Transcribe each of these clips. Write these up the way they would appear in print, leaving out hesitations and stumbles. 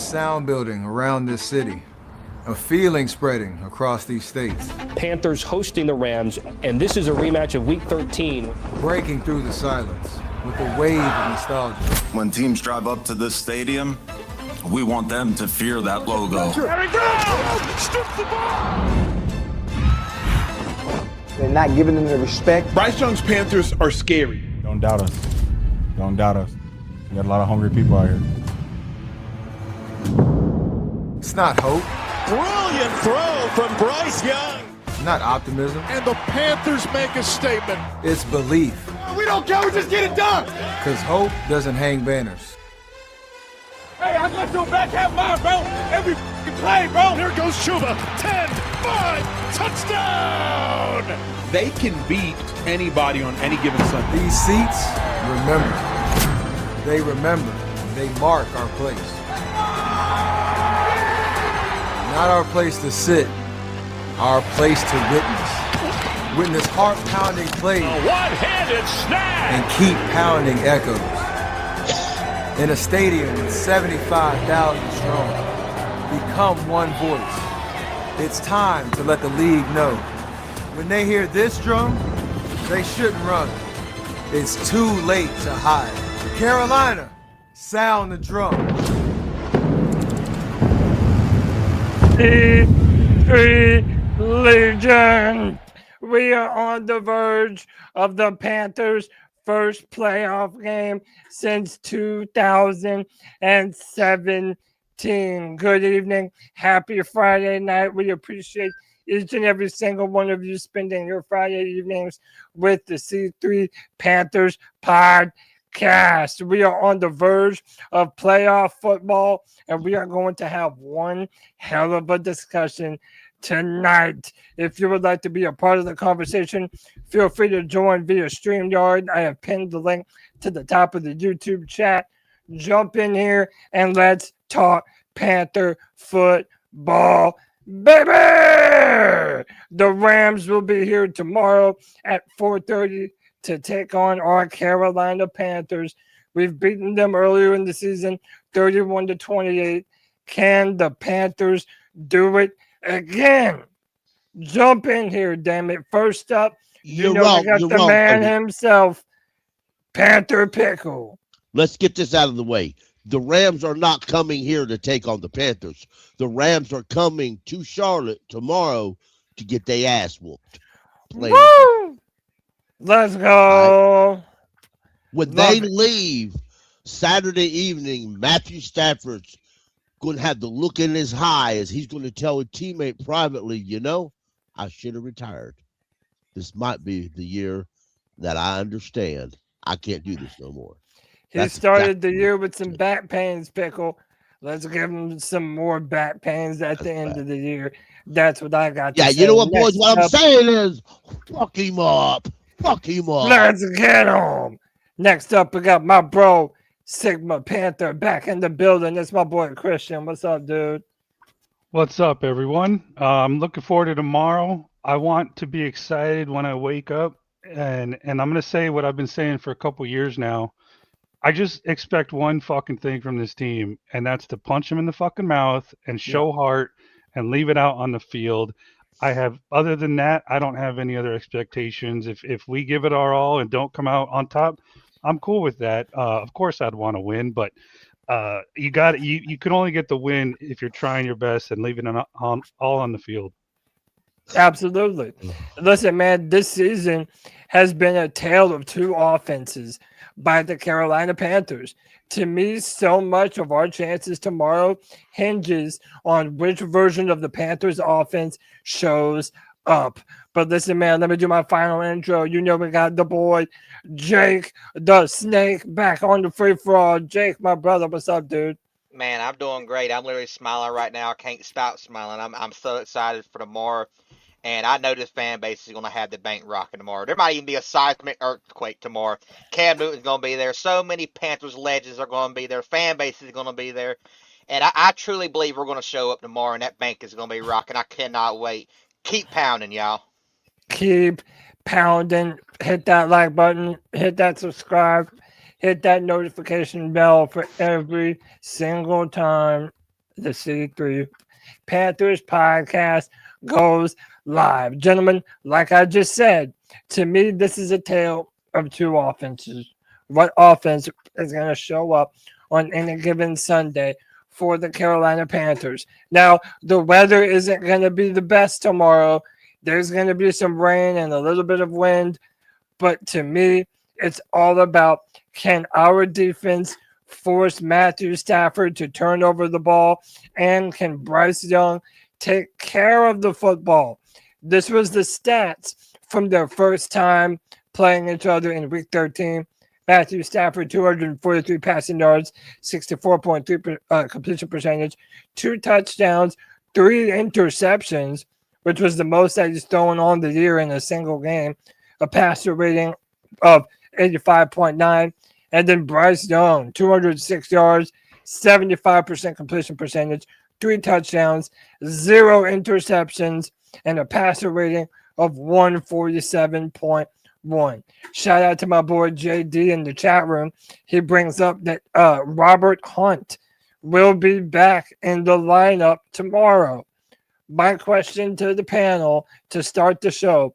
sound building around this city, a feeling spreading across these states. Panthers hosting the Rams, and this is a rematch of Week 13. Breaking through the silence with a wave of nostalgia. When teams drive up to this stadium, we want them to fear that logo. They're not giving them the respect. Bryce Young's Panthers are scary. Don't doubt us. Don't doubt us. We got a lot of hungry people out here. It's not hope. Brilliant throw from Bryce Young. Not optimism. And the Panthers make a statement. It's belief. We don't care, we just get it done. Because hope doesn't hang banners. Hey, I got your back half mine, bro. Every play, bro. There goes Chuba. 10-5, touchdown. They can beat anybody on any given Sunday. These seats, remember. They remember. They mark our place. Not our place to sit, our place to witness. Witness heart-pounding plays. A one-handed snap. And keep pounding echoes. In a stadium with 75,000 strong, become one voice. It's time to let the league know. When they hear this drum, they shouldn't run. It's too late to hide. Carolina, sound the drum. Three Legion. We are on the verge of the Panthers' first playoff game since 2017. Good evening. Happy Friday night. We appreciate each and every single one of you spending your Friday evenings with the C3 Panthers podcast. We are on the verge of playoff football, and we are going to have one hell of a discussion tonight. If you would like to be a part of the conversation, feel free to join via StreamYard. I have pinned the link to the top of the YouTube chat. Jump in here and let's talk Panther football, baby! The Rams will be here tomorrow at 4:30 to take on our Carolina Panthers. We've beaten them earlier in the season, 31-28. Can the Panthers do it again? Jump in here, damn it. First up, we got the man himself, Panther Pickle. Let's get this out of the way. The Rams are not coming here to take on the Panthers. The Rams are coming to Charlotte tomorrow to get their ass whooped. Woo! Let's go. Right. When they leave Saturday evening, Matthew Stafford's going to have the look in his eye as he's going to tell a teammate privately, I should have retired. This might be the year that I understand I can't do this no more. He started the year with some back pains, Pickle. Let's give him some more back pains at the end of the year. That's what I got to say. Yeah, you know what, boys? What I'm saying is, fuck him up. Fuck him up. Let's get him. Next up, we got my bro, Sigma Panther, back in the building. That's my boy, Christian. What's up, dude? What's up, everyone? I'm looking forward to tomorrow. I want to be excited when I wake up. And I'm going to say what I've been saying for a couple years now. I just expect one fucking thing from this team, and that's to punch him in the fucking mouth and show heart and leave it out on the field. Other than that, I don't have any other expectations. If we give it our all and don't come out on top, I'm cool with that. Of course, I'd want to win, but you can only get the win if you're trying your best and leaving it all on the field. Absolutely. Listen, man, this season has been a tale of two offenses by the Carolina Panthers. To me, so much of our chances tomorrow hinges on which version of the Panthers offense shows up. But listen, man, let me do my final intro. We got the boy, Jake the Snake, back on the free-for-all. Jake, my brother, what's up, dude? Man, I'm doing great. I'm literally smiling right now. I can't stop smiling. I'm so excited for tomorrow. And I know this fan base is going to have the bank rocking tomorrow. There might even be a seismic earthquake tomorrow. Cam Newton's going to be there. So many Panthers legends are going to be there. Fan base is going to be there. And I truly believe we're going to show up tomorrow, and that bank is going to be rocking. I cannot wait. Keep pounding, y'all. Keep pounding. Hit that like button. Hit that subscribe. Hit that notification bell for every single time the C3 Panthers podcast goes live. Gentlemen, like I just said, to me, this is a tale of two offenses. What offense is going to show up on any given Sunday for the Carolina Panthers? Now, the weather isn't going to be the best tomorrow. There's going to be some rain and a little bit of wind. But to me, it's all about, can our defense force Matthew Stafford to turn over the ball, and can Bryce Young take care of the football? This was the stats from their first time playing each other in Week 13. Matthew Stafford, 243 passing yards, 64.3 completion percentage, 2 touchdowns, 3 interceptions, which was the most that he's thrown on the year in a single game, a passer rating of 85.9. And then Bryce Young, 206 yards, 75% completion percentage, 3 touchdowns, 0 interceptions, and a passer rating of 147.1. Shout out to my boy JD in the chat room. He brings up that Robert Hunt will be back in the lineup tomorrow. My question to the panel to start the show: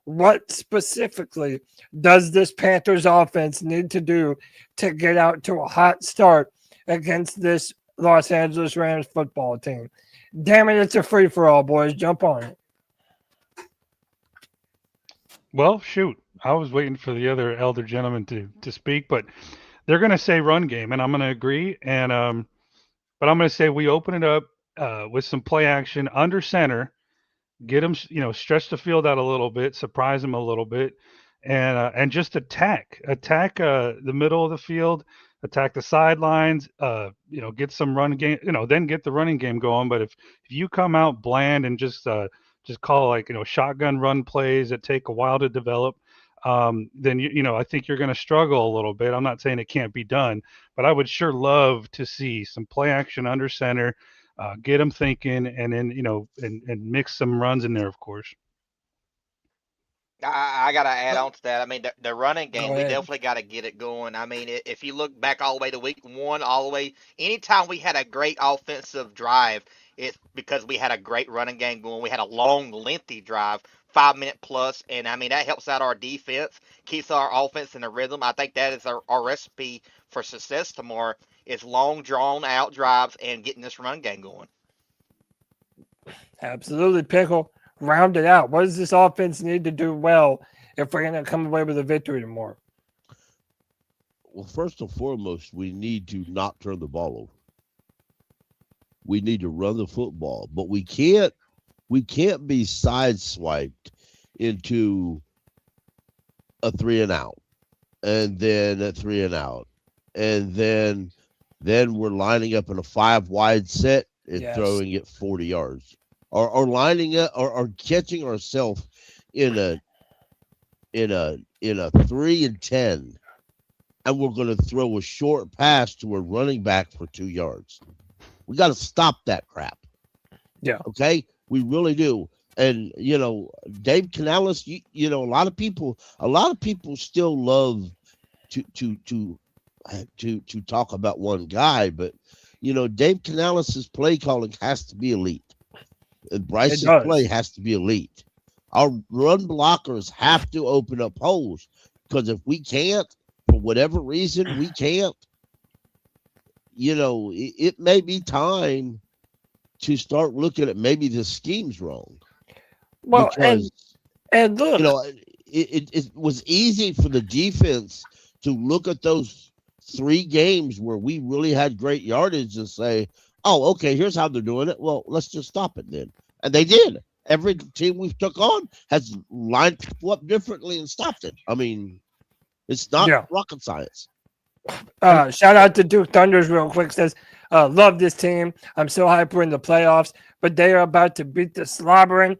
what specifically does this Panthers offense need to do to get out to a hot start against this Los Angeles Rams football team? Damn it, it's a free-for-all, boys. Jump on it. Well, shoot. I was waiting for the other elder gentleman to speak, but they're going to say run game, and I'm going to agree. And but I'm going to say we open it up with some play action under center, get them, stretch the field out a little bit, surprise them a little bit, and just attack the middle of the field, attack the sidelines, get some run game, then get the running game going. But if you come out bland and just call shotgun run plays that take a while to develop, then I think you're going to struggle a little bit. I'm not saying it can't be done, but I would sure love to see some play action under center, get them thinking, and then and mix some runs in there, of course. I got to add on to that. I mean, the running game, we definitely got to get it going. I mean, if you look back all the way to week 1, all the way, anytime we had a great offensive drive, it's because we had a great running game going. We had a long, lengthy drive, 5-minute plus, and I mean, that helps out our defense, keeps our offense in a rhythm. I think that is our recipe for success tomorrow, is long, drawn-out drives and getting this run game going. Absolutely, Pickle. Round it out. What does this offense need to do well if we're going to come away with a victory tomorrow? Well, first and foremost, we need to not turn the ball over. We need to run the football, but we can't be sideswiped into a 3-and-out, and then a 3-and-out, and then we're lining up in a 5-wide set and throwing it 40 yards. Or lining up or catching ourselves in a 3-and-10, and we're going to throw a short pass to a running back for 2 yards. We got to stop that crap. Yeah. Okay. We really do. And Dave Canales, a lot of people still love to talk about one guy, but Dave Canales' play calling has to be elite. And Bryce's play has to be elite. Our run blockers have to open up holes, because if we can't, for whatever reason, we can't, it may be time to start looking at maybe the scheme's wrong. Well, because, and look, it was easy for the defense to look at those 3 games where we really had great yardage and say, oh, okay, here's how they're doing it. Well, let's just stop it then. And they did. Every team we've took on has lined people up differently and stopped it. I mean, it's not rocket science. Shout out to Duke Thunders real quick. Says, love this team. I'm so hyped we're in the playoffs, but they are about to beat the slobbering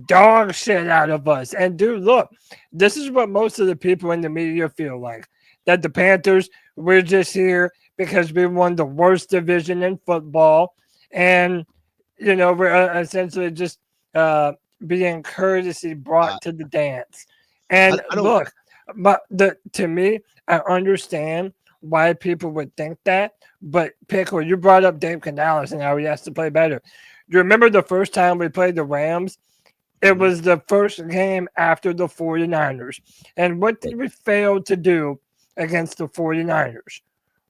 dog shit out of us. And dude, look, this is what most of the people in the media feel like, that the Panthers, we're just here because we won the worst division in football, and we're essentially just being courtesy brought to the dance. And look, but to me, I understand why people would think that. But Pickle, you brought up Dave Canales and how he has to play better. You remember the first time we played the Rams? It was the first game after the 49ers. And what did we fail to do against the 49ers?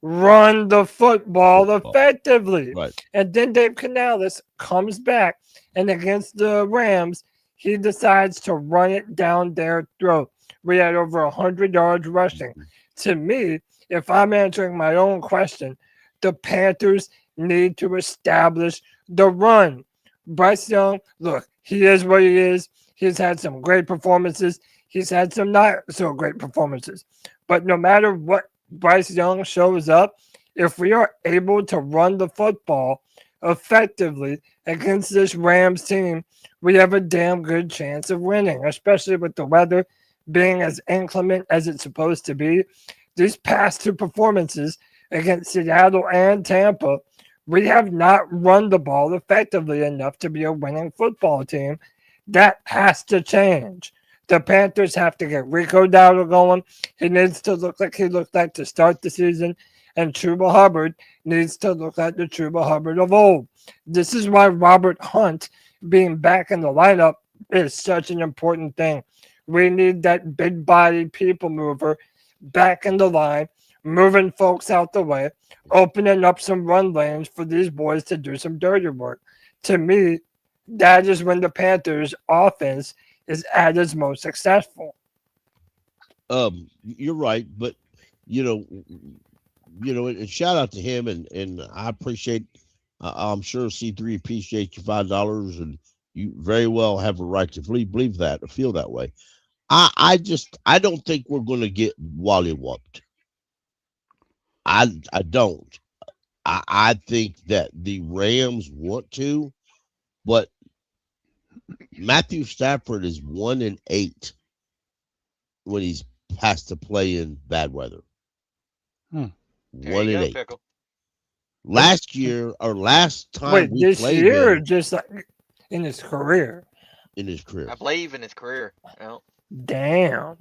Run the football effectively. Right. And then Dave Canales comes back, and against the Rams, he decides to run it down their throat. We had over 100 yards rushing. To me, if I'm answering my own question, the Panthers need to establish the run. Bryce Young, look, he is what he is. He's had some great performances. He's had some not so great performances. But no matter what Bryce Young shows up, if we are able to run the football effectively against this Rams team, we have a damn good chance of winning, especially with the weather being as inclement as it's supposed to be. These past two performances against Seattle and Tampa, we have not run the ball effectively enough to be a winning football team. That has to change. The Panthers have to get Rico Dowdle going. He needs to look like he looked like to start the season. And Chuba Hubbard needs to look like the Chuba Hubbard of old. This is why Robert Hunt being back in the lineup is such an important thing. We need that big body people mover back in the line, moving folks out the way, opening up some run lanes for these boys to do some dirty work. To me, that is when the Panthers offense is at its most successful. You're right, but and shout out to him, and I appreciate. I'm sure C3 appreciates your $5, and you very well have a right to believe that or feel that way. I don't think we're going to get wallywhopped. I don't. I think that the Rams want to, but Matthew Stafford is 1-8 when he's has to play in bad weather. 1-8. Last year or last time we this played year, him, just like in his career. In his career, I believe in his career. Well, damn.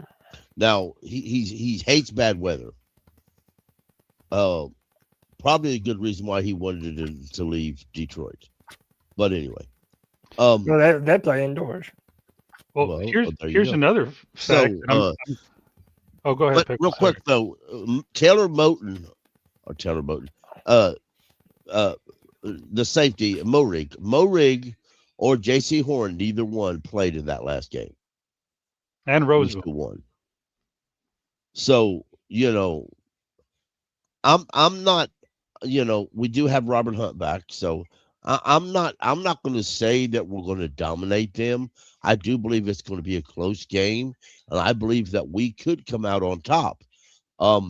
Now he hates bad weather. Probably a good reason why he wanted to leave Detroit. But anyway, well, they play indoors. Well, here's another fact. So, go ahead. But real quick though, Taylor Moton, the safety Morig or J.C. Horn, neither one played in that last game. And Roseville won. So I'm not. We do have Robert Hunt back, so I'm not going to say that we're going to dominate them. I do believe it's going to be a close game, and I believe that we could come out on top. I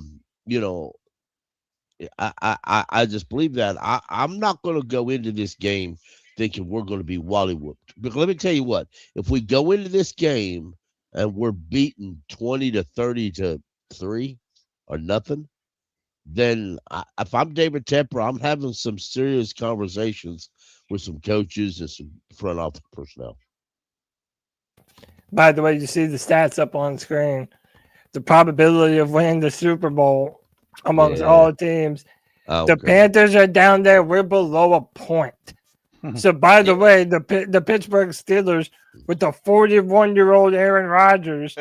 just believe that. I'm not going to go into this game thinking we're going to be wallywhooped. But let me tell you what: if we go into this game and we're beaten 20 to 30 to 3 or nothing, then if I'm David Tepper, I'm having some serious conversations with some coaches and some front office personnel. By the way, you see the stats up on screen. The probability of winning the Super Bowl amongst all teams. The Panthers are down there. We're below a point. So, by the way, the Pittsburgh Steelers with the 41-year-old Aaron Rodgers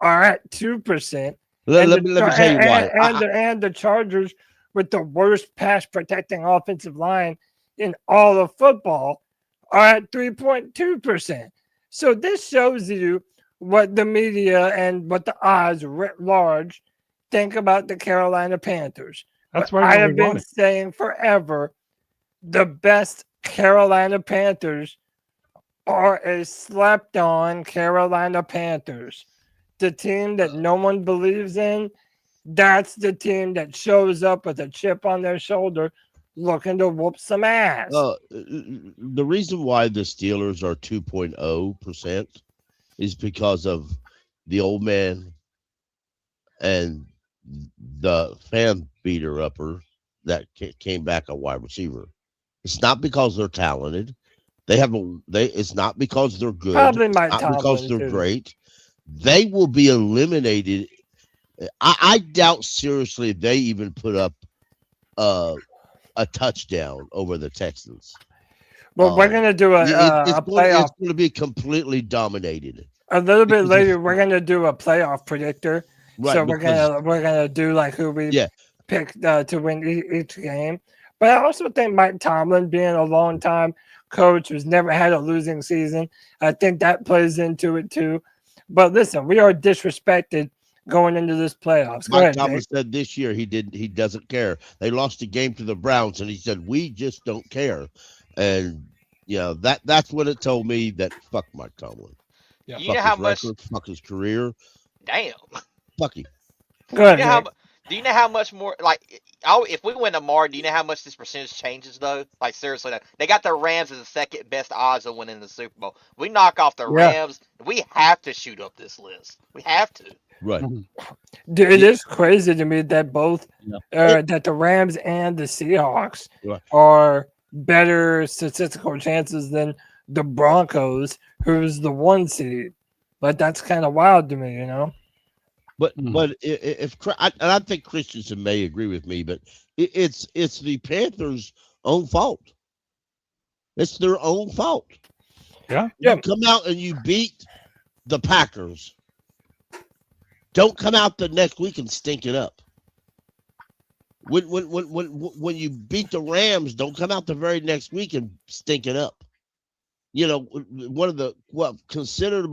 are at 2%. Let me tell you why. And the Chargers with the worst pass protecting offensive line in all of football are at 3.2%. So this shows you what the media and what the odds writ large think about the Carolina Panthers. That's right. I have been saying forever, the best Carolina Panthers are a slept-on Carolina Panthers. The team that no one believes in, that's the team that shows up with a chip on their shoulder looking to whoop some ass. The reason why the Steelers are 2.0% is because of the old man and the fan beater upper that came back a wide receiver. It's not because they're talented. It's not because they're good. Probably it's not because they're great. They will be eliminated I doubt seriously they even put up a touchdown over the Texans. Well, we're gonna do a playoff. It's going to be completely dominated. A little bit later, we're gonna do a playoff predictor. Right, So we're gonna do like who we pick to win each game. But I also think Mike Tomlin, being a long time coach who's never had a losing season, I think that plays into it too. But listen, we are disrespected going into this playoffs. Go ahead, Tomlin said this year he doesn't care. They lost a game to the Browns, and he said we just don't care. And that's what it told me. That fuck Mike Tomlin. Yeah. You know how much? Fuck his career. Damn. Fuck him. Go ahead. Do you know how much more? Like, if we win tomorrow, do you know how much this percentage changes though? Like seriously, though, they got the Rams as the second best odds of winning the Super Bowl. We knock off the Rams, we have to shoot up this list. We have to. Right. Dude, it is crazy to me that both that the Rams and the Seahawks are better statistical chances than the Broncos, who's the 1 seed. But that's kind of wild to me, But if I think Christensen may agree with me, but it's the Panthers' own fault. It's their own fault. Yeah. You come out and you beat the Packers. Don't come out the next week and stink it up. When you beat the Rams, don't come out the very next week and stink it up. One of the was considered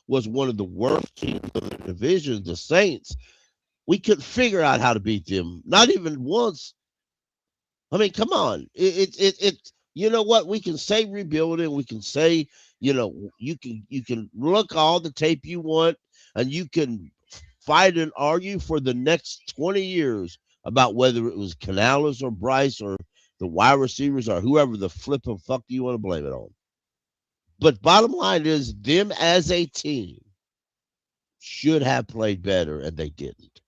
one of the worst teams in the division, the Saints. We couldn't figure out how to beat them, not even once. I mean, come on. You know what? We can say rebuilding. We can say, you can look all the tape you want, and you can fight and argue for the next 20 years about whether it was Canales or Bryce or the wide receivers or whoever the flipping fuck you want to blame it on. But bottom line is, them as a team should have played better, and they didn't.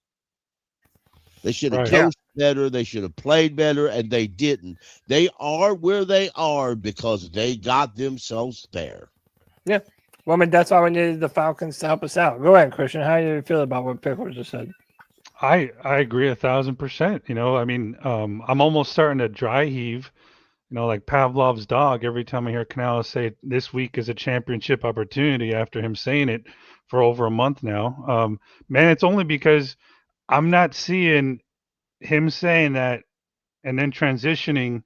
They should have coached better. They should have played better, and they didn't. They are where they are because they got themselves there. Yeah. Well, I mean, that's why we needed the Falcons to help us out. Go ahead, Christian. How do you feel about what Pickles just said? I agree 1,000%. I mean, I'm almost starting to dry heave, like Pavlov's dog every time I hear Canales say this week is a championship opportunity after him saying it for over a month now. Man, it's only because I'm not seeing him saying that and then transitioning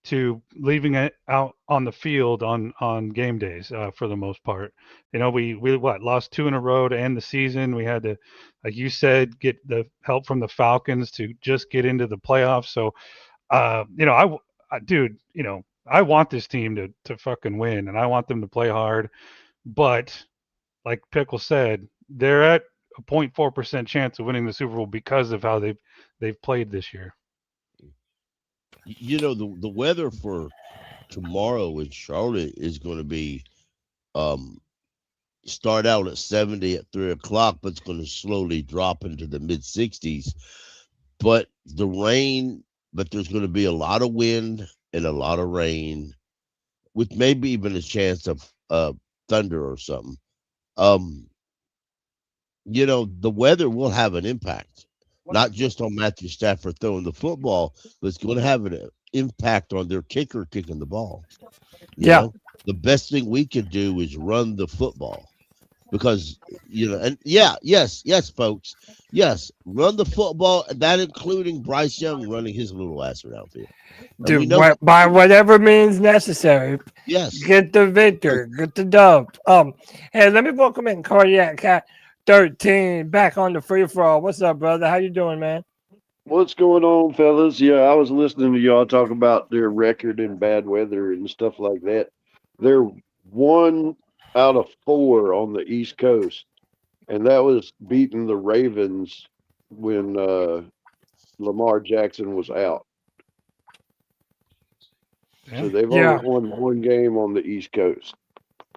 to leaving it out on the field on game days for the most part. We lost 2 in a row to end the season. We had to, like you said, get the help from the Falcons to just get into the playoffs. So, I want this team to fucking win, and I want them to play hard. But like Pickle said, they're at a 0.4% chance of winning the Super Bowl because of how they've played this year. The weather for tomorrow in Charlotte is going to be start out at 70 at 3 o'clock, but it's going to slowly drop into the mid 60s. But there's going to be a lot of wind and a lot of rain, with maybe even a chance of thunder or something. The weather will have an impact. Not just on Matthew Stafford throwing the football, but it's going to have an impact on their kicker kicking the ball. The best thing we could do is run the football because, yes, folks. Yes, run the football, that including Bryce Young running his little ass around field. Dude, by whatever means necessary. Yes. Get the victor, get the dub. Hey, let me welcome in Cardiac Cat 13 back on the free for all. What's up, brother? How you doing, man? What's going on, fellas? Yeah, I was listening to y'all talk about their record in bad weather and stuff like that. They're 1 out of 4 on the East Coast, and that was beating the Ravens when Lamar Jackson was out. Yeah. So they've only won 1 game on the East Coast.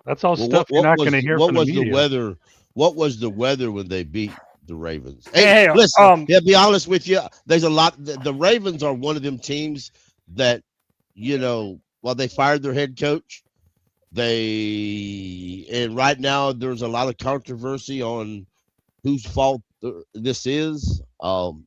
That's all stuff you're not going to hear from the media. What was the weather when they beat the Ravens? Hey, listen, be honest with you. There's a lot. The Ravens are one of them teams that, while they fired their head coach, and right now there's a lot of controversy on whose fault this is. The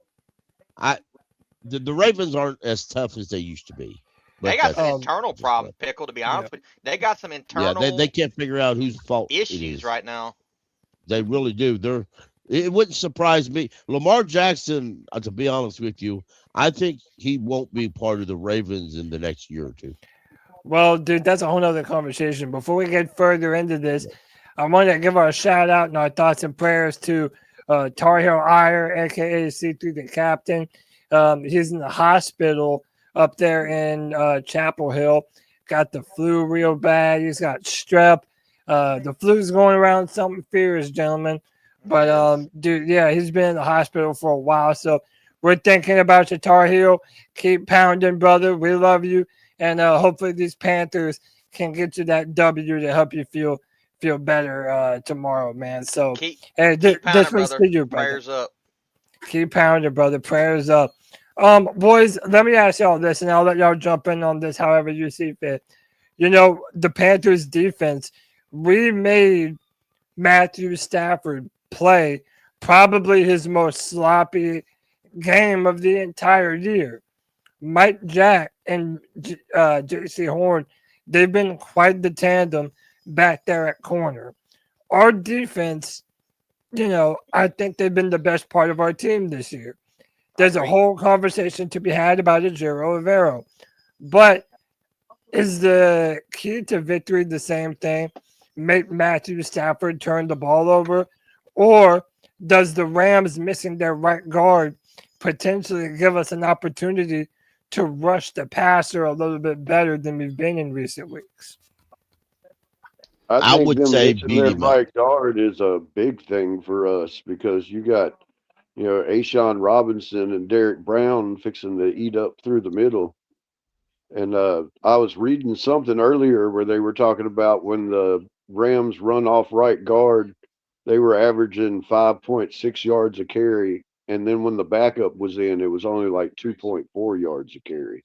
Ravens aren't as tough as they used to be. They got some internal problems, Pickle, to be honest with you. They got some internal they can't figure out whose fault issues right now. They really do. It wouldn't surprise me. Lamar Jackson, to be honest with you, I think he won't be part of the Ravens in the next year or two. Well, dude, that's a whole nother conversation. Before we get further into this, I want to give our shout out and our thoughts and prayers to Tar Heel Iyer, aka C3 the Captain. He's in the hospital up there in Chapel Hill. Got the flu real bad. He's got strep. The flu's going around something fierce, gentlemen. But dude, yeah, he's been in the hospital for a while. So we're thinking about you, Tar Heel. Keep pounding, brother. We love you. And hopefully these Panthers can get you that W to help you feel better tomorrow, man. So keep this pounding, one's brother. to you, brother. Prayers up. Keep pounding, brother. Prayers up. Boys, let me ask y'all this, and I'll let y'all jump in on this however you see fit. You know, the Panthers defense, we made Matthew Stafford play probably his most sloppy game of the entire year. Mike Jack and J.C. Horn, they've been quite the tandem back there at corner. Our defense, you know, I think they've been the best part of our team this year. There's a whole conversation to be had about Ejiro Evero. But is the key to victory the same thing? Make Matthew Stafford turn the ball over? Or does the Rams missing their right guard potentially give us an opportunity to rush the passer a little bit better than we've been in recent weeks? I think would them say missing beat their him up. right guard is a big thing for us because you got, you know, Ashawn Robinson and Derek Brown fixing to eat up through the middle. And I was reading something earlier where they were talking about when the Rams run off right guard, they were averaging 5.6 yards a carry. And then when the backup was in, it was only like 2.4 yards a carry.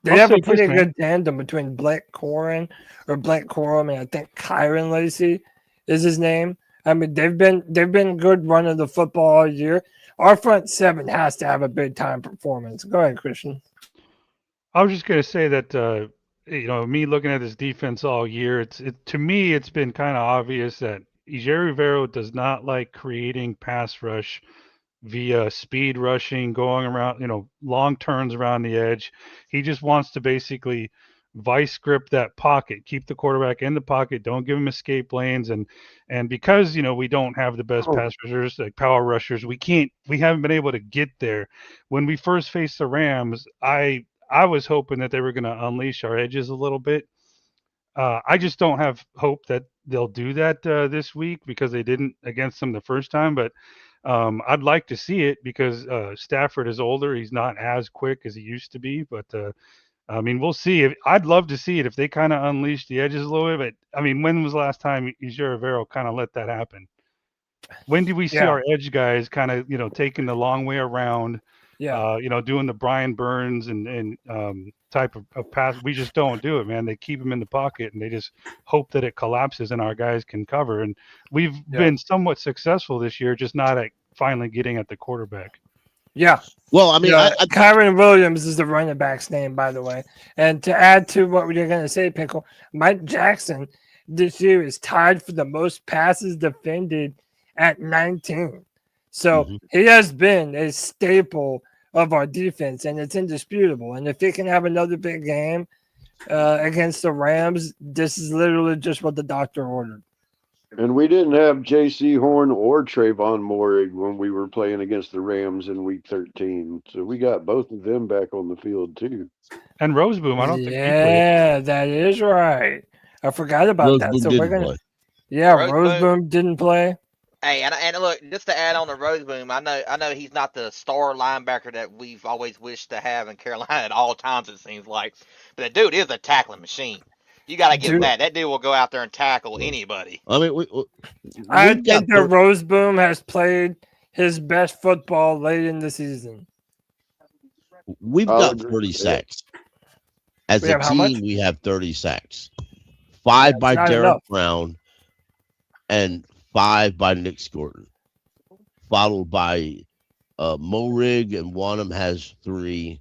They have a pretty good tandem between Blake Corum, and I think Kyron Lacey is his name. I mean, they've been good running the football all year. Our front seven has to have a big time performance. Go ahead, Christian. I was just going to say that, you know, me looking at this defense all year, to me, it's been kind of obvious that Ejiro Evero does not like creating pass rush via speed rushing, going around, you know, long turns around the edge. He just wants to basically vice grip that pocket, keep the quarterback in the pocket, don't give him escape lanes. And because, you know, we don't have the best pass rushers, like power rushers, we haven't been able to get there. When we first faced the Rams, I was hoping that they were going to unleash our edges a little bit. I just don't have hope that they'll do that this week because they didn't against them the first time. But I'd like to see it because Stafford is older. He's not as quick as he used to be. But, I mean, we'll see. I'd love to see it if they kind of unleash the edges a little bit. But, I mean, when was the last time Ejiro Evero kind of let that happen? When did we see our edge guys kind of, you know, taking the long way around? You know, doing the Brian Burns and type of pass. We just don't do it, man. They keep him in the pocket and they just hope that it collapses and our guys can cover. And we've been somewhat successful this year, just not at finally getting at the quarterback. Yeah. Well, I mean, Kyron Williams is the running back's name, by the way. And to add to what you're going to say, Pickle, Mike Jackson this year is tied for the most passes defended at 19. So he has been a staple of our defense, and it's indisputable. And if he can have another big game against the Rams, this is literally just what the doctor ordered. And we didn't have J.C. Horn or Trayvon Moehrig when we were playing against the Rams in Week 13. So we got both of them back on the field too. And Roseboom, I don't think he played. Yeah, that is right. I forgot about that. So we're gonna. Yeah, Roseboom didn't play. Hey, and look, just to add on to Roseboom, I know he's not the star linebacker that we've always wished to have in Carolina at all times, it seems like. But the dude is a tackling machine. You got to give that. That dude will go out there and tackle anybody. I mean, I think that Roseboom has played his best football late in the season. We've got 30 sacks. As a team, we have 30 sacks. 5 by Derek Brown. and 5 by Nick Scorton, followed by Morig, and Wanham has 3.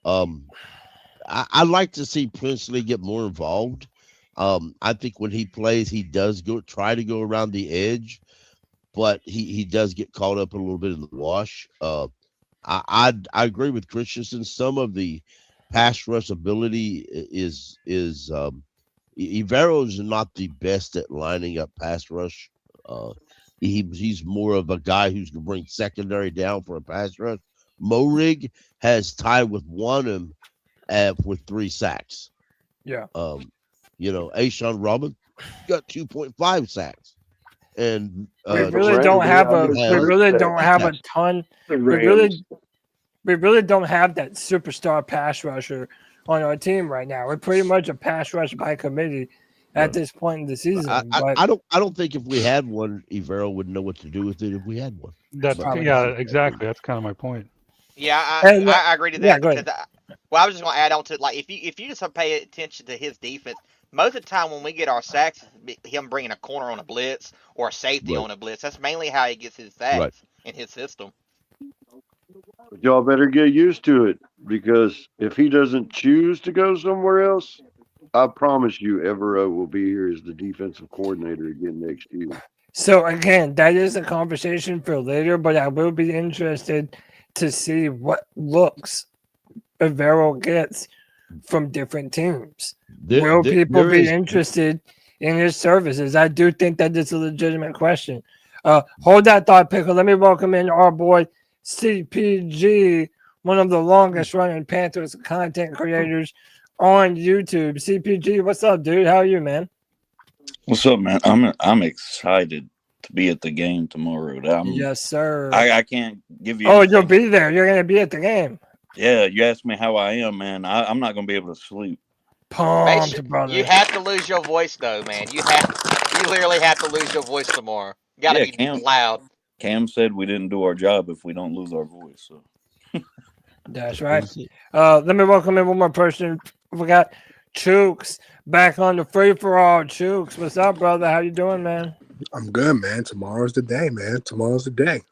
I'd like to see Princely get more involved. I think when he plays, he does try to go around the edge, but he does get caught up a little bit in the wash. I agree with Christensen. Some of the pass rush ability is Evero is not the best at lining up pass rush. He's more of a guy who's going to bring secondary down for a pass rush. Morig has tied with Wanham with 3 sacks. Yeah. Ashawn Robinson got 2.5 sacks. And we really don't have a ton. We really don't have that superstar pass rusher on our team right now. We're pretty much a pass rush by committee at this point in the season. I don't think if we had one, Evero would know what to do with it if we had one. Exactly. That's kind of my point. Yeah, I agree to that. Yeah, go ahead. I was just going to add on to like if you just pay attention to his defense, most of the time when we get our sacks, him bringing a corner on a blitz or a safety on a blitz. That's mainly how he gets his sacks in his system. But y'all better get used to it, because if he doesn't choose to go somewhere else, I promise you Evero will be here as the defensive coordinator again next year. So again, that is a conversation for later, but I will be interested to see what looks Evero gets from different teams. Will people be interested in his services? I do think that it's a legitimate question. Hold that thought, Pickle. Let me welcome in our boy CPG, one of the longest running Panthers content creators on YouTube. CPG, what's up, dude? How are you, man? What's up, man? I'm excited to be at the game tomorrow. Yes, sir. I can't give you. Oh, you'll be there. You're going to be at the game. Yeah, you asked me how I am, man. I'm not going to be able to sleep. Pumped, brother. You have to lose your voice, though, man. You literally have to lose your voice tomorrow. You got to be loud. Cam said we didn't do our job if we don't lose our voice. So. That's right. Let me welcome in one more person. We got Chooks back on the free for all. Chooks, what's up, brother? How you doing, man? I'm good, man. Tomorrow's the day, man. Tomorrow's the day.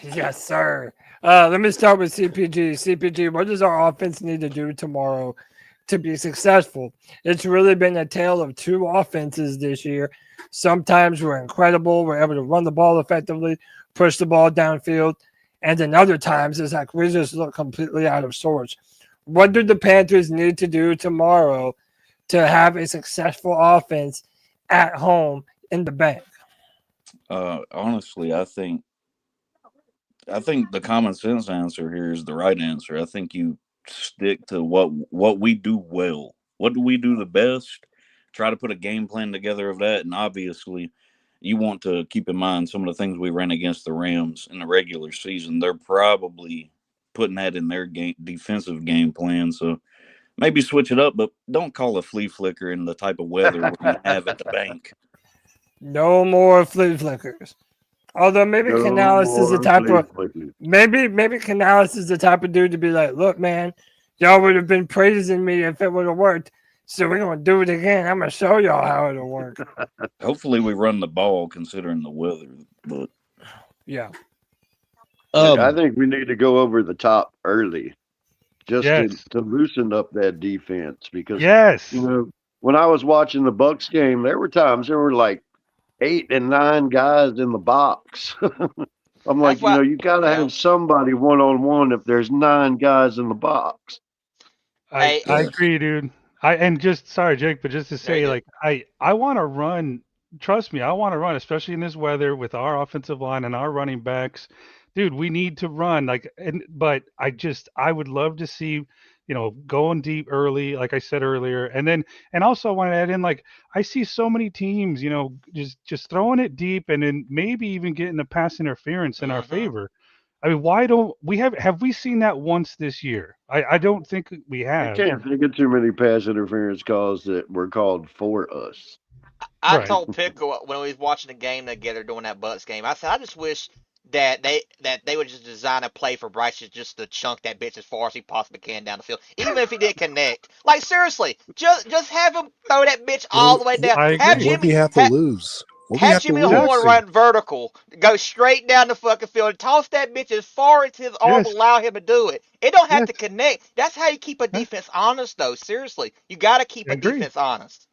Yes, sir. Let me start with CPG. CPG, what does our offense need to do tomorrow to be successful? It's really been a tale of 2 offenses this year. Sometimes we're incredible. We're able to run the ball effectively, push the ball downfield. And then other times it's like we just look completely out of sorts. What do the Panthers need to do tomorrow to have a successful offense at home in the bank? Honestly, I think the common sense answer here is the right answer. I think you stick to what we do well. What do we do the best? Try to put a game plan together of that. And obviously, you want to keep in mind some of the things we ran against the Rams in the regular season. They're probably putting that in their defensive game plan. So maybe switch it up, but don't call a flea flicker in the type of weather we're going to have at the bank. No more flea flickers. Although maybe Canales is the type of maybe Canales is the type of dude to be like, look, man, y'all would have been praising me if it would have worked. So we're gonna do it again. I'm gonna show y'all how it'll work. Hopefully we run the ball considering the weather. But yeah. I think we need to go over the top early just to loosen up that defense, because when I was watching the Bucks game, there were times there were like 8 and 9 guys in the box. I'm like, you got to have somebody one-on-one if there's 9 guys in the box. I agree, dude. Sorry, Jake, but just to say, like, I want to run. Trust me, I want to run, especially in this weather with our offensive line and our running backs. Dude, we need to run. But I would love to see, going deep early, like I said earlier, and also I want to add in, like, I see so many teams, just throwing it deep and then maybe even getting a pass interference in our favor. I mean, why don't we have we seen that once this year? I don't think we have. I can't think of too many pass interference calls that were called for us. I told Pickle when we was watching the game together during that Bucks game, I said I just wish that they would just design a play for Bryce just to chunk that bitch as far as he possibly can down the field, even if he didn't connect. Like, seriously, just have him throw that bitch all the way down. What do you have to lose? What we Have have to Jimmy lose? Horn run vertical, go straight down the fucking field, and toss that bitch as far as his arm will allow him to do it. It don't have to connect. That's how you keep a defense honest, though. Seriously, you got to keep a defense honest.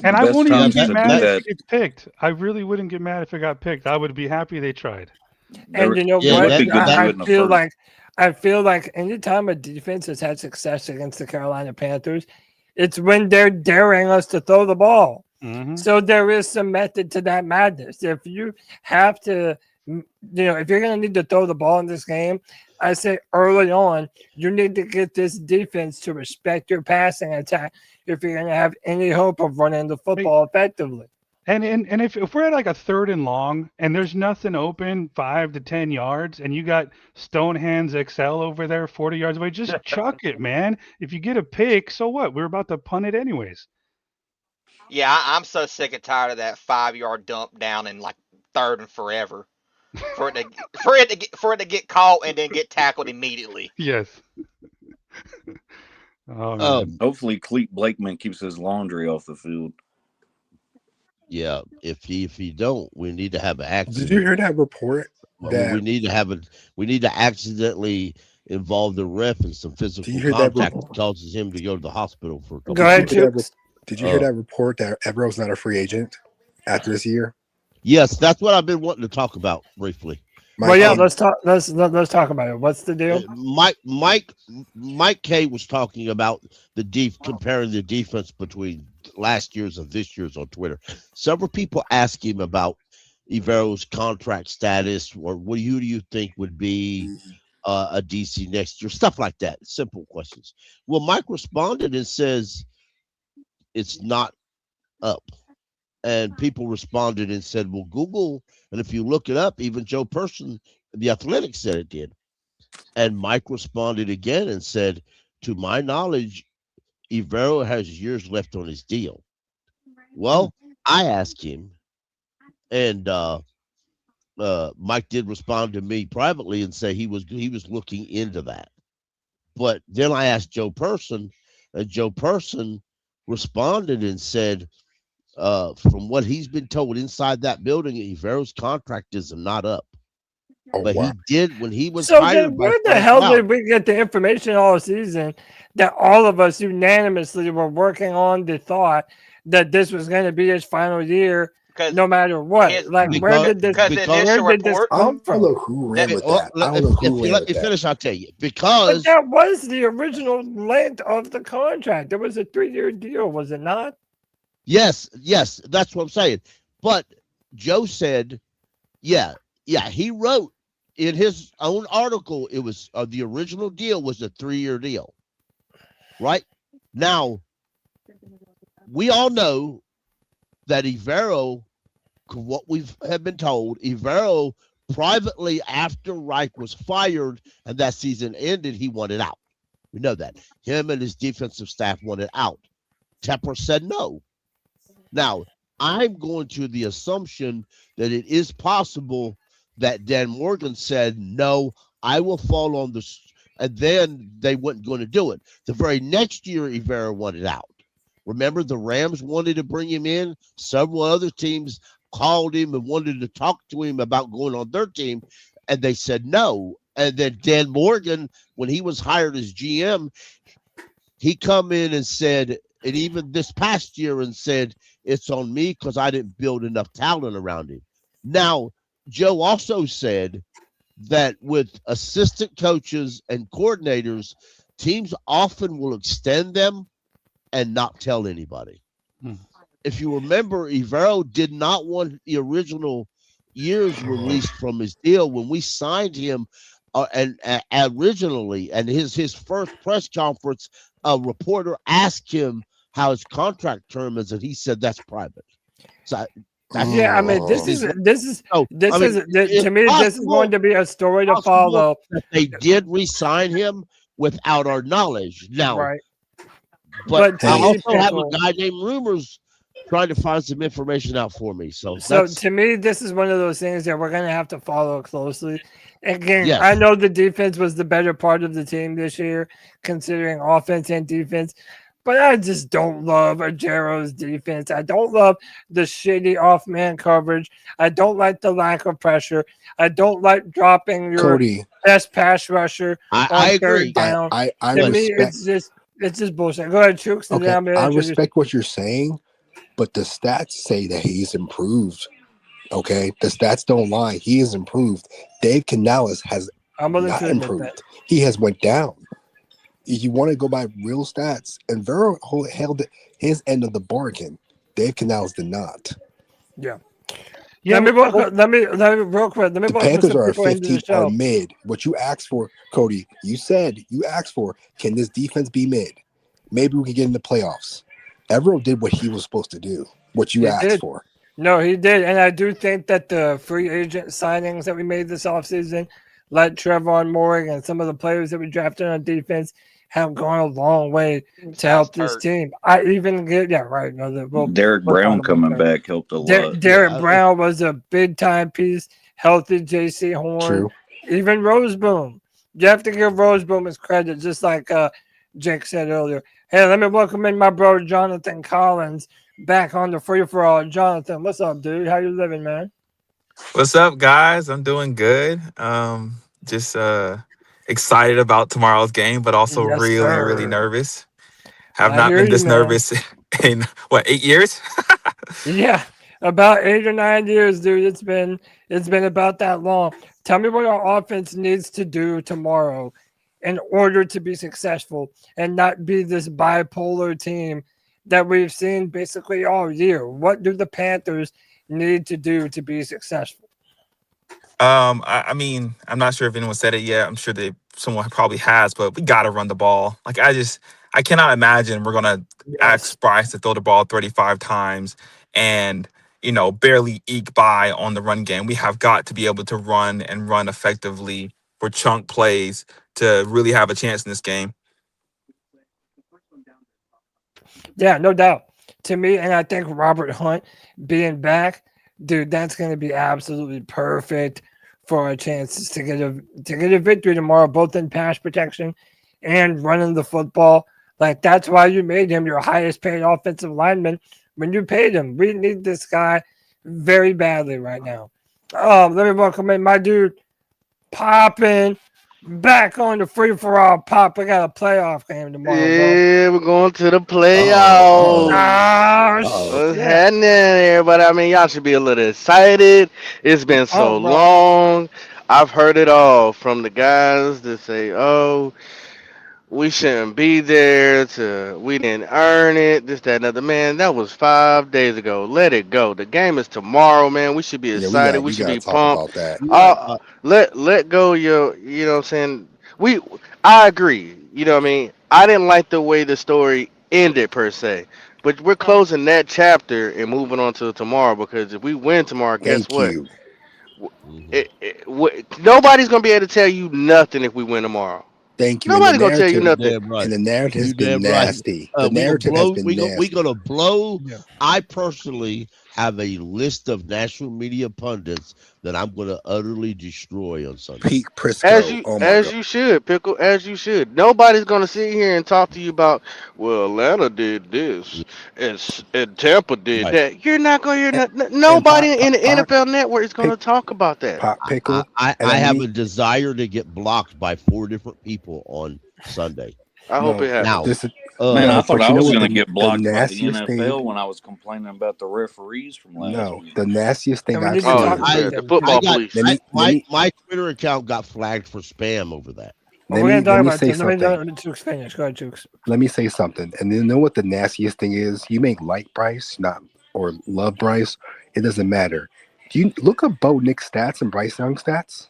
And I Best won't even times be to mad do if that. it gets picked. I really wouldn't get mad if it got picked. I would be happy they tried. And you know it what? would be good to do it in the first. I feel like anytime a defense has had success against the Carolina Panthers, it's when they're daring us to throw the ball. So there is some method to that madness. If you have to, if you're going to need to throw the ball in this game, I say early on, you need to get this defense to respect your passing attack if you're going to have any hope of running the football effectively. And if we're at like a 3rd and long and there's nothing open 5 to 10 yards and you got Stonehands XL over there 40 yards away, just chuck it, man. If you get a pick, so what? We're about to punt it anyways. Yeah, I'm so sick and tired of that 5-yard dump down in like 3rd and forever, for it to get caught and then get tackled immediately. Yes. Hopefully, Cleet Blakeman keeps his laundry off the field. Yeah, if he don't, we need to have an accident. Did you hear that report? That we need to accidentally involve the ref in some physical contact that causes him to go to the hospital for a couple Did days. you hear that report that Evero's not a free agent after this year? Yes, that's what I've been wanting to talk about briefly. Let's talk about it. What's the deal? Mike K was talking about comparing the defense between last year's and this year's on Twitter. Several people asked him about Evero's contract status, or who do you think would be a DC next year? Stuff like that. Simple questions. Well, Mike responded and says it's not up. And people responded and said, well, Google, and if you look it up, even Joe Person, the Athletic said it did. And Mike responded again and said, to my knowledge, Evero has years left on his deal. Well, I asked him, and Mike did respond to me privately and say he was looking into that. But then I asked Joe Person, and Joe Person responded and said, from what he's been told inside that building, Evero's contract is not up. But he did when he was hired. So where the hell did we get the information all season that all of us unanimously were working on the thought that this was going to be his final year, no matter what? Where did this come from? I don't know who ran with that. I don't know who ran with let me that. finish, I'll tell you. Because that was the original length of the contract. It was a 3-year deal, was it not? Yes, that's what I'm saying. But Joe said, yeah, he wrote in his own article, it was the original deal was a 3-year deal. Right? Now, we all know that Evero, what we have been told, Evero privately after Reich was fired and that season ended, he wanted out. We know that. Him and his defensive staff wanted out. Tepper said no. Now, I'm going to the assumption that it is possible that Dan Morgan said, no, I will fall on this, and then they weren't going to do it. The very next year, Evero wanted out. Remember, the Rams wanted to bring him in. Several other teams called him and wanted to talk to him about going on their team, and they said no. And then Dan Morgan, when he was hired as GM, he come in and said, and even this past year, and said, it's on me because I didn't build enough talent around him. Now, Joe also said that with assistant coaches and coordinators, teams often will extend them and not tell anybody. If you remember, Evero did not want the original years released from his deal when we signed him, and originally, and his first press conference, a reporter asked him how his contract term is, and he said that's private. So yeah, I mean, this is to me, this is going to be a story to follow. They did re-sign him without our knowledge. Now, right. But I also have a guy named Rumors trying to find some information out for me. So to me, this is one of those things that we're going to have to follow closely. Again, I know the defense was the better part of the team this year, considering offense and defense. But I just don't love Ajero's defense. I don't love the shitty off-man coverage. I don't like the lack of pressure. I don't like dropping your Cody, best pass rusher I on third agree. down. I To me, respect. it's just bullshit. Go ahead, Chooks. And Okay, then I'm gonna I introduce. respect what you're saying, but the stats say that he's improved. Okay, the stats don't lie. He is improved. Dave Canales has I'm willing not to admit improved. that. He has went down. If you want to go by real stats, and Vero held his end of the bargain, Dave Canales did not. Yeah. Yeah, Let me real quick. Let me The welcome Panthers some are people into the 15 are show. mid. What you asked for, Cody, you said you asked for, can this defense be mid? Maybe we can get in the playoffs. Evero did what he was supposed to do, what you He asked did. for. No, he did. And I do think that the free agent signings that we made this offseason, like Trevon Moore and some of the players that we drafted on defense, have gone a long way to help this team. I even get right. No, Derek Brown coming back helped a lot. Derek Brown was a big time piece. Healthy J.C. Horn, True. Even Roseboom. You have to give Roseboom his credit, just like Jake said earlier. Hey, let me welcome in my bro Jonathan Collins back on the free for all. Jonathan, what's up, dude? How you living, man? What's up, guys? I'm doing good. Just excited about tomorrow's game, but also Yes, really sir. nervous. Have I not hear been you, this man. nervous in 8 years? Yeah, about 8 or 9 years, dude. It's been about that long. Tell me what our offense needs to do tomorrow in order to be successful and not be this bipolar team that we've seen basically all year. What do the Panthers need to do to be successful? I mean, I'm not sure if anyone said it yet. I'm sure someone probably has, but we got to run the ball. Like, I cannot imagine we're going to ask Bryce to throw the ball 35 times and, barely eke by on the run game. We have got to be able to run and run effectively for chunk plays to really have a chance in this game. Yeah, no doubt. To me, and I think Robert Hunt being back, dude, that's going to be absolutely perfect for our chances to get a victory tomorrow, both in pass protection and running the football. Like, that's why you made him your highest paid offensive lineman when you paid him. We need this guy very badly right now. Let me welcome in my dude, Poppin', back on the free for all. Pop, we got a playoff game tomorrow, bro. Yeah, we're going to the playoffs. What's happening, everybody? I mean, y'all should be a little excited. It's been so long. I've heard it all from the guys that say, "Oh, we shouldn't be there," to "we didn't earn it," this, that, and other. Man, that was 5 days ago. Let it go. The game is tomorrow, man. We should be excited. We should be pumped. Let go your, you know what I'm saying? I agree. You know what I mean? I didn't like the way the story ended per se. But we're closing that chapter and moving on to tomorrow, because if we win tomorrow, guess what? Nobody's gonna be able to tell you nothing if we win tomorrow. Thank you. Nobody's gonna tell you nothing. And the narrative has been nasty. The narrative has been nasty. We're gonna blow. Yeah. I personally have a list of national media pundits that I'm going to utterly destroy on Sunday. Pete Prisco. As you should, Pickle. As you should. Nobody's going to sit here and talk to you about, well, Atlanta did this and Tampa did that. You're not going to hear nothing. Nobody in the NFL Network is going to talk about that. Pickle. I have a desire to get blocked by 4 different people on Sunday. I hope it happens. Man, I thought I was going to get blocked by the NFL when I was complaining about the referees from last week. The nastiest thing I've seen. My Twitter account got flagged for spam over that. Let me say something. And you know what the nastiest thing is? You may like Bryce, or love Bryce. It doesn't matter. Do you look up Bo Nick's stats and Bryce Young's stats?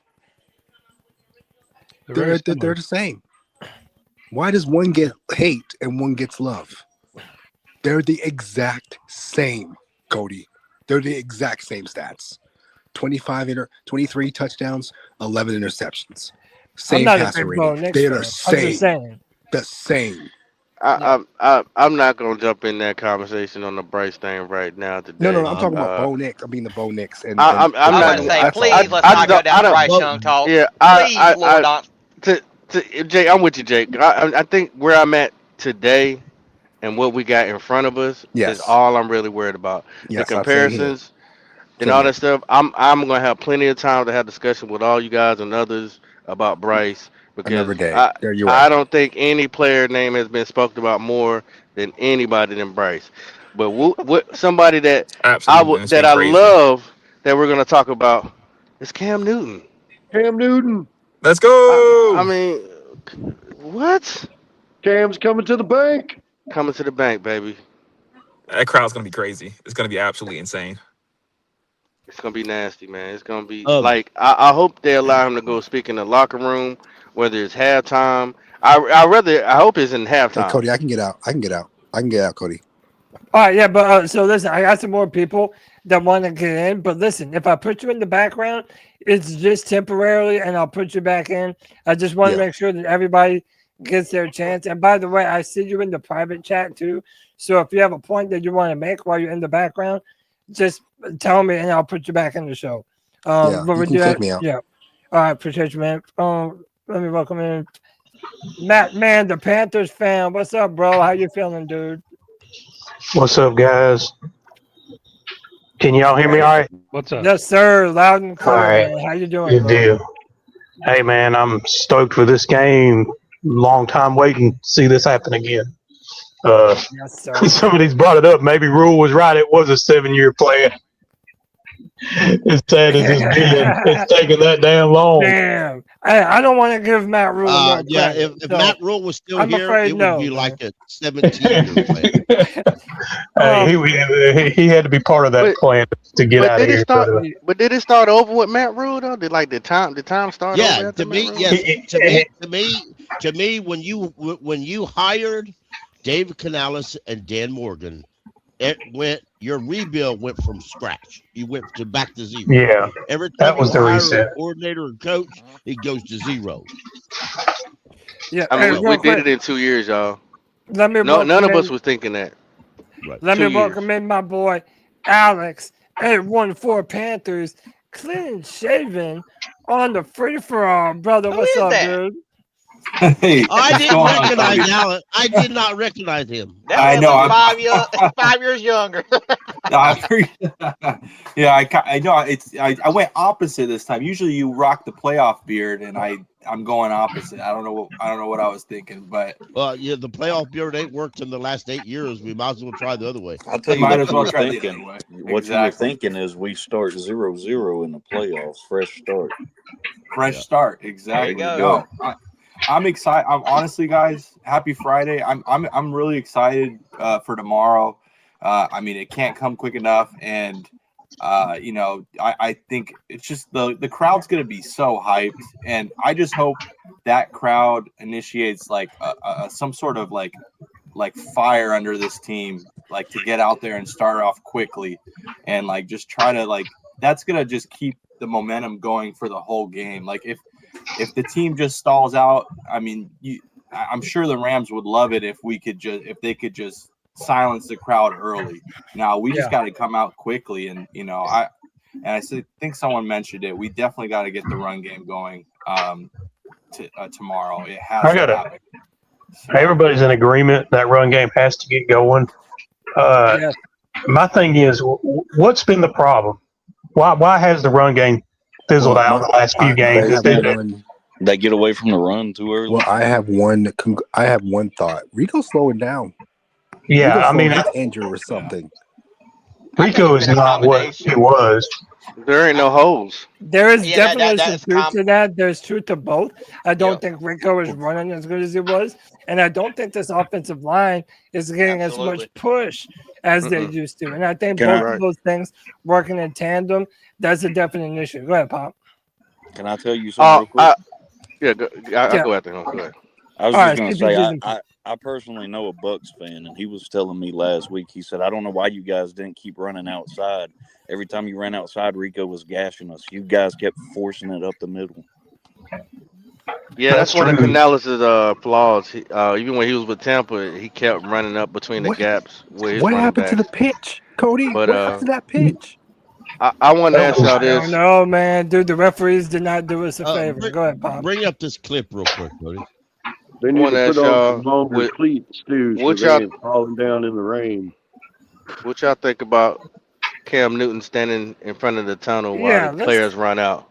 They're the same. Why does one get hate and one gets love? They're the exact same, Cody. They're the exact same stats. 23 touchdowns, 11 interceptions. Same passer rating. They're the same. The same. I'm not gonna jump in that conversation on the Bryce thing right now today. No, I'm talking about Bo Nick. I mean the Bo Nicks. And I'm not saying, please let's not go down the Bryce Young talk. Yeah, please, Lord. Jake, I'm with you, Jake. I think where I'm at today, and what we got in front of us Yes. is all I'm really worried about. Yes, The I'm saying here. comparisons and Same all here. that stuff. I'm gonna have plenty of time to have discussion with all you guys and others about Bryce Another because day. There you I are. don't think any player name has been spoken about more than anybody than Bryce. But somebody that Absolutely. It's that been I crazy. love that we're gonna talk about is Cam Newton. Cam Newton. Let's I go. mean, what? Cam's coming to the bank. Coming to the bank, baby. That crowd's gonna be crazy. It's gonna be absolutely insane. It's gonna be nasty, man. It's gonna be like I hope they allow him to go speak in the locker room, whether it's halftime. I hope it's in Hey, halftime. Cody, I can get out. I can get out, Cody. All right, yeah, but so listen, I got some more people that want to get in. But listen, if I put you in the background, it's just temporarily, and I'll put you back in. I just want to make sure that everybody gets their chance. And by the way, I see you in the private chat too. So if you have a point that you want to make while you're in the background, just tell me, and I'll put you back in the show. Yeah, but you we can do kick that. me out. Yeah. All right, appreciate you, man. Let me welcome in Matt, man, the Panthers fan. What's up, bro? How you feeling, dude? What's up, guys? Can y'all hear me all right? What's up? Yes, sir. Loud and clear, All right. man. How you doing, Good bro? deal. Hey, man, I'm stoked for this game. Long time waiting to see this happen again. Yes, sir. Somebody's brought it up. Maybe Rule was right. It was a 7-year plan. As sad as it's been, it's taken that damn long. Damn. I don't want to give Matt Rule more Yeah, credit. if so Matt Rule was still I'm here, afraid it would no, be man. like a 17-year plan. Hey, he had to be part of that plan to get out of did it here. start? But did it start over with Matt Rule though? Did the time start over Yeah, after to Matt me, Rule? yes, to me, when you hired David Canales and Dan Morgan, your rebuild went from scratch. You went back to zero. Yeah, Every time that was you the hire reset. a coordinator and coach, it goes to zero. Yeah, I mean, we real did quick, it in 2 years, y'all. let me None welcome of us in. was thinking that. Right. Let 2 me years. welcome in my boy Alex. 814 Panthers, clean shaven on the free for all, brother. What's is up, that? dude? Hey, I what's didn't going on, recognize Cody? Alan. I did not recognize him. That I man know. was 5 years younger. Yeah, I know. I went opposite this time. Usually you rock the playoff beard, and I'm going opposite. I don't know what I was thinking, but Well, yeah, the playoff beard ain't worked in the last 8 years. We might as well try the other way. I'll tell you might what as you well were try the thinking. other way. What you were Exactly. thinking is we start 0-0 in the playoffs, fresh start. Fresh start. There Exactly. you go. No, I'm excited. I'm honestly, guys, happy Friday. I'm really excited for tomorrow. I mean, it can't come quick enough, and I think it's just the crowd's gonna be so hyped, and I just hope that crowd initiates like some sort of like fire under this team, like to get out there and start off quickly, and like just try to like that's gonna just keep the momentum going for the whole game. Like if the team just stalls out, I mean, I'm sure the Rams would love it if they could just silence the crowd early. Now we just got to come out quickly, and I think someone mentioned it. We definitely got to get the run game going tomorrow. It has to happen. Everybody's in agreement that run game has to get going. My thing is, what's been the problem? Why has the run game fizzled out in the last few games? They get away from the run too early. Well, I have one thought. Rico's slowing down. Yeah, Rico's I mean, slowing his injury or something. Rico is not what he was. There ain't no holes. There is definitely that's some truth to that. There's truth to both. I don't think Rico is running as good as he was, and I don't think this offensive line is getting as much push as they used to. And I think both of those things working in tandem, that's a definite issue. Go ahead, Pop. Can I tell you something real quick? I'll go after him. Go ahead. I was just going to say, I personally know a Bucks fan, and he was telling me last week, he said, I don't know why you guys didn't keep running outside. Every time you ran outside, Rico was gashing us. You guys kept forcing it up the middle. Yeah, that's one of Canales' flaws. Even when he was with Tampa, he kept running up between the gaps. What happened to the pitch, Cody? But, what happened to that pitch? I want to ask y'all this. I don't know, man. Dude, the referees did not do us a favor. Go ahead, Pop. Bring up this clip real quick, buddy. They I need want to to put ask on some y'all longer cleats too, so what they y'all ain't falling down in the rain. what y'all think about Cam Newton standing in front of the tunnel while the Yeah, let's players run out?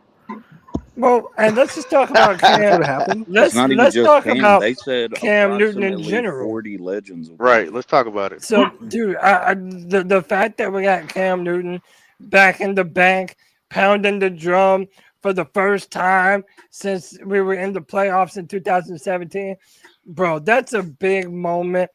well, and let's just talk about That's Cam. what happened. It's not even Let's just talk Cam. about They said Cam Newton in approximately general. 40 legends will be Right. there. Let's talk about it. So, dude, the fact that we got Cam Newton back in the bank, pounding the drum for the first time since we were in the playoffs in 2017, bro, that's a big moment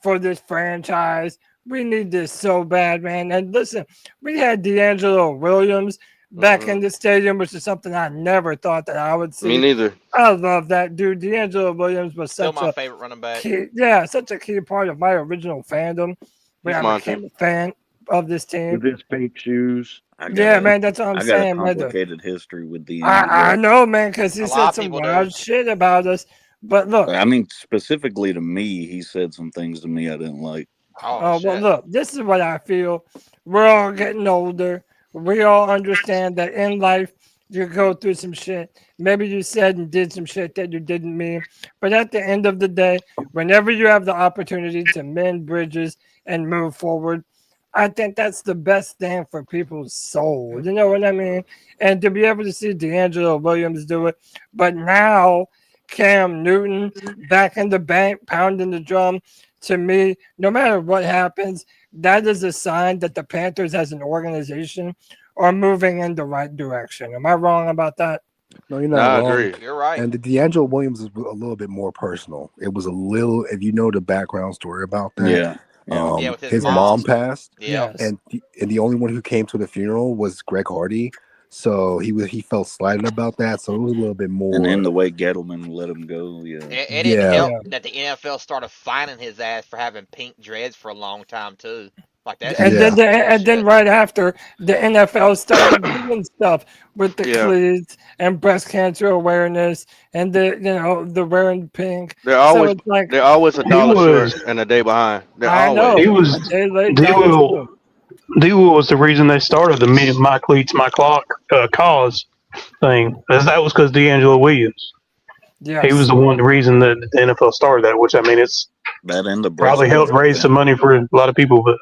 for this franchise. We need this so bad, man. And listen, we had D'Angelo Williams back in the stadium, which is something I never thought that I would see. Me neither. I love that dude. D'Angelo Williams was Still such my a favorite running back. such a key part of my original fandom when He's I mine became too. a fan of this team. With his pink shoes. Yeah, man, that's what I'm I got a saying, brother. complicated history with I D'Angelo. know, man, because he A lot said of some people wild do. shit about us. But look, I mean, specifically to me, he said some things to me I didn't like. Oh, well, shit. look, this is what I feel. We're all getting older. We all understand that in life you go through some shit. Maybe you said and did some shit that you didn't mean. But at the end of the day, whenever you have the opportunity to mend bridges and move forward, I think that's the best thing for people's soul. You know what I mean? And to be able to see D'Angelo Williams do it, but now Cam Newton back in the bank, pounding the drum. To me, no matter what happens, that is a sign that the Panthers as an organization are moving in the right direction. Am I wrong about that? No, you're Nah, not I wrong. agree. You're right. And the D'Angelo Williams is a little bit more personal. It was a little, if you know the background story about that. Yeah. Yeah. Yeah, with his his mom. mom passed, Yep. Yes. and the only one who came to the funeral was Greg Hardy. So he felt slighted about that. So it was a little bit more. And then the way Gettleman let him go, yeah. It didn't help that the NFL started fining his ass for having pink dreads for a long time too. Like that's And Yeah. then right after the NFL started doing stuff with the Yeah. cleats and breast cancer awareness and the wearing pink. They're So always it's like they're always a dollar was- short and a day behind. They're I know always. He was a day late, D dollar Will. short. D Will was the reason they started the My Cleats, My Clock cause thing. That was because D'Angelo Williams. Yes. He was the reason that the NFL started that, which I mean, it's That and the breast probably helped cancer raise thing. some money for a lot of people, but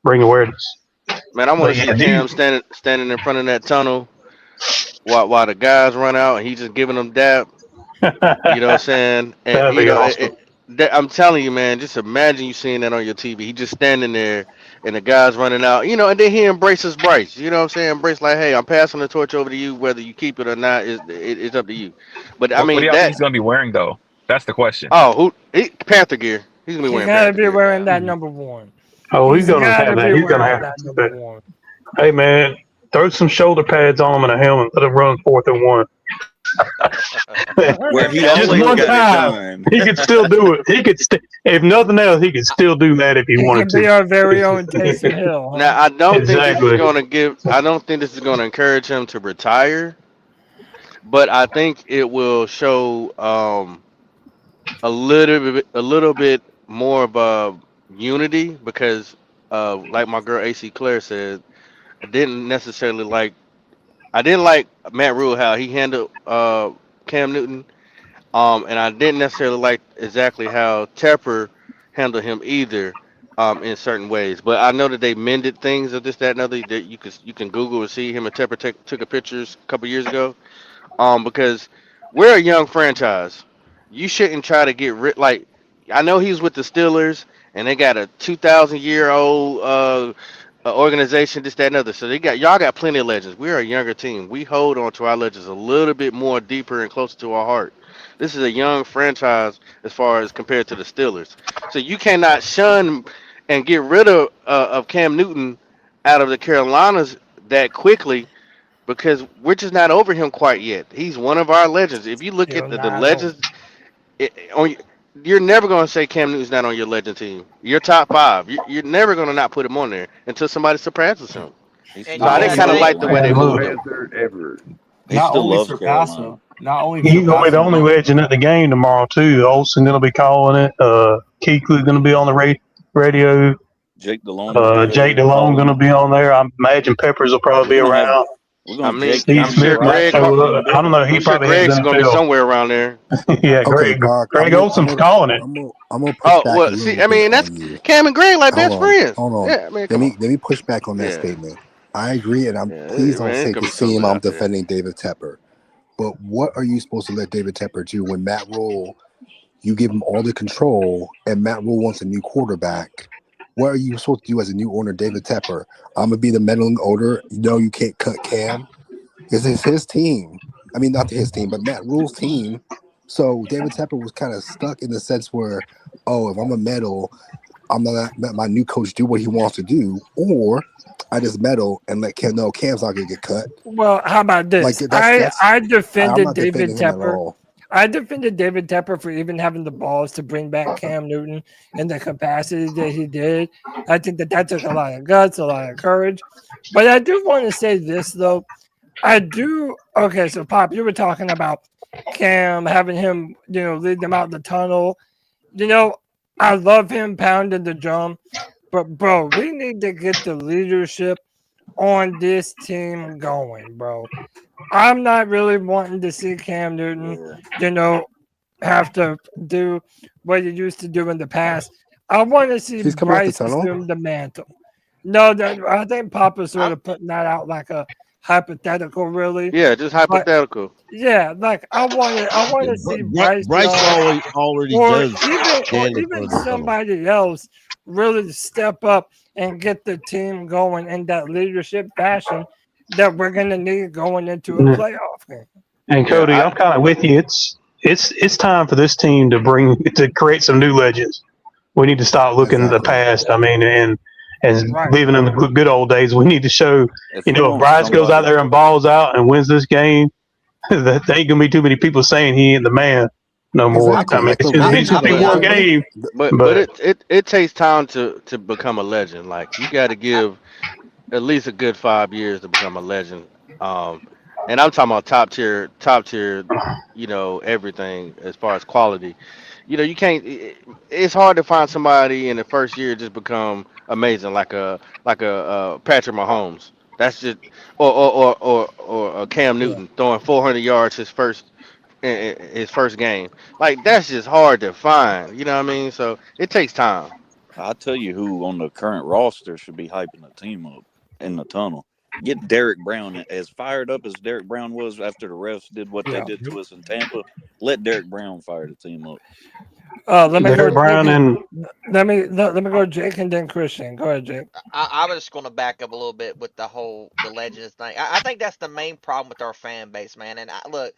bring awareness. Man, I want But to see yeah, Cam standing in front of that tunnel while the guys run out and he's just giving them dap. You know what I'm saying? And That'd you be know, awesome. I'm telling you, man. Just imagine you seeing that on your TV. He just standing there, and the guys running out. You know, and then he embraces Bryce. You know what I'm saying? Bryce like, hey, I'm passing the torch over to you. Whether you keep it or not, it's up to you. But I What do mean y'all think that. he's gonna be wearing though? That's the question. Oh, Panther gear. He's gonna be He wearing gotta Panther be gear. wearing that number one. Oh, he's gonna gotta have that. be He's gonna wearing have that number that. one. Hey man, throw some shoulder pads on him and a helmet. Let him run 4th and 1. Where he Just always one got it time, done. he could still do it. He could, if nothing else, he could still do that if he He wanted can be to. our very own Taysom Hill. Huh? Now I don't think this is Exactly. gonna give. I don't think this is gonna encourage him to retire. But I think it will show a little bit more of a unity because like my girl AC Claire said, I didn't like Matt Rule how he handled Cam Newton, and I didn't necessarily like exactly how Tepper handled him either, in certain ways. But I know that they mended things of this, that, and other. That you can Google and see him and Tepper took a pictures a couple years ago, because we're a young franchise. You shouldn't try to get rid. Like I know he's with the Steelers, and they got a 2,000-year-old organization, this, that, and other. So y'all got plenty of legends. We're a younger team. We hold on to our legends a little bit more deeper and closer to our heart. This is a young franchise as far as compared to the Steelers. So you cannot shun and get rid of Cam Newton out of the Carolinas that quickly because we're just not over him quite yet. He's one of our legends. If you look at the legends, you're never going to say Cam Newton's not on your legend team. You're top 5. You're never going to not put him on there until somebody surpasses him. And So I didn't kind of like the way they moved him. Panther ever. He Not still only loves surpass Carolina. him, not only He's gonna be surpass the him, only legend at the game tomorrow too. Olsen gonna be calling it. Keekly's gonna be on the radio. Jake DeLone. Jake DeLone gonna be on there. I imagine Peppers will probably be We're gonna have- around. I mean, Steve I'm sure Smith might Greg. show up. I don't know. He I'm sure probably has Greg's gonna be NFL. somewhere around there. Yeah, Okay, Greg. Bach, Greg Olson's calling it. I'm gonna push Oh back a well, see, little I bit mean that's on you. Cam and Greg like best friends. Hold on. Yeah, I mean, Let come me on. let me push back on that Yeah, statement. I agree, and yeah, please don't man, it's say gonna to be so see him good I'm out there. defending David Tepper. But what are you supposed to let David Tepper do when Matt Rule, you give him all the control, and Matt Rule wants a new quarterback? What are you supposed to do as a new owner, David Tepper? I'm gonna be the meddling owner. No, you can't cut Cam. This is his team. I mean, not his team, but Matt Rule's team. So David Tepper was kind of stuck in the sense where, oh, if I'm a meddle, I'm gonna let my new coach do what he wants to do, or I just meddle and let Cam know Cam's not gonna get cut. Well, how about this? Like that's I I'm defended not David defending him at Tepper. all. I defended David Tepper for even having the balls to bring back Cam Newton in the capacity that he did. I think that took a lot of guts, a lot of courage. But I do want to say this, though. Okay, so Pop, you were talking about Cam, having him, lead them out the tunnel. I love him pounding the drum. But, bro, we need to get the leadership on this team going, bro. I'm not really wanting to see Cam Newton, have to do what he used to do in the past. I want to see He's coming off the Bryce tunnel. assume the mantle. No, I think Papa's sort of putting that out like a hypothetical, really. Yeah, just hypothetical. Yeah, like I want to see Bryce already or does stand in front even of the tunnel. somebody else really step up and get the team going in that leadership fashion that we're gonna need going into a playoff game. And Cody, I'm kind of with you. It's time for this team to create some new legends. We need to stop looking at the past. I mean, and living in the good old days, we need to show. If Bryce goes out there and balls out and wins this game, that there ain't gonna be too many people saying he ain't the man no more. Exactly. I mean, Like, it's just be one game. But it takes time to become a legend. Like you got to give at least a good 5 years to become a legend. And I'm talking about top tier, everything as far as quality. You can't. It's hard to find somebody in the first year just become amazing, like a Patrick Mahomes. That's just or Cam Newton throwing 400 yards his first game. Like that's just hard to find. You know what I mean? So it takes time. I'll tell you who on the current roster should be hyping the team up in the tunnel. Get Derek Brown. As fired up as Derek Brown was after the refs did what they did to us in Tampa, let Derek Brown fire the team up. Let me Derek go, Brown Jake, let me go, Jake, and then Christian. Go ahead, Jake. I was just going to back up a little bit with the Legends thing. I think that's the main problem with our fan base, man. And look,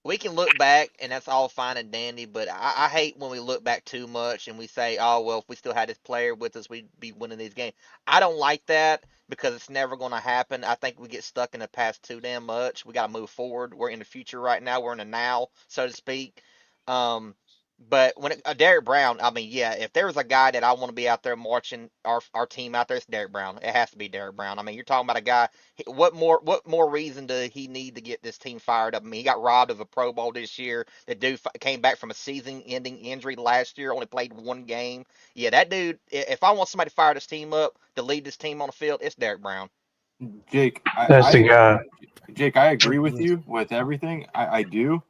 we can look back and that's all fine and dandy, but I hate when we look back too much and we say, oh, well, if we still had this player with us, we'd be winning these games. I don't like that because it's never going to happen. I think we get stuck in the past too damn much. We got to move forward. We're in the future right now. We're in the now, so to speak. But when Derek Brown, I mean, yeah, if there was a guy that I want to be out there marching our team out there, it's Derek Brown. It has to be Derek Brown. I mean, you're talking about a guy. What more reason does he need to get this team fired up? I mean, he got robbed of a Pro Bowl this year. The dude came back from a season-ending injury last year, only played one game. Yeah, that dude. If I want somebody to fire this team up, to lead this team on the field, it's Derek Brown. Jake, That's the guy. Jake, I agree with you with everything. I do.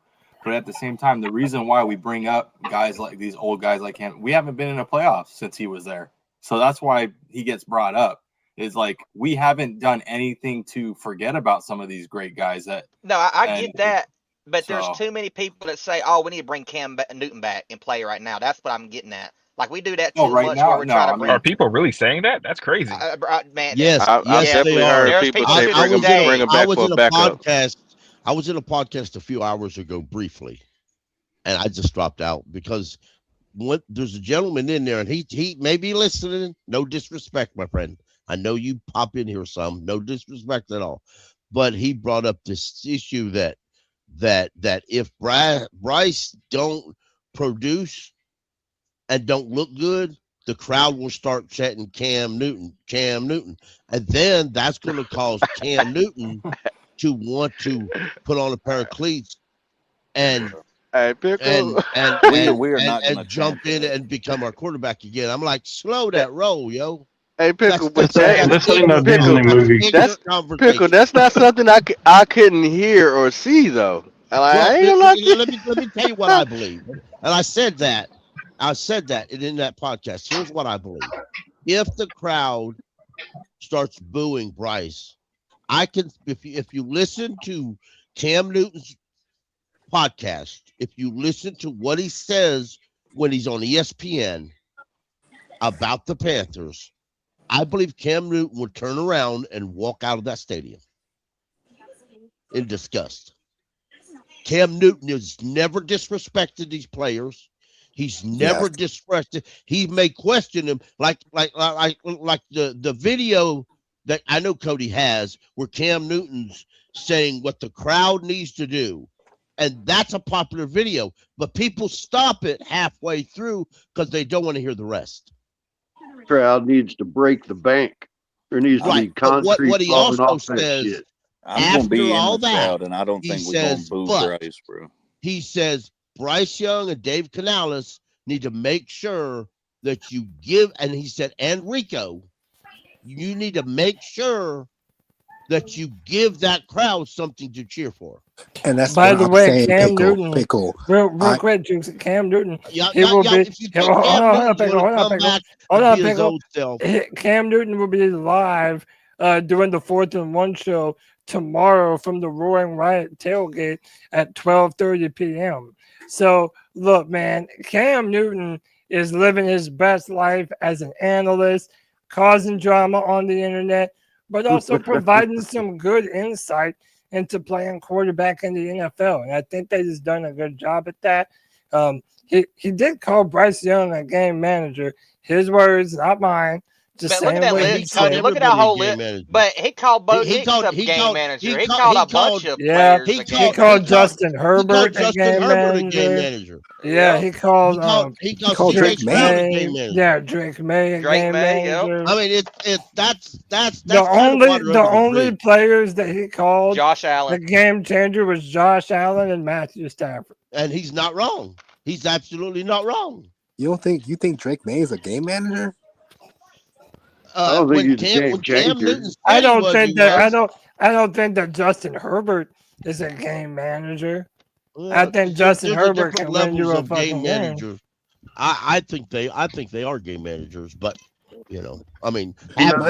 But at the same time, the reason why we bring up guys like these old guys like him, we haven't been in a playoff since he was there. So that's why he gets brought up. Is like we haven't done anything to forget about some of these great guys that. No, I get that. But there's too many people that say, oh, we need to bring Cam Newton back and play right now. That's what I'm getting at. Like we do that too much now, where we're trying to bring. Are people really saying that? That's crazy. Man, Yes, I've definitely heard people say bring him back for a backup. I was in a podcast a few hours ago briefly, and I just dropped out because there's a gentleman in there, and he may be listening. No disrespect, my friend. I know you pop in here some. No disrespect at all. But he brought up this issue that if Bryce don't produce and don't look good, the crowd will start chanting Cam Newton, and then that's going to cause Cam Newton to want to put on a pair of cleats and jump in and become our quarterback again. I'm like, slow that roll, yo. Hey, Pickle, but This ain't no Disney movie. Pickle. That's not something I couldn't hear or see though. And Well, I ain't gonna lie to you. let me tell you what I believe, and I said that in that podcast. Here's what I believe: if the crowd starts booing Bryce, I can. If you listen to Cam Newton's podcast, if you listen to what he says when he's on ESPN about the Panthers, I believe Cam Newton would turn around and walk out of that stadium in disgust. Cam Newton has never disrespected these players. He's never disrespected. He may question him like the video that I know Cody has where Cam Newton's saying what the crowd needs to do. And that's a popular video, but people stop it halfway through because they don't want to hear the rest. Crowd needs to break the bank. There needs to be concrete what he falling also off that says, shit. I'm going to be in all the that, crowd, and I don't he think we're going says, to boo but Bryce, bro. he says Bryce Young and Dave Canales need to make sure that you give, and he said, and Rico, you need to make sure that you give that crowd something to cheer for. And that's By what the I'm way, saying, Cam Pickle, Newton. Pickle. Real quick, Jukes, Cam Newton. He will be. If you think Cam Newton's going to come back and be his old self. Cam Newton will be live doing the 4th and 1 show tomorrow from the Roaring Riot tailgate at 12:30 p.m. So look, man, Cam Newton is living his best life as an analyst, causing drama on the internet, but also providing some good insight into playing quarterback in the NFL. And I think that he's done a good job at that. He did call Bryce Young a game manager. His words, not mine. Just But look at that list, Cody. Look at that whole list. But he called Bo Nix a game manager. He called a bunch of players a game he called manager. Justin Herbert a game manager. Yeah, he called Drake May a game manager. Yeah, Drake May a game manager. I mean, that's the only players that he called Josh Allen. The game changer was Josh Allen and Matthew Stafford. And he's not wrong. He's absolutely not wrong. You think Drake May is a game manager? I don't think he's a game changer. I don't think that Justin Herbert is a game manager. I think Justin Herbert can win you a fucking game. I think they are game managers, but I mean, Cody,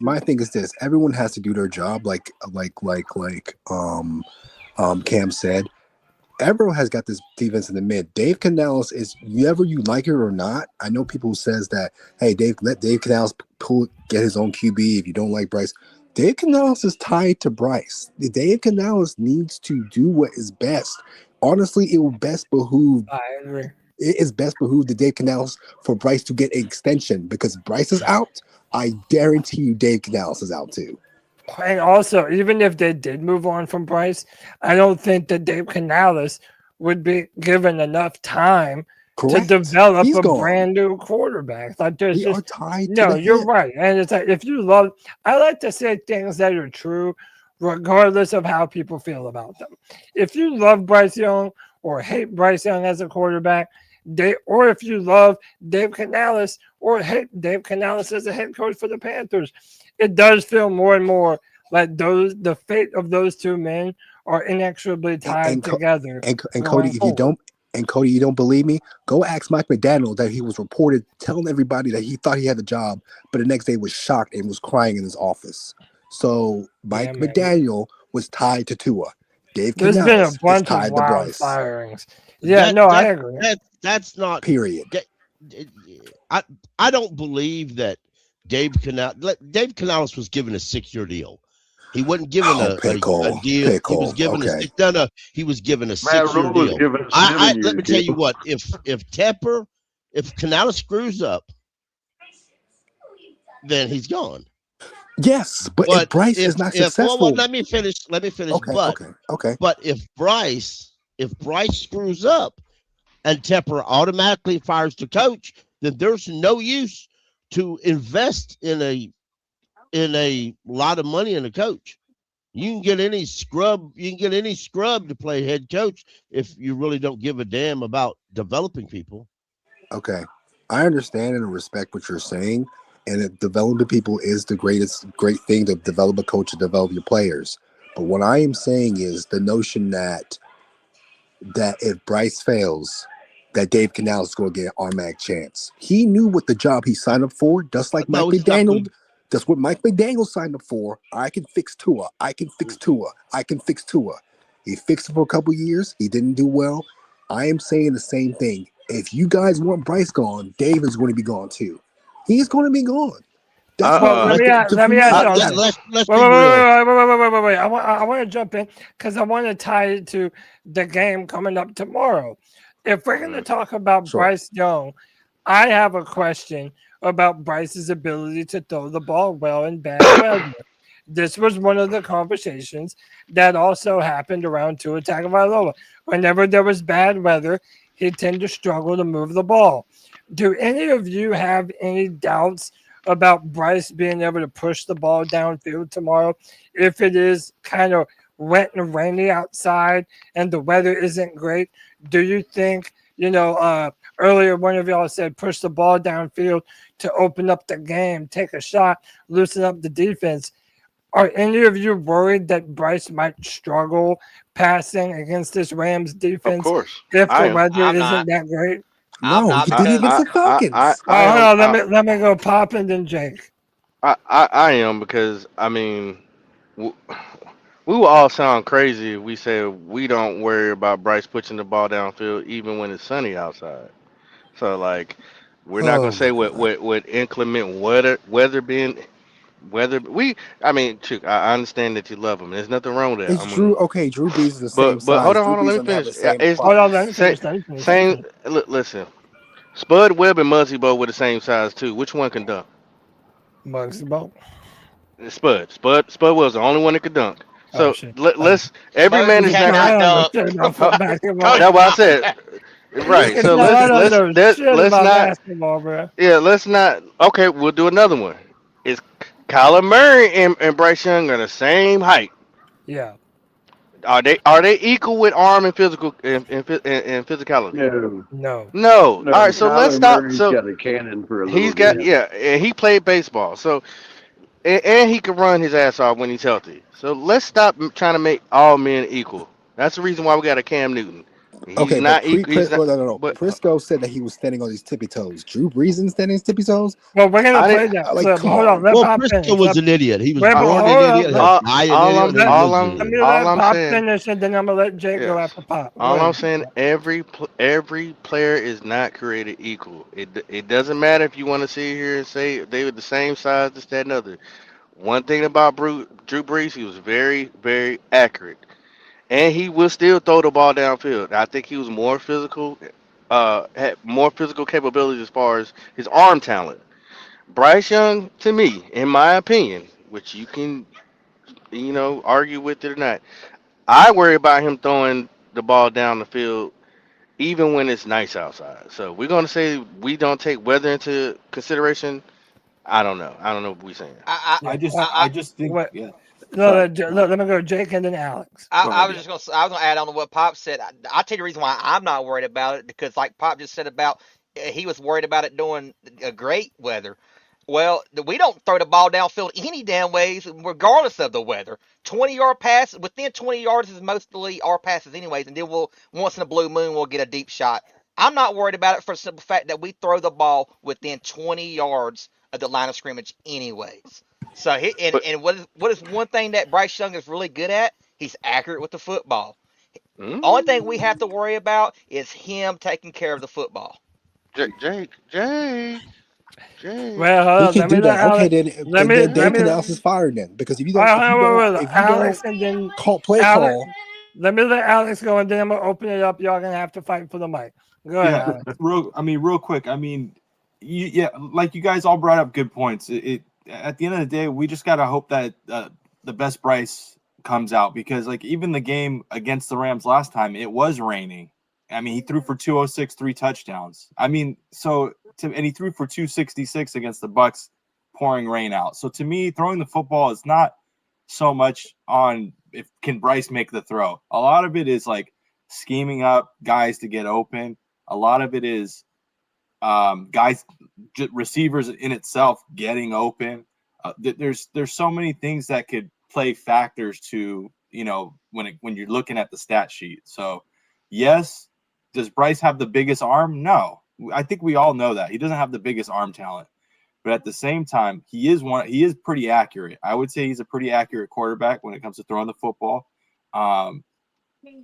my thing is this: everyone has to do their job, like Cam said. Everyone has got this defense in the mid. Dave Canales is, whether you like it or not. I know people who says that, hey, let Dave Canales get his own QB if you don't like Bryce. Dave Canales is tied to Bryce. Dave Canales needs to do what is best. Honestly, it will best behoove. I agree. It is best behoove the Dave Canales for Bryce to get an extension because Bryce is out. I guarantee you, Dave Canales is out too. And also, even if they did move on from Bryce, I don't think that Dave Canales would be given enough time to develop brand new quarterback. Like there's you're right. And it's like if you love, I like to say things that are true, regardless of how people feel about them. If you love Bryce Young or hate Bryce Young as a quarterback, or if you love Dave Canales or hate Dave Canales as a head coach for the Panthers, it does feel more and more like the fate of those two men are inexorably tied together. And Cody, if you don't believe me, go ask Mike McDaniel that he was reported telling everybody that he thought he had the job, but the next day was shocked and was crying in his office. So Mike McDaniel was tied to Tua. Dave There's Canales been a bunch is tied of to wild Bryce. firings. Yeah, I agree. That's not period. I don't believe that Dave Canales was given a 6-year deal. He wasn't given a deal. He was given he was given a 6-year deal. Let me tell you what, if Canales screws up, then he's gone. Yes, but if Bryce is not successful. Let me finish. Okay. But if Bryce screws up and Tepper automatically fires the coach, then there's no use to invest in a lot of money in a coach. You can get any scrub to play head coach if you really don't give a damn about developing people. Okay. I understand and respect what you're saying, and that developing people is the great thing to develop a coach, to develop your players. But what I am saying is the notion that if Bryce fails, that Dave Canales is going to get an automatic chance. He knew what the job he signed up for, just like Mike McDaniel. That's what Mike McDaniel signed up for. I can fix Tua. I can fix Tua. I can fix Tua. He fixed it for a couple years. He didn't do well. I am saying the same thing. If you guys want Bryce gone, Dave is going to be gone too. He's going to be gone. That's Well, let me ask you something. Let's Wait, be real. wait. I want to jump in because I want to tie it to the game coming up tomorrow. If we're going to talk about Bryce Young, I have a question about Bryce's ability to throw the ball well in bad weather. This was one of the conversations that also happened around Tua Tagovailoa. Whenever there was bad weather, he tended to struggle to move the ball. Do any of you have any doubts about Bryce being able to push the ball downfield tomorrow if it is kind of wet and rainy outside and the weather isn't great? Do you think, earlier one of y'all said push the ball downfield to open up the game, take a shot, loosen up the defense? Are any of you worried that Bryce might struggle passing against this Rams defense? Of course. If the weather isn't that great? No, he did it against the Falcons. Hold on, let me go Pop and then Jake. I am, because we will all sound crazy if we say we don't worry about Bryce pushing the ball downfield even when it's sunny outside. So we're not gonna say what inclement weather being. Chuck, I understand that you love him. There's nothing wrong with that. It's Drew. Okay, Drew Brees is the same size. But hold Drew on, Brees let me don't have finish. the same It's problem. Let me finish. Same. Listen, Spud Webb and Muggsy Bogues were the same size too. Which one can dunk? Muggsy Bogues. Spud was the only one that could dunk. So let's. Every Muggsy man is not. cannot That's what I said. Right. So let's not. Basketball, bro. Yeah, let's not. Okay, we'll do another one. Is Kyler Murray and Bryce Young are the same height? Yeah. Are they equal with arm and physical and physicality? No. All right, so let's stop. Murray's So got a cannon for a little he's got bit. and he played baseball. So and he can run his ass off when he's healthy. So let's stop trying to make all men equal. That's the reason why we got a Cam Newton. He's not equal. No. Prisco said that he was standing on his tippy toes. Drew Brees isn't standing on his tippy toes. Well, we're gonna play that. Hold on, let Pop finish. Prisco was an idiot. He was born an idiot. Let me let Pop finish, and then I'm gonna let Jake go after Pop. I'm saying, every player is not created equal. It doesn't matter if you want to sit here and say they were the same size, this, that, and other. One thing about Drew Brees, he was very, very accurate. And he will still throw the ball downfield. I think he was more physical, had more physical capabilities as far as his arm talent. Bryce Young, to me, in my opinion, which you can, argue with it or not, I worry about him throwing the ball down the field even when it's nice outside. So we're gonna say we don't take weather into consideration. I don't know. I don't know what we're saying. I just think. Yeah. No, let me go, Jake, and then Alex. I was gonna add on to what Pop said. I'll tell you the reason why I'm not worried about it, because like Pop just said about he was worried about it doing a great weather. Well, we don't throw the ball downfield any damn ways, regardless of the weather. 20-yard pass within 20 yards is mostly our passes anyways, and then we'll once in a blue moon we'll get a deep shot. I'm not worried about it for the simple fact that we throw the ball within 20 yards of the line of scrimmage anyways. So what is one thing that Bryce Young is really good at? He's accurate with the football. Only thing we have to worry about is him taking care of the football. Jake. Well, he can do that. Okay, then Dave Canales is fired then, because if you don't call play call. Let me let Alex go, and then I'm gonna open it up. Y'all gonna have to fight for the mic. Go ahead, Alex. Real quick. Like you guys all brought up good points. At the end of the day, we just gotta hope that the best Bryce comes out, because even the game against the Rams last time, it was raining. He threw for 206, 3 touchdowns. And he threw for 266 against the Bucs, pouring rain out. So to me, throwing the football is not so much on can Bryce make the throw. A lot of it is scheming up guys to get open. A lot of it is guys, receivers in itself getting open. There's so many things that could play factors to, you know, when you're looking at the stat sheet. So, yes, does Bryce have the biggest arm? No, I think we all know that he doesn't have the biggest arm talent. But at the same time, he is pretty accurate. I would say he's a pretty accurate quarterback when it comes to throwing the football. And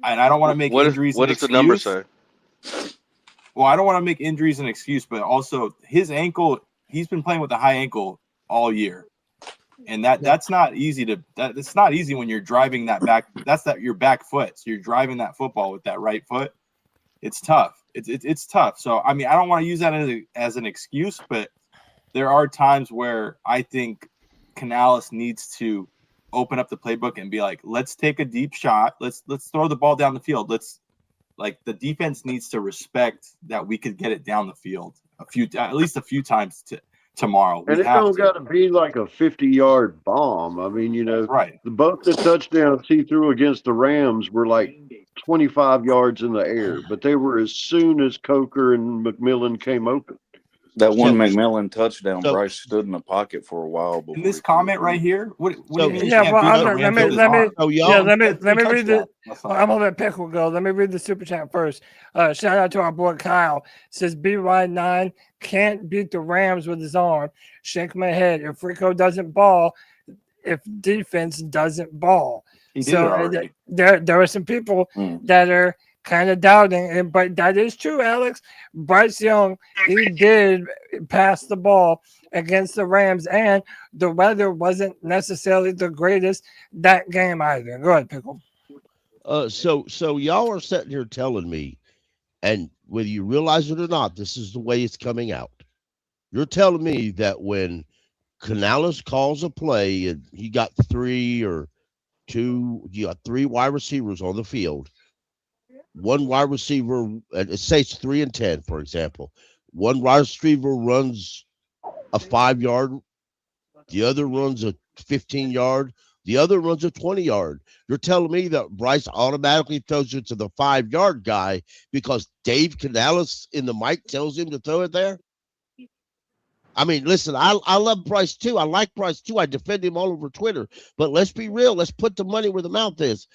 I don't want to make injuries an excuse. What does the number say? Well, I don't want to make injuries an excuse, but also his ankle, he's been playing with a high ankle all year. And that's not easy it's not easy when you're driving that back. That's your back foot. So you're driving that football with that right foot. It's tough. It's tough. So, I mean, I don't want to use that as an excuse, but there are times where I think Canales needs to open up the playbook and be like, let's take a deep shot. Let's throw the ball down the field. The defense needs to respect that we could get it down the field at least a few times tomorrow. And it don't got to be like a 50-yard bomb. I mean, you know, right. Both the touchdowns he threw against the Rams were like 25 yards in the air, but they were as soon as Coker and McMillan came open. That one McMillan touchdown, Bryce stood in the pocket for a while. In this comment right here, what do you mean? Yeah, well, let me read the. I'm gonna let Pickle go. Let me read the super chat first. Shout out to our boy Kyle. Says BY9 can't beat the Rams with his arm. Shake my head. If Rico doesn't ball, if defense doesn't ball. So there are some people that are kind of doubting, but that is true, Alex. Bryce Young, he did pass the ball against the Rams, and the weather wasn't necessarily the greatest that game either. Go ahead, Pickle. So y'all are sitting here telling me, and whether you realize it or not, this is the way it's coming out. You're telling me that when Canales calls a play and he got three wide receivers on the field, one wide receiver, it says 3 and 10, for example. One wide receiver runs a 5-yard, the other runs a 15-yard, the other runs a 20-yard. You're telling me that Bryce automatically throws it to the 5-yard guy because Dave Canales in the mic tells him to throw it there? I mean, listen, I love Bryce too. I like Bryce too. I defend him all over Twitter. But let's be real. Let's put the money where the mouth is.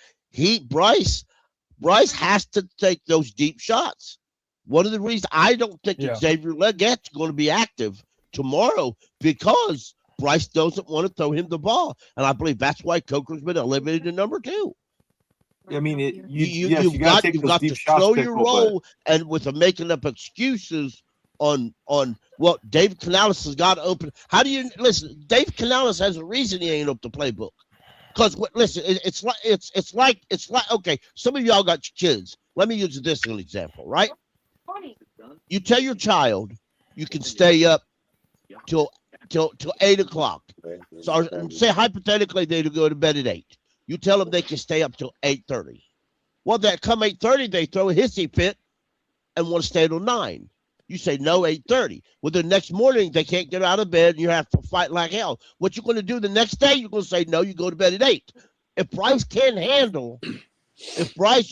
Bryce has to take those deep shots. One of the reasons I don't think Xavier Leggett's going to be active tomorrow because Bryce doesn't want to throw him the ball. And I believe that's why Coker's been eliminated to number 2. I mean, you've got to slow your roll, and with making up excuses on what Dave Canales has got to open. How do you listen? Dave Canales has a reason he ain't up the playbook. Because listen, it's like okay. Some of y'all got your kids. Let me use this as an example, right? You tell your child you can stay up till 8 o'clock. So say hypothetically they go to bed at 8. You tell them they can stay up till 8:30. Well, that come 8:30 they throw a hissy fit and want to stay till 9. You say no, 8:30. Well, the next morning they can't get out of bed and you have to fight like hell. What you're going to do the next day, you're going to say no, you go to bed at 8. If Bryce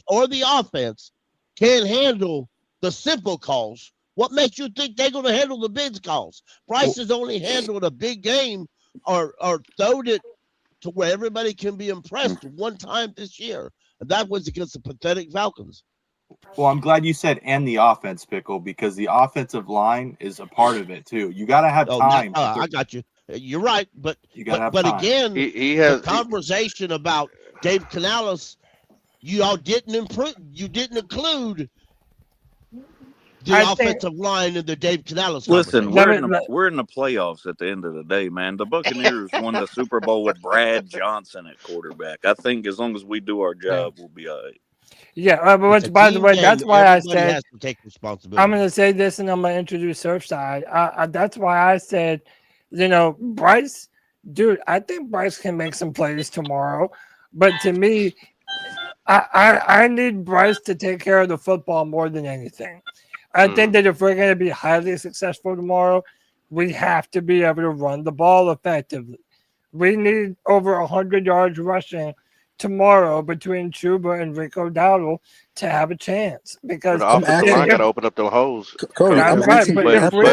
or the offense can't handle the simple calls, what makes you think they're going to handle the big calls? Bryce has only handled a big game or throwed it to where everybody can be impressed one time this year. And that was against the pathetic Falcons. Well, I'm glad you said and the offense, Pickle, because the offensive line is a part of it too. You got to have time. I got you. You're right, but time. Again, the conversation about Dave Canales, you all didn't include the offensive line in the Dave Canales. Listen, we're in the playoffs at the end of the day, man. The Buccaneers won the Super Bowl with Brad Johnson at quarterback. I think as long as we do our job, we'll be all right. Yeah, but by the way, that's why I said has to take responsibility. I'm going to say this, and I'm going to introduce Surfside. That's why I said, Bryce, dude, I think Bryce can make some plays tomorrow. But to me, I need Bryce to take care of the football more than anything. I think that if we're going to be highly successful tomorrow, we have to be able to run the ball effectively. We need over 100 yards rushing tomorrow between Chuba and Rico Dowdle to have a chance because But the offensive line got to open up the holes. Cody, I'm right, asking, but but, if we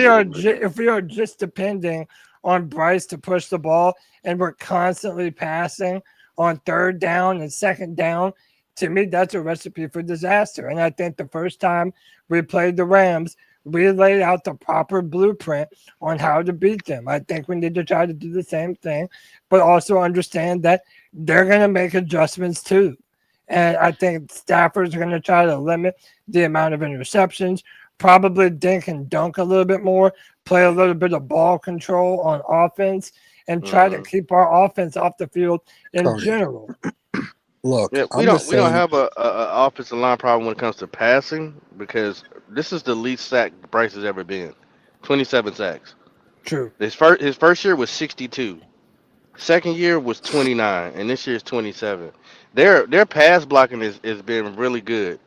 are the just depending on Bryce to push the ball and we're constantly passing on third down and second down, to me that's a recipe for disaster. And I think the first time we played the Rams, we laid out the proper blueprint on how to beat them. I think we need to try to do the same thing, but also understand that they're going to make adjustments too. And I think Stafford's going to try to limit the amount of interceptions, probably dink and dunk a little bit more, play a little bit of ball control on offense, and try to keep our offense off the field in general. Look, yeah, we don't have a offensive line problem when it comes to passing because this is the least sack Bryce has ever been, 27 sacks. True. His first year was 62. Second year was 29, and this year is 27. Their pass blocking has been really good.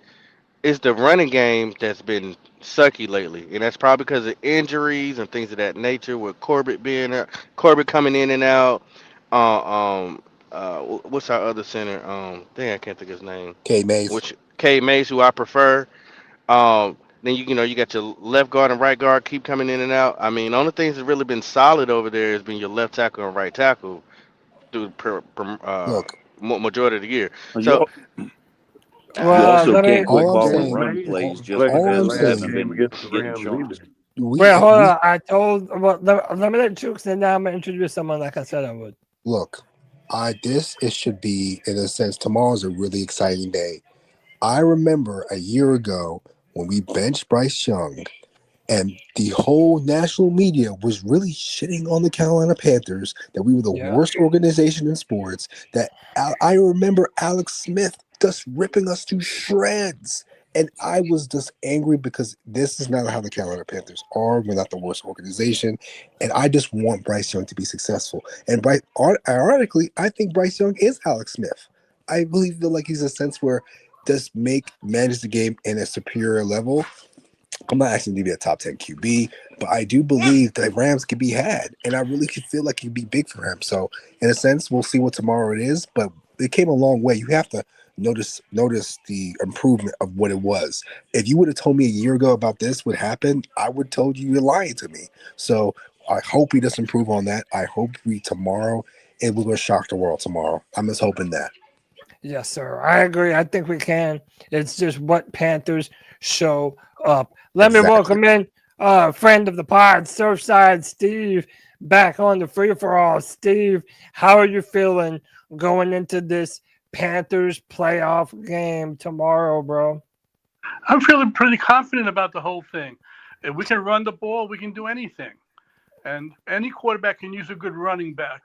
It's the running game that's been sucky lately, and that's probably because of injuries and things of that nature. With Corbett coming in and out. What's our other center? I can't think of his name. K Mays. Which K Mays, who I prefer. Then you got your left guard and right guard keep coming in and out. I mean, the only things that's really been solid over there has been your left tackle and right tackle through majority of the year. So. You also can't quick all I'm ball saying- and run plays just all because I'm you haven't saying- been getting shots. Wait, hold on. I told let me let Chooks, and now I'm gonna introduce someone like I said I would. Look, it should be, in a sense, tomorrow's a really exciting day. I remember a year ago when we benched Bryce Young and the whole national media was really shitting on the Carolina Panthers, that we were the worst organization in sports, that I remember Alex Smith just ripping us to shreds. And I was just angry because this is not how the Carolina Panthers are. We're not the worst organization. And I just want Bryce Young to be successful. And ironically, I think Bryce Young is Alex Smith. I really feel like he's a sense where just manage the game in a superior level. I'm not asking to be a top 10 QB, but I do believe that Rams can be had. And I really feel like it could be big for him. So in a sense, we'll see what tomorrow it is, but it came a long way. You have to notice the improvement of what it was. If you would have told me a year ago about this would happen, I would have told you you're lying to me. So I hope he does improve on that. I hope we're going to shock the world tomorrow. I'm just hoping that. Yes, sir. I agree. I think we can. It's just what Panthers show up. Let me welcome in friend of the pod, Surfside Steve, back on the free-for-all. Steve, how are you feeling going into this Panthers playoff game tomorrow, bro? I'm feeling pretty confident about the whole thing. If we can run the ball, we can do anything. And any quarterback can use a good running back.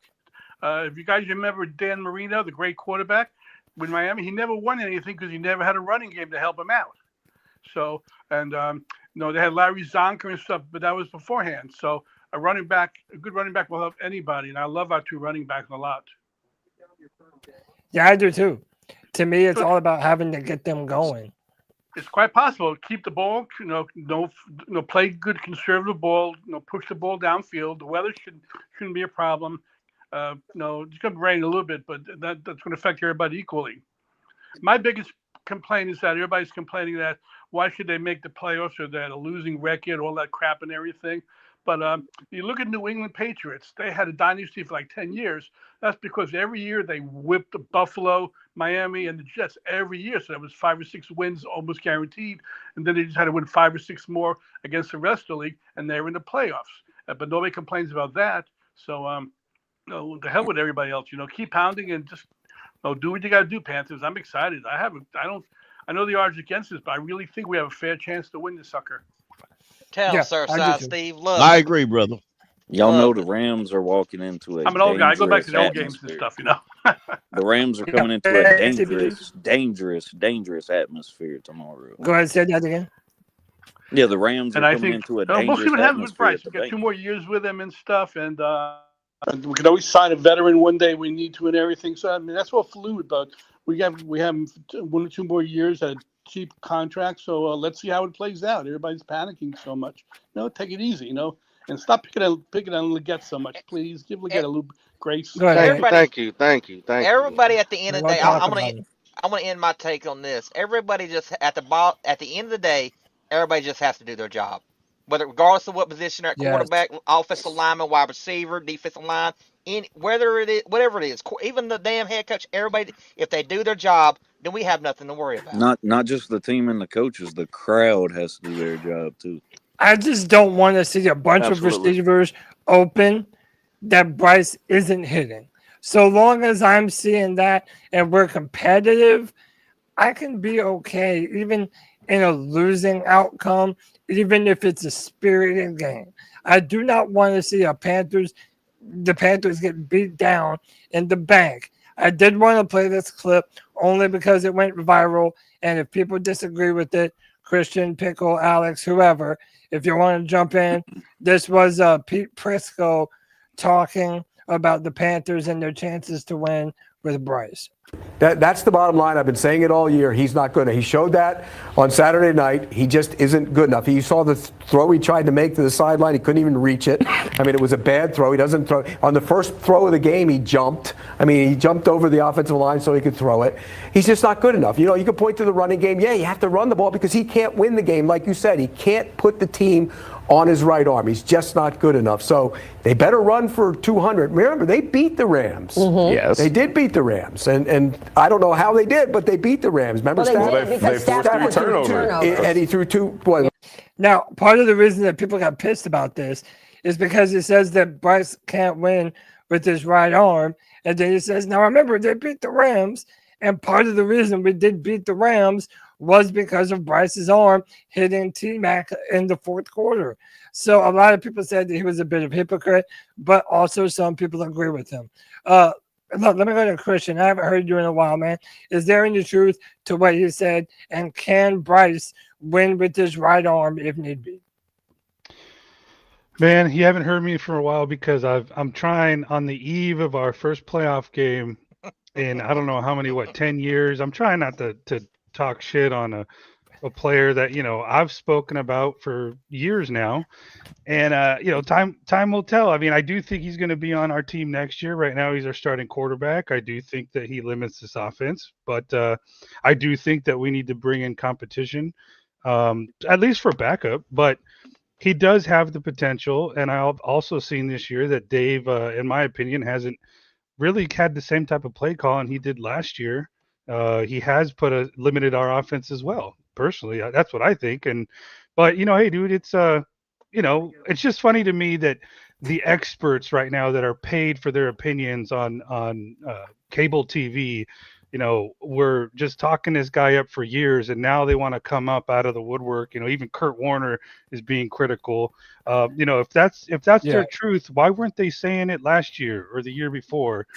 If you guys remember Dan Marino, the great quarterback, with Miami, he never won anything because he never had a running game to help him out. So, and they had Larry Zonker and stuff, but that was beforehand. So a good running back will help anybody, and I love our two running backs a lot. Yeah, I do too. To me, it's all about having to get them going. It's quite possible. Keep the ball, play good conservative ball, push the ball downfield. The weather shouldn't be a problem. It's going to rain a little bit, but that's going to affect everybody equally. My biggest complaint is that everybody's complaining that why should they make the playoffs or that a losing record, all that crap and everything. But you look at New England Patriots, they had a dynasty for like 10 years. That's because every year they whipped the Buffalo, Miami, and the Jets every year. So that was 5 or 6 wins almost guaranteed. And then they just had to win 5 or 6 more against the rest of the league, and they were in the playoffs. But nobody complains about that. So, the hell with everybody else. Keep pounding and just do what you got to do, Panthers. I'm excited. I know the odds against us, but I really think we have a fair chance to win this sucker. Tell Surfside Steve, look. I agree, brother. Y'all know the Rams are walking into a I'm an old guy. I go back to the old dangerous games and atmosphere. stuff, The Rams are coming into a dangerous atmosphere tomorrow. Go ahead and say that again. Yeah, the Rams are coming into a dangerous we'll see what happens with Bryce. We've got 2 more years with him and stuff, and we can always sign a veteran one day we need to and everything. So I mean that's all fluid, but we have 1 or 2 more years at a cheap contract. So let's see how it plays out. Everybody's panicking so much. Take it easy. And stop picking on Leggett so much, please. Give Leggett a little grace. Thank you. Everybody at the end of the day, talk I'm about gonna end my take on this. Everybody just at the end of the day, everybody just has to do their job, regardless of what position they're at, Yes. quarterback, offensive lineman, wide receiver, defensive line, whatever it is, even the damn head coach. Everybody, if they do their job, then we have nothing to worry about. Not just the team and the coaches, the crowd has to do their job too. I just don't want to see a bunch Absolutely. of receivers open that Bryce isn't hitting. So long as I'm seeing that and we're competitive, I can be okay, even in a losing outcome, even if it's a spirited game. I do not want to see the Panthers get beat down in the bank. I did want to play this clip only because it went viral, and if people disagree with it, Christian, Pickle, Alex, whoever, if you want to jump in, this was Pete Prisco talking about the Panthers and their chances to win with Bryce. That's the bottom line. I've been saying it all year. He's not good enough. He showed that on Saturday night. He just isn't good enough. You saw the throw he tried to make to the sideline. He couldn't even reach it. I mean, it was a bad throw. He doesn't throw. On the first throw of the game, he jumped. I mean, he jumped over the offensive line so he could throw it. He's just not good enough. You know, you can point to the running game. Yeah, you have to run the ball because he can't win the game. Like you said, he can't put the team on his right arm. He's just not good enough. So they better run for 200. Remember, they beat the Rams. Mm-hmm. Yes. They did beat the Rams. And I don't know how they did, but they beat the Rams. Remember They forced three turnovers. And he threw two. Well, now, part of the reason that people got pissed about this is because it says that Bryce can't win with his right arm. And then he says, now remember, they beat the Rams. And part of the reason we did beat the Rams was because of Bryce's arm hitting T-Mac in the fourth quarter. So a lot of people said that he was a bit of a hypocrite, but also some people agree with him. Look, let me go to Christian. I haven't heard you in a while, man. Is there any truth to what you said? And can Bryce win with his right arm if need be? Man, you haven't heard me for a while because I'm trying on the eve of our first playoff game in I don't know how many, 10 years. I'm trying not to talk shit on a player that, you know, I've spoken about for years now. And, you know, time will tell. I mean, I do think he's going to be on our team next year. Right now, he's our starting quarterback. I do think that he limits this offense, but I do think that we need to bring in competition, at least for backup. But he does have the potential. And I've also seen this year that Dave, in my opinion, hasn't really had the same type of play call and he did last year. He has limited our offense as well. Personally, that's what I think. But you know, hey, dude, it's you know, it's just funny to me that the experts right now that are paid for their opinions on cable TV, you know, were just talking this guy up for years, and now they want to come up out of the woodwork. You know, even Kurt Warner is being critical. You know, if that's their truth, why weren't they saying it last year or the year before?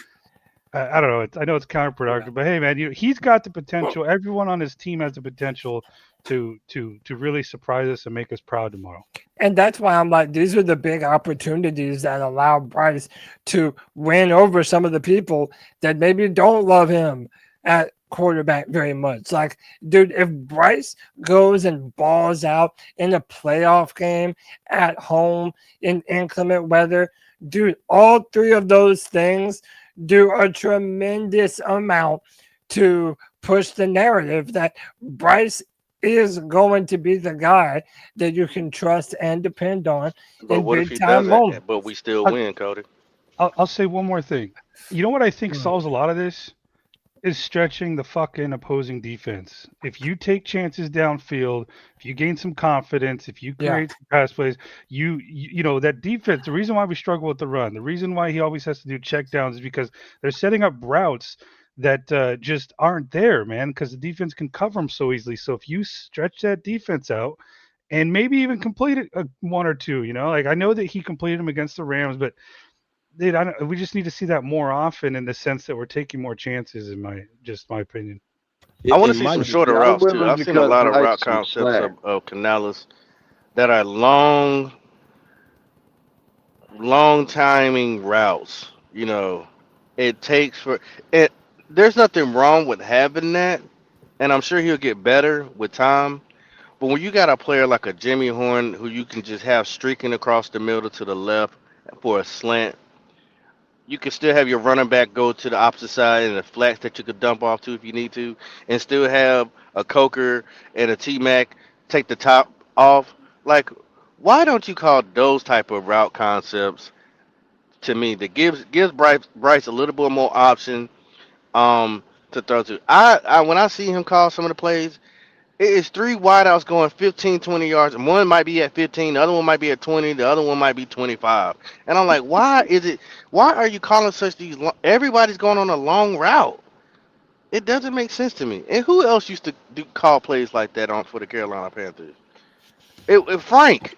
I don't know. I know it's counterproductive, but hey, man, he's got the potential. Everyone on his team has the potential to really surprise us and make us proud tomorrow. And that's why I'm like, these are the big opportunities that allow Bryce to win over some of the people that maybe don't love him at quarterback very much. Like, dude, if Bryce goes and balls out in a playoff game at home in inclement weather, dude, all three of those things do a tremendous amount to push the narrative that Bryce is going to be the guy that you can trust and depend on in big time moments. But we still win, Cody. I'll say one more thing. You know what I think solves a lot of this is stretching the fucking opposing defense. If you take chances downfield, if you gain some confidence, if you create some pass plays, you know that defense. The reason why we struggle with the run, the reason why he always has to do check downs is because they're setting up routes that just aren't there, man, because the defense can cover them so easily. So if you stretch that defense out and maybe even complete it one or two, you know, like I know that he completed them against the Rams, but dude, we just need to see that more often in the sense that we're taking more chances, in my opinion. I want to see some shorter routes too. I've seen a lot of route concepts of Canales that are long timing routes. You know, it takes for it. There's nothing wrong with having that, and I'm sure he'll get better with time. But when you got a player like a Jimmy Horn who you can just have streaking across the middle to the left for a slant, you can still have your running back go to the opposite side and a flex that you could dump off to if you need to, and still have a Coker and a T-Mac take the top off. Like, why don't you call those type of route concepts to me that gives Bryce a little bit more option to throw to? I when I see him call some of the plays, it is 3 wideouts going 15, 20 yards, and one might be at 15, the other one might be at 20, the other one might be 25. And I'm like, why are you calling such these? Everybody's going on a long route. It doesn't make sense to me. And who else used to call plays like that for the Carolina Panthers? Frank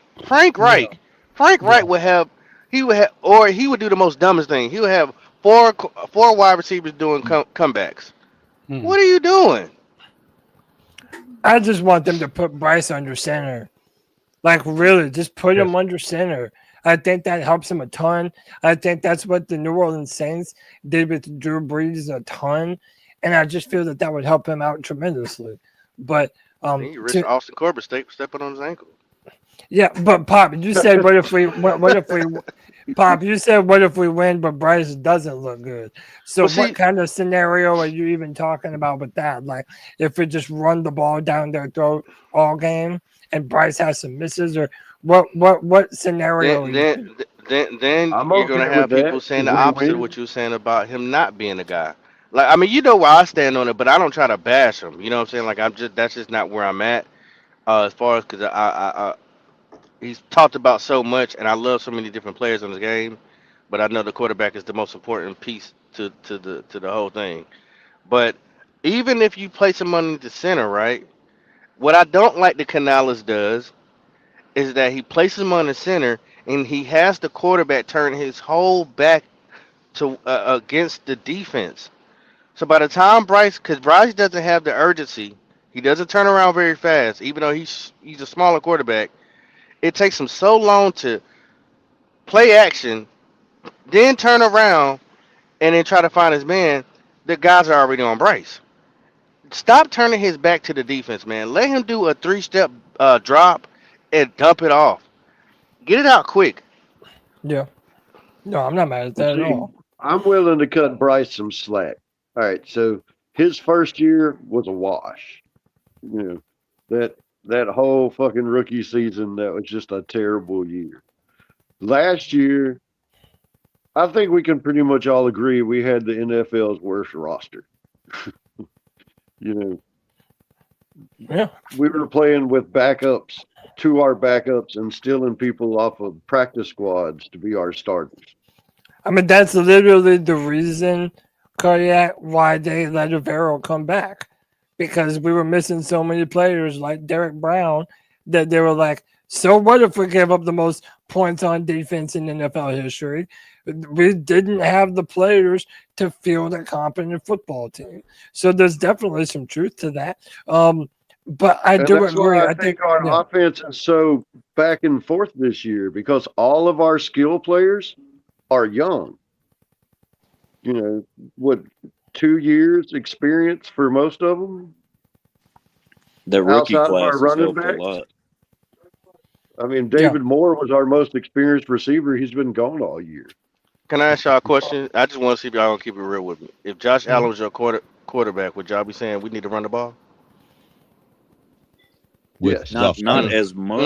Reich. Yeah. Frank Reich would have, he would do the most dumbest thing. He would have four wide receivers doing comebacks. What are you doing? I just want them to put Bryce under center. Like, really, just put him under center. I think that helps him a ton. I think that's what the New Orleans Saints did with Drew Brees a ton. And I just feel that would help him out tremendously. But Austin Corbett stepping on his ankle. Yeah, but Pop, you said what if we Pop, you said what if we win, but Bryce doesn't look good. So what kind of scenario are you even talking about with that? Like, if we just run the ball down their throat all game and Bryce has some misses, or what scenario? Then you're gonna have people saying the opposite of what you were saying about him not being a guy. Like, I mean, you know where I stand on it, but I don't try to bash him. You know what I'm saying? Like, that's just not where I'm at. As far as, because I he's talked about so much, and I love so many different players in the game, but I know the quarterback is the most important piece to the whole thing. But even if you place him under the center, right? What I don't like that Canales does is that he places him on the center, and he has the quarterback turn his whole back to against the defense. So by the time because Bryce doesn't have the urgency, he doesn't turn around very fast, even though he's a smaller quarterback. It takes him so long to play action, then turn around, and then try to find his man. The guys are already on Bryce. Stop turning his back to the defense, man. Let him do a 3-step drop and dump it off. Get it out quick. Yeah. No, I'm not mad at that at all. I'm willing to cut Bryce some slack. All right, so his first year was a wash. You know, that whole fucking rookie season, that was just a terrible year. Last year, I think we can pretty much all agree we had the NFL's worst roster. You know, yeah, we were playing with backups to our backups and stealing people off of practice squads to be our starters. I mean, that's literally the reason, Cardiac, why they let Avero come back. Because we were missing so many players like Derek Brown that they were like, so what if we gave up the most points on defense in NFL history? We didn't have the players to field a competent football team. So there's definitely some truth to that. But I do agree. I think our offense is so back and forth this year because all of our skill players are young. You know, what, 2 years experience for most of them? The rookie Outside class of our running helped backs? a lot. I mean, David Moore was our most experienced receiver. He's been gone all year. Can I ask y'all a question? I just want to see if y'all gonna keep it real with me. If Josh Allen was your quarterback, would y'all be saying we need to run the ball? Yes. Not as much.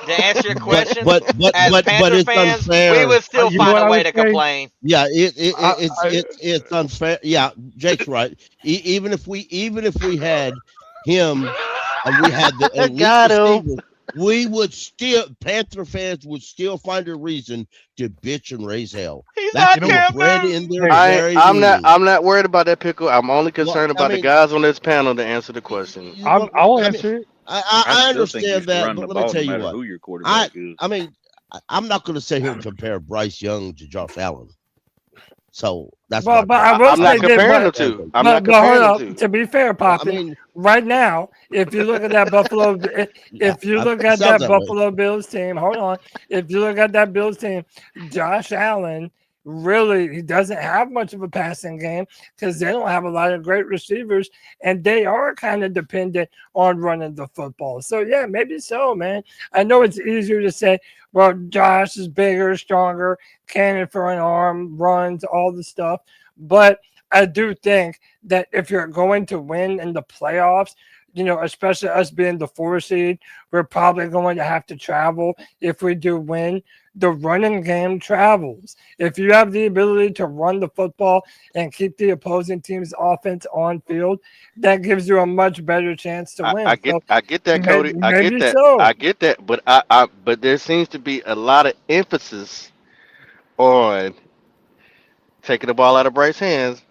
To answer your question, but as Panther it's fans, unfair. we would still find a way to complain. Yeah, it's unfair. Yeah, Jake's right. Even if we had him and we had the elite receiver, we would still, Panther fans would still find a reason to bitch and raise hell. That's bred in their I'm not worried about that, Pickle. I'm only concerned about the guys on this panel to answer the question. I'll answer it. I understand that, but let me tell you no what. who your quarterback is. I mean, I'm not going to sit here and compare Bryce Young to Josh Allen. So that's well, but I will I'm not comparing the two. I'm not comparing the two. To be fair, Poppy, right now, if you look at that Buffalo, Buffalo Bills team, hold on. If you look at that Bills team, Josh Allen really he doesn't have much of a passing game because they don't have a lot of great receivers, and they are kind of dependent on running the football. So yeah, maybe so, man. I know it's easier to say, well, Josh is bigger, stronger, cannon for an arm, runs, all the stuff, but I do think that if you're going to win in the playoffs, especially us being the 4 seed, we're probably going to have to travel if we do win. The running game travels. If you have the ability to run the football and keep the opposing team's offense on field, that gives you a much better chance to win. I get that, Cody. I get Maybe that. so. I get that. But but there seems to be a lot of emphasis on taking the ball out of Bryce's hands.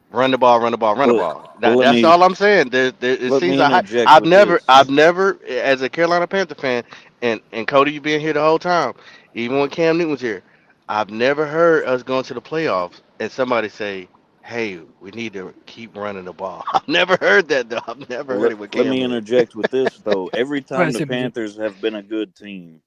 Run the ball, run the ball, run the ball. That's all I'm saying. It let seems me like interject I've with never, this. as a Carolina Panther fan, and Cody, you been here the whole time, even when Cam Newton was here, I've never heard us going to the playoffs and somebody say, "Hey, we need to keep running the ball." I've never heard that though. I've never Well, heard it with let Cam me in. interject with this though. Every time the Right, Panthers have been a good team,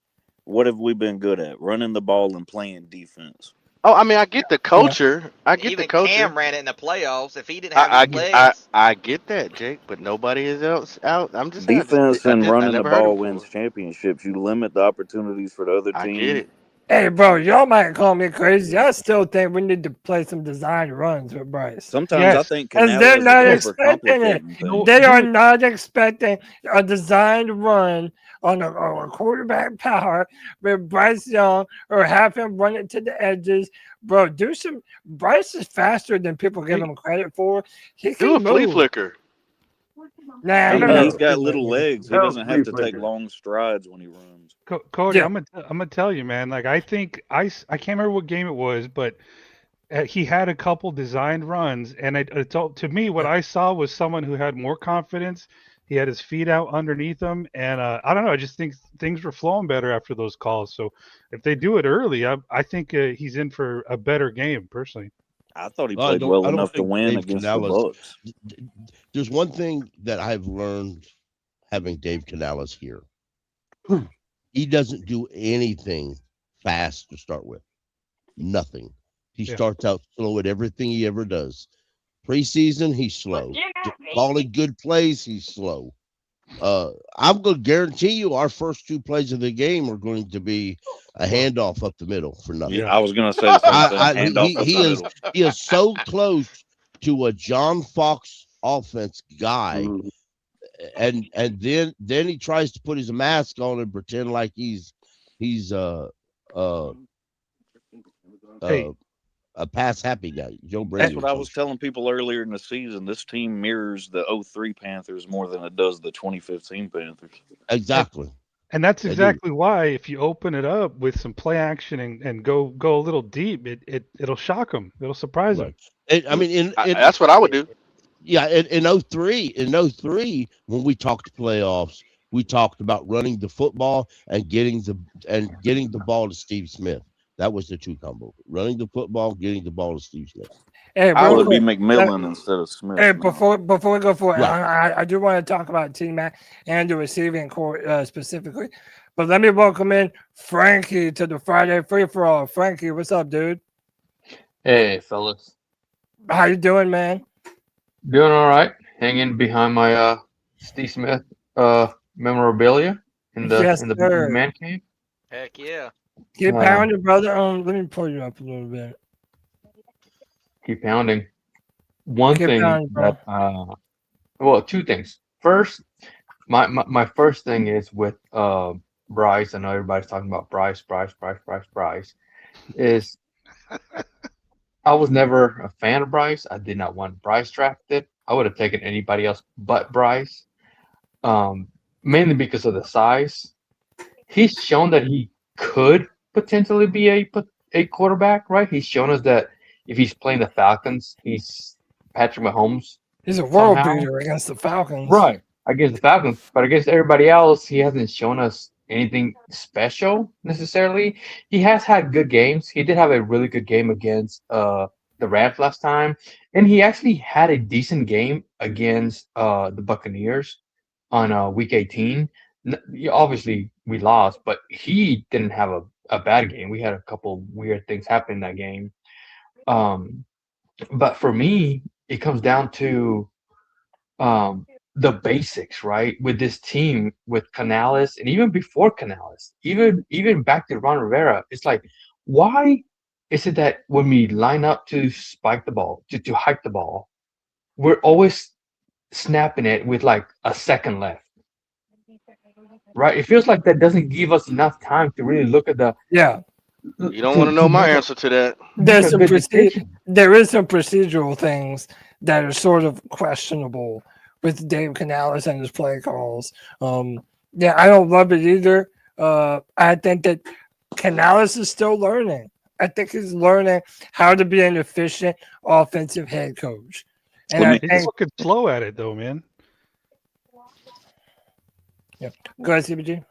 what have we been good at? Running the ball and playing defense. Oh, I mean, I get the culture. I get the Even culture. Cam ran it in the playoffs. If he didn't have his I legs, I get that, Jake, but nobody is else out. I'm just saying. Defense and I running the never heard it ball wins before. championships. You limit the opportunities for the other I get team. it. Hey, bro, y'all might call me crazy. I still think we need to play some design runs with Bryce. Sometimes I think Because they're Canales is not expecting it. overcomplicating things. They are not expecting a designed run on a quarterback power with Bryce Young or have him run it to the edges. Bro, do some. Bryce is faster than people give him credit for. He Do a can flea move. flicker. Nah, I And don't know. he's got little legs. He doesn't have to take long strides when he runs. Cody, Yeah. I'm gonna tell you, man. Like I think I can't remember what game it was, but he had a couple designed runs, and to me, what I saw was someone who had more confidence. He had his feet out underneath him, and I don't know. I just think things were flowing better after those calls. So if they do it early, I think he's in for a better game, personally. I thought he Well, played well I don't enough to think win Dave against the Canales. Bucks. There's one thing that I've learned having Dave Canales here. He doesn't do anything fast to start with. Nothing. He starts out slow at everything he ever does. Preseason, he's slow. Calling good plays, he's slow. I'm going to guarantee you our first 2 plays of the game are going to be a handoff up the middle for nothing. Yeah, I was going to say the same thing. Handoff up the middle. He is so close to a John Fox offense guy. And then he tries to put his mask on and pretend like he's a pass happy guy, Joe Brady. That's what I was telling people earlier in the season. This team mirrors the 03 Panthers more than it does the 2015 Panthers. Exactly. And that's exactly why if you open it up with some play action and go a little deep, it'll shock them. It'll surprise them. I mean, that's what I would do. Yeah, in 03, when we talked playoffs, we talked about running the football and getting the ball to Steve Smith. That was the 2 combo: running the football, getting the ball to Steve Smith. Hey, I would be McMillan instead of Smith. Hey, before we go forward, Right. I do want to talk about T-Mac and the receiving core specifically. But let me welcome in Frankie to the Friday Free For All. Frankie, what's up, dude? Hey, fellas. How you doing, man? Doing all right. Hanging behind my Steve Smith memorabilia in the man cave. heck yeah. Keep pounding, brother. Let me pull you up a little bit. Keep pounding. One Keep thing pounding, bro. that well, 2 things. First, my first thing is with Bryce. I know everybody's talking about Bryce. Is I was never a fan of Bryce. I did not want Bryce drafted. I would have taken anybody else but Bryce. Mainly because of the size. He's shown that he could potentially be a quarterback, right? He's shown us that if he's playing the Falcons, he's Patrick Mahomes. He's a world beater against the Falcons. Right. Against the Falcons. But against everybody else, he hasn't shown us anything special necessarily. He has had good games. He did have a really good game against the Rams last time. And he actually had a decent game against the Buccaneers on week 18. Obviously, we lost, but he didn't have a bad game. We had a couple weird things happen in that game. But for me, it comes down to the basics, right? With this team, with Canales, and even before Canales, even back to Ron Rivera, it's like, why is it that when we line up to spike the ball, to hike the ball, we're always snapping it with like a second left, right? It feels like that doesn't give us enough time to really look at the. Yeah. You don't want to know my answer to that. There is some procedural things that are sort of questionable with Dave Canales and his play calls. Yeah, I don't love it either. I think that Canales is still learning. I think he's learning how to be an efficient offensive head coach. And he's looking slow at it, though, man. Yeah. Go ahead, CBG.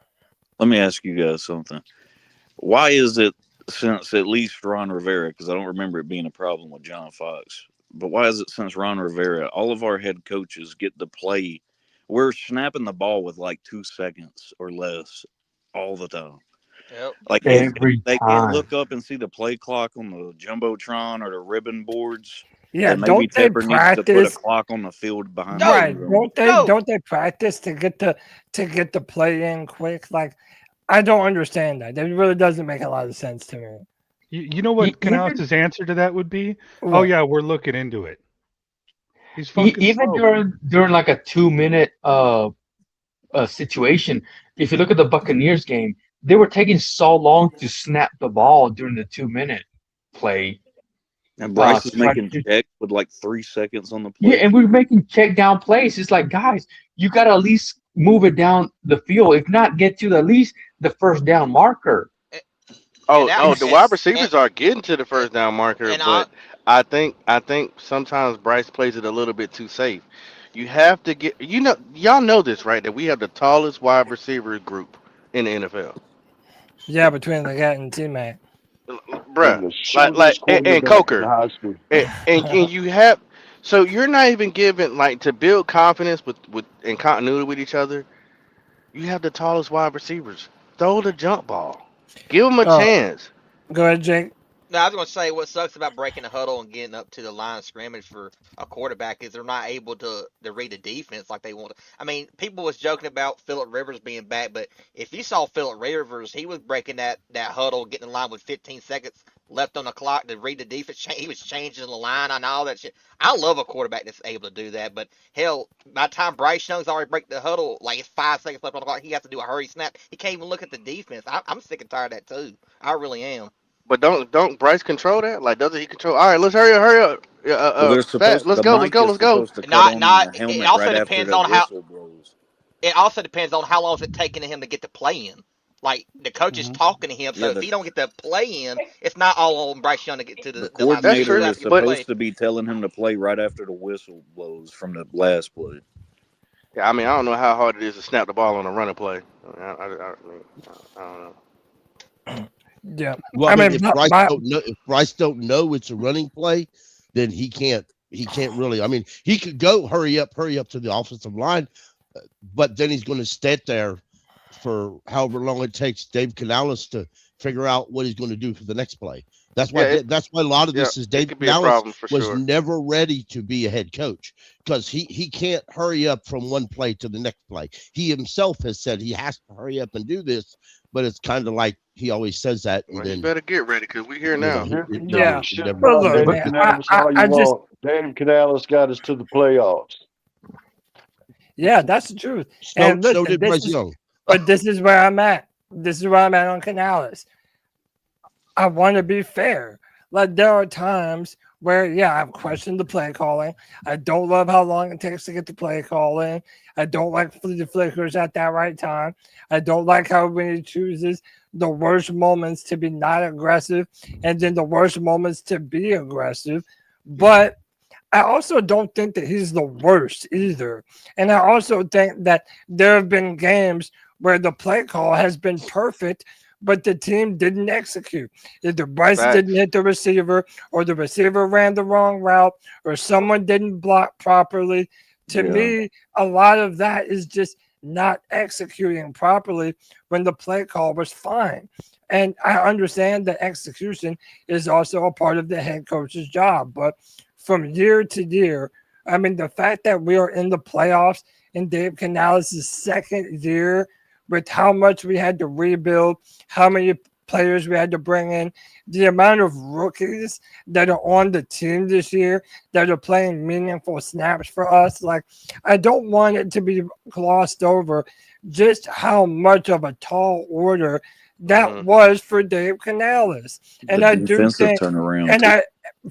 Let me ask you guys something. Why is it, since at least Ron Rivera, because I don't remember it being a problem with John Fox, but why is it since Ron Rivera, all of our head coaches get to play, we're snapping the ball with like 2 seconds or less all the time? Yep. Like every they time. Can't look up and see the play clock on the jumbotron or the ribbon boards. Yeah, then maybe don't they Tepper needs to put a practice? clock on the field behind. Right? the Don't they practice to get the play in quick? Like, I don't understand that. It really doesn't make a lot of sense to me. You know what Canales' answer to that would be? What? Oh yeah, we're looking into it. He's fucking Even slow. during like a 2-minute situation, if you look at the Buccaneers game, they were taking so long to snap the ball during the 2-minute play. And Bryce is making checks with like 3 seconds on the play. Yeah, and we're making check down plays. It's like, guys, you got to at least move it down the field. If not, get to at least the first down marker. The wide receivers are getting to the first down marker, but I think sometimes Bryce plays it a little bit too safe. You have to get, y'all know this, right? That we have the tallest wide receiver group in the NFL. Yeah, between the guy and teammate. Bruh, and Coker, and you have, so you're not even giving, like, to build confidence with and continuity with each other. You have the tallest wide receivers. Throw the jump ball. Give them a chance. Go ahead, Jake. No, I was going to say what sucks about breaking the huddle and getting up to the line of scrimmage for a quarterback is they're not able to read the defense like they want to. I mean, people was joking about Phillip Rivers being back, but if you saw Phillip Rivers, he was breaking that huddle, getting in line with 15 seconds left on the clock to read the defense. He was changing the line and all that shit. I love a quarterback that's able to do that, but hell, by the time Bryce Young's already break the huddle, like it's 5 seconds left on the clock, he has to do a hurry snap. He can't even look at the defense. I'm sick and tired of that too. I really am. But don't Bryce control that? Like, doesn't he control? All right, let's hurry up. Well, they're supposed, let's go. To cut It also depends on how. It also depends on how long is it taking him to get the play in. Like, the coach is talking to him, so if he don't get the play in, it's not all on Bryce Young to get to the coordinator is supposed to be telling him to play right after the whistle blows from the last play. Yeah, I mean, I don't know how hard it is to snap the ball on a running play. I don't know. Yeah. Well, I mean, if Bryce don't know it's a running play, then he can't really. I mean, he could go hurry up to the offensive line, but then he's going to stand there for however long it takes Dave Canales to figure out what he's going to do for the next play. That's why a lot of this is Dave Canales was never ready to be a head coach because he can't hurry up from one play to the next play. He himself has said he has to hurry up and do this, but it's kind of like he always says that. And then you better get ready because we're here now. Dave Canales got us to the playoffs. Yeah, that's the truth. And listen, but this is where I'm at. This is where I'm at on Canales. I want to be fair. Like, there are times where, I've questioned the play calling. I don't love how long it takes to get the play call in. I don't like the flickers at that right time. I don't like how when he chooses the worst moments to be not aggressive and then the worst moments to be aggressive. But I also don't think that he's the worst either. And I also think that there have been games where the play call has been perfect, but the team didn't execute. Either Bryce didn't hit the receiver, or the receiver ran the wrong route, or someone didn't block properly. To me, a lot of that is just not executing properly when the play call was fine. And I understand that execution is also a part of the head coach's job. But from year to year, I mean, the fact that we are in the playoffs in Dave Canales' second year with how much we had to rebuild, how many players we had to bring in, the amount of rookies that are on the team this year that are playing meaningful snaps for us. Like, I don't want it to be glossed over just how much of a tall order that was for Dave Canales. And I do think, turnaround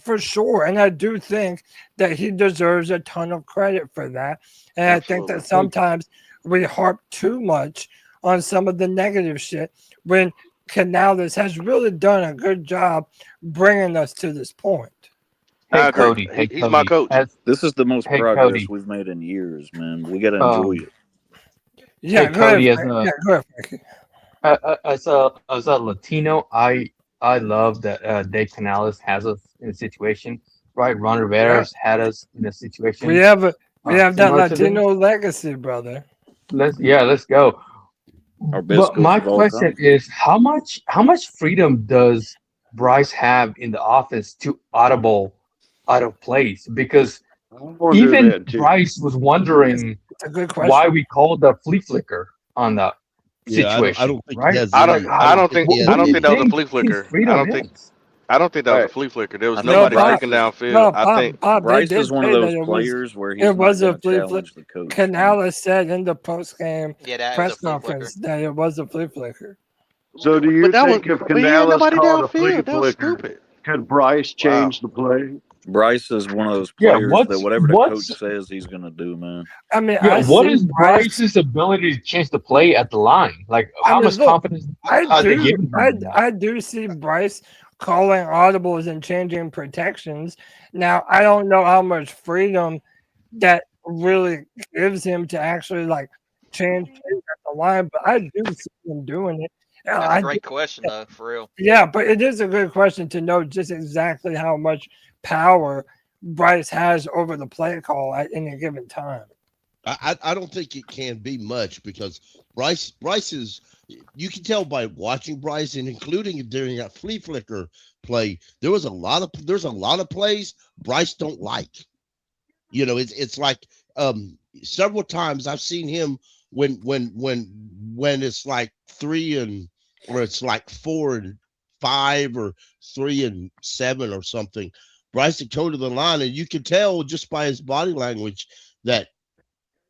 for sure, and I do think that he deserves a ton of credit for that. And I think that sometimes we harp too much on some of the negative shit when Canales has really done a good job bringing us to this point. Hey, Cody, he's my coach. This is the most progress Cody. we've made in years, man. We got to enjoy it. Yeah, Hey, Cody, as a Latino, I love that Dave Canales has us in a situation, right? Ron Rivera's had us in a situation. We have that similar to this. Latino legacy, brother. Let's go. But my question is, how much freedom does Bryce have in the offense to audible out of plays? Because even Bryce was wondering why we called the flea flicker on the situation. I don't think right? he has I don't think that was a flea flicker. I don't think that was a flea flicker. There was nobody breaking downfield. I think Bryce is one of those players where he's not going to challenge the coach. Canales said in the post-game that press conference that it was a flea flicker. So do you think if Canales called a flea flicker, stupid. could Bryce change the play? Bryce is one of those players that whatever the coach says he's going to do, man. I mean, what is Bryce's ability to change the play at the line? Like, how much confidence are they giving him? I do see Bryce calling audibles and changing protections. Now, I don't know how much freedom that really gives him to actually like change plays at the line, but I do see him doing it. That's a great question, though, for real. Yeah, but it is a good question to know just exactly how much power Bryce has over the play call at any given time. I don't think it can be much because Bryce is, you can tell by watching Bryce and including during that flea flicker play, there's a lot of plays Bryce don't like. You know, it's like several times I've seen him when it's like 3 or it's like 4 and 5 or 3 and 7 or something. Bryce would go to the line, and you can tell just by his body language that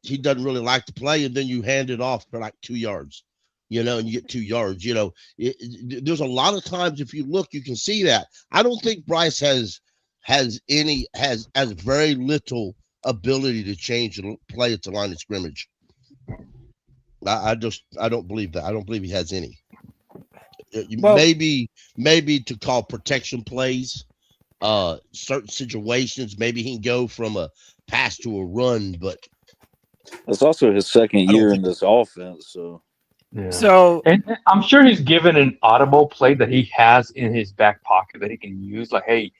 he doesn't really like to play, and then you hand it off for like 2 yards, you know, and you get 2 yards. You know, there's a lot of times if you look, you can see that. I don't think Bryce has very little ability to change and play at the line of scrimmage. I don't believe that. I don't believe he has any. Maybe to call protection plays. Certain situations, maybe he can go from a pass to a run, but it's also his second year in this offense, so yeah. So and I'm sure he's given an audible play that he has in his back pocket that he can use, like, hey,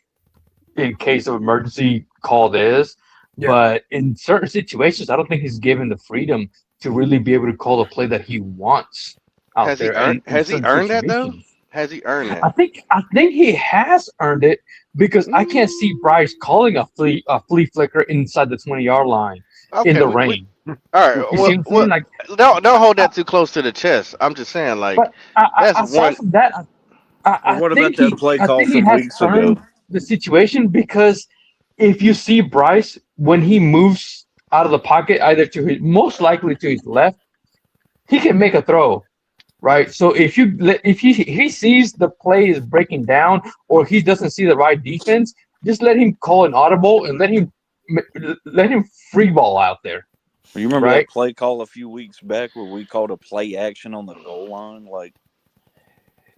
in case of emergency, call this. Yeah. But in certain situations, I don't think he's given the freedom to really be able to call the play that he wants out has there. Has he earned that though? Has he earned that? I think he has earned it because I can't see Bryce calling a flea flicker inside the 20-yard line in the rain. All right, well, don't hold that too close to the chest. I'm just saying, like, that's one. What about that play call from weeks ago? The situation, because if you see Bryce when he moves out of the pocket, either to his most likely to his left, he can make a throw. Right, so if he sees the play is breaking down or he doesn't see the right defense, just let him call an audible and let him free ball out there. You remember that play call a few weeks back where we called a play action on the goal line? Like,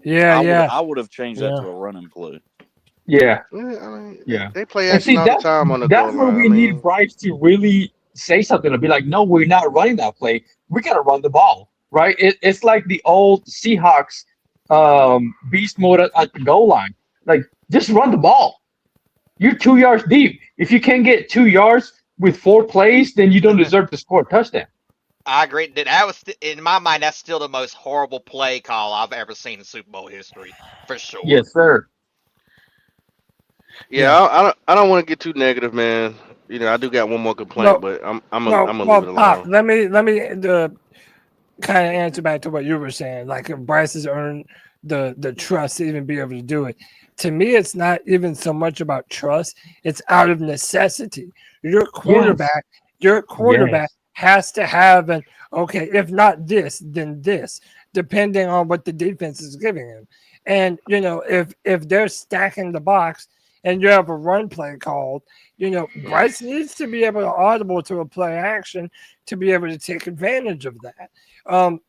I would have changed that to a running play. Yeah, I mean, yeah. They play action all the time on the goal line. That's where we need Bryce to really say something to be like, no, we're not running that play. We got to run the ball. Right, it's like the old Seahawks beast mode at the goal line. Like, just run the ball. You're 2 yards deep. If you can't get 2 yards with 4 plays, then you don't deserve to score a touchdown. I agree. That was, in my mind, that's still the most horrible play call I've ever seen in Super Bowl history, for sure. Yes, sir. Yeah, I don't want to get too negative, man. You know, I do got one more complaint, Well, but I'm gonna leave it Pop, alone. let me kind of answer back to what you were saying. Like if Bryce has earned the trust to even be able to do it. To me, it's not even so much about trust; it's out of necessity. Your quarterback, has to have an okay. If not this, then this, depending on what the defense is giving him. And you know, if they're stacking the box and you have a run play called, you know, Bryce needs to be able to audible to a play action to be able to take advantage of that.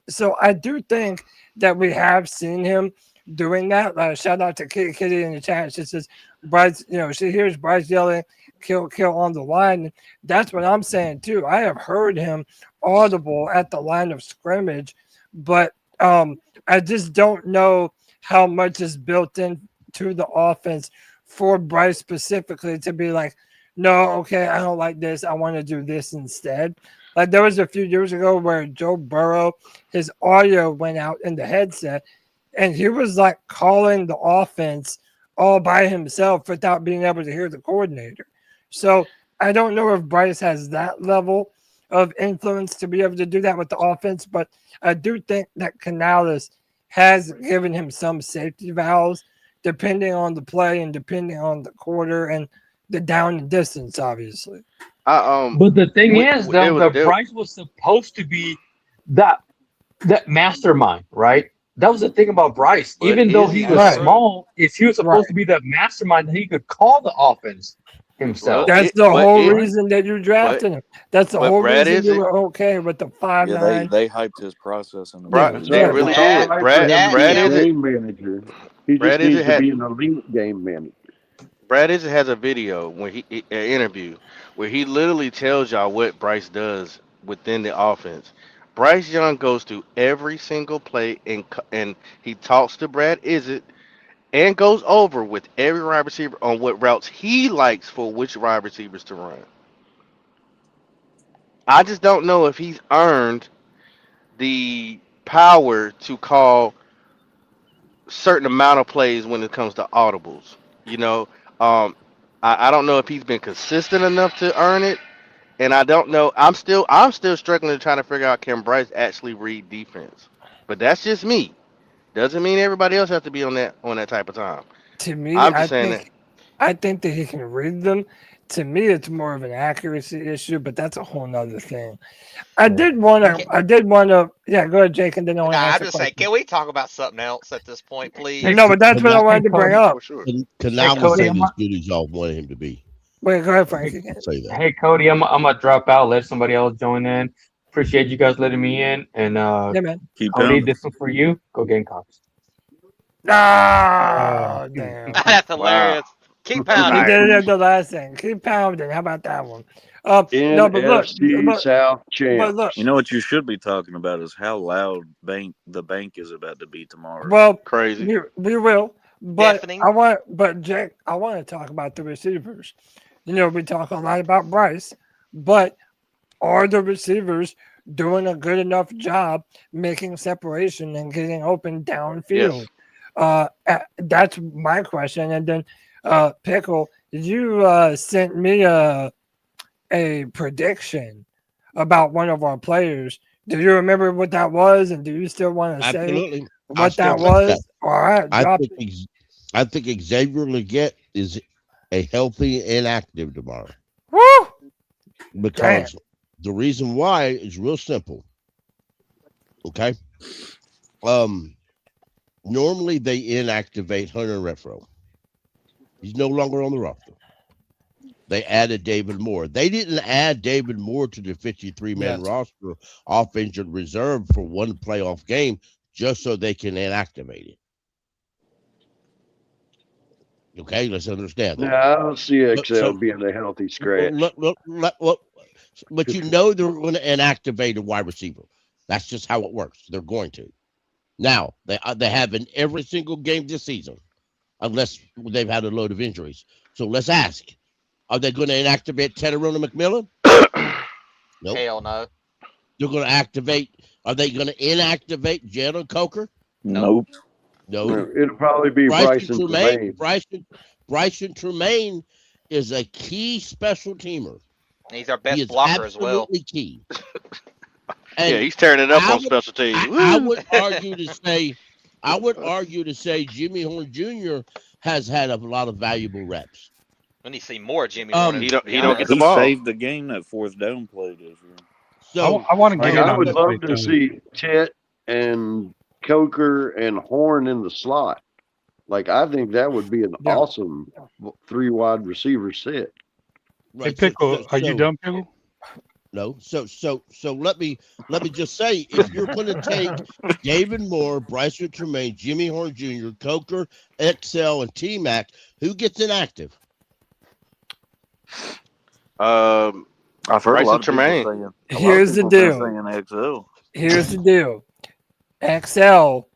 So I do think that we have seen him doing that. Shout out to Kitty in the chat. She says, Bryce, you know, she hears Bryce yelling, kill on the line. And that's what I'm saying too. I have heard him audible at the line of scrimmage, but I just don't know how much is built into the offense for Bryce specifically to be like, no, okay, I don't like this. I want to do this instead. Like there was a few years ago where Joe Burrow, his audio went out in the headset, and he was like calling the offense all by himself without being able to hear the coordinator. So I don't know if Bryce has that level of influence to be able to do that with the offense, but I do think that Canales has given him some safety valves depending on the play and depending on the quarter and the down and distance, obviously. But the thing is, though, that Bryce was supposed to be that mastermind, right? That was the thing about Bryce. But Even though he was small, if he was supposed to be that mastermind, he could call the offense himself. That's the whole reason that you drafted him. That's the whole Brad, reason is you it? were okay with the 5'9". They hyped his process in the Brad, beginning. they really did. Brad is it? Game manager. He Brad just is needs it to be an elite game manager. Brad Izzet has a video when an interview where he literally tells y'all what Bryce does within the offense. Bryce Young goes through every single play and he talks to Brad Izzet and goes over with every wide receiver on what routes he likes for which wide receivers to run. I just don't know if he's earned the power to call certain amount of plays when it comes to audibles. You know, I don't know if he's been consistent enough to earn it, and I don't know. I'm still struggling to try to figure out can Bryce actually read defense, but that's just me. Doesn't mean everybody else has to be on that type of time. To me, I'm just saying that. I think that he can read them. To me, it's more of an accuracy issue, but that's a whole nother thing. I did want to. Yeah, go ahead, Jake, and then I want to I'm ask just saying, can we talk about something else at this point, please? No, but that's what I wanted to bring up. Canales ain't as good as y'all wanted him to be. Wait, go ahead, Frank. Say that. Hey, Cody, I'm gonna drop out. Let somebody else join in. Appreciate you guys letting me in. And Yeah, man. Cody, this one for you. Go Gamecocks. Ah, damn. That's hilarious. Keep pounding. You did it at the last thing. Keep pounding. How about that one? No, but look, South champ. look. You know what you should be talking about is how loud the bank is about to be tomorrow. Well, crazy. We will, but Jake, I want to talk about the receivers. You know, we talk a lot about Bryce, but are the receivers doing a good enough job making separation and getting open downfield? That's my question. And then, Pickle, you sent me a prediction about one of our players. Do you remember what that was? And do you still want to say what that was? All right, I think Xavier Legette is a healthy and active tomorrow. Woo! Because the reason why is real simple. Okay. Normally they inactivate Hunter Renfrow. He's no longer on the roster. They added David Moore. They didn't add David Moore to the 53-man roster off injured reserve for one playoff game just so they can inactivate it. Okay, let's understand that. No, I don't see XL being a healthy scratch. But you know they're going to inactivate a wide receiver. That's just how it works. They're going to. Now, they have in every single game this season, unless they've had a load of injuries. So let's ask, are they going to inactivate Tedderona McMillan? Nope. Hell no. They're going to activate. Are they going to inactivate Jalen Coker? Nope. No. It'll probably be Bryson Tremaine. Bryson Tremaine is a key special teamer. He's our He best is blocker as well. absolutely key. Yeah, he's tearing it up on special teams. I would argue to say Jimmy Horn Jr. has had a lot of valuable reps. When you see more Jimmy Horn, he don't get the He ball. saved the game that fourth down play this year. So I want to get in I on would this love play, to Tony. see Chet and Coker and Horn in the slot. Like, I think that would be an awesome 3 wide receiver set. Hey, Pickle, are you done, Pickle? No. So let me just say, if you're going to take David Moore, Bryson Tremaine, Jimmy Horn Jr., Coker, XL, and T-Mac, who gets inactive? I've heard Bryson a lot of Tremaine. people saying. Here's the deal. Saying XL. Here's the deal. XL,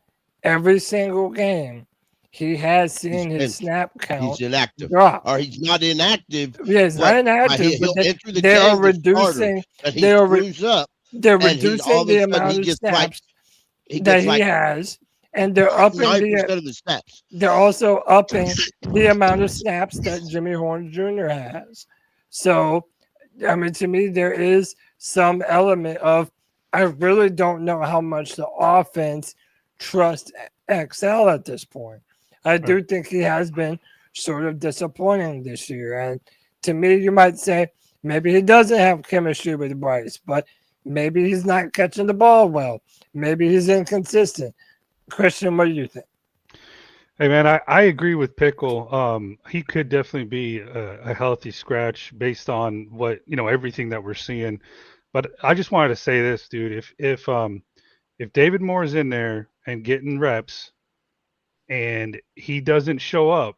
every single game, he has seen his snap count. He's inactive. Drop. Or he's not inactive. Yeah, he's not inactive, but they are reducing. They're reducing the amount of snaps that he has, and they're upping 9% of the snaps. They're also upping the amount of snaps that Jimmy Horn Jr. has. So, I mean, to me, there is some element of I really don't know how much the offense trusts XL at this point. I do think he has been sort of disappointing this year. And to me, you might say maybe he doesn't have chemistry with Bryce, but maybe he's not catching the ball well. Maybe he's inconsistent. Christian, what do you think? Hey, man, I agree with Pickle. He could definitely be a healthy scratch based on what, everything that we're seeing. But I just wanted to say this, dude. If David Moore is in there and getting reps, and he doesn't show up,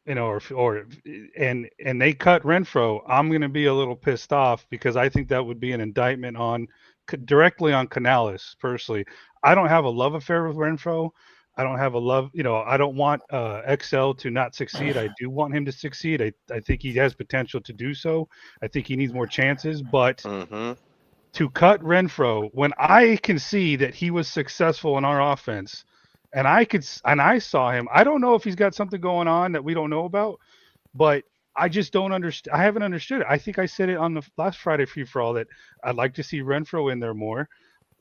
and they cut Renfro, I'm going to be a little pissed off because I think that would be an indictment directly on Canales personally. I don't have a love affair with Renfro. I don't have a love, I don't want XL to not succeed. I do want him to succeed. I think he has potential to do so. I think he needs more chances, but to cut Renfro when I can see that he was successful in our offense, and I saw him. I don't know if he's got something going on that we don't know about, but I just don't understand. I haven't understood it. I think I said it on the last Friday Free for All that I'd like to see Renfro in there more.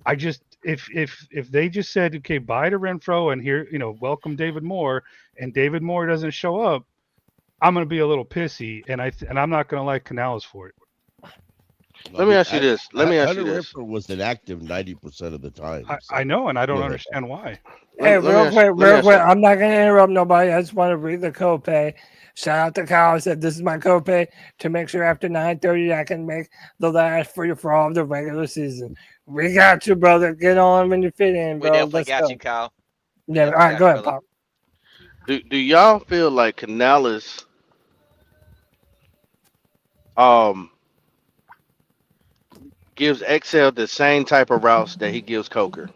I just if they just said, okay, bye to Renfro and here, welcome David Moore, and David Moore doesn't show up, I'm gonna be a little pissy, and I'm not gonna like Canales for it. Let me ask you this. Renfro was inactive 90% of the time. I know, and I don't understand why. Hey, real quick. I'm not going to interrupt nobody. I just want to read the copay. Shout out to Kyle. Said this is my copay to make sure after 9:30 I can make the last free for all of the regular season. We got you, brother. Get on when you fit in, bro. We definitely got you, Kyle. Yeah, all right, go ahead, Pop. Do y'all feel like Canales gives XL the same type of routes that he gives Coker?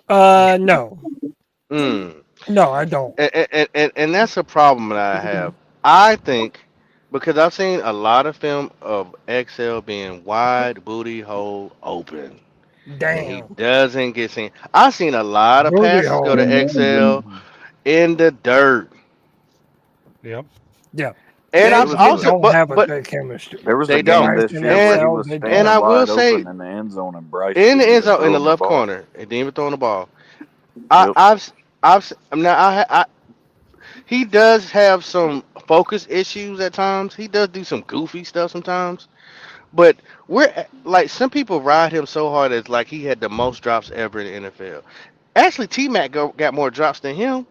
No. No, I don't. And that's a problem that I have. I think because I've seen a lot of film of XL being wide booty hole open. Damn. And he doesn't get seen. I've seen a lot of Booty passes hole. go to XL in the dirt. Yep. Yeah. And I'm also don't have a good chemistry. There was They a game don't. this year where he was standing And I will wide say open in the end zone, and Bryce in the end zone in throwing the left ball. corner, and didn't even throwing the ball. He does have some focus issues at times. He does do some goofy stuff sometimes. But we're like some people ride him so hard as like he had the most drops ever in the NFL. Actually, T-Mac got more drops than him,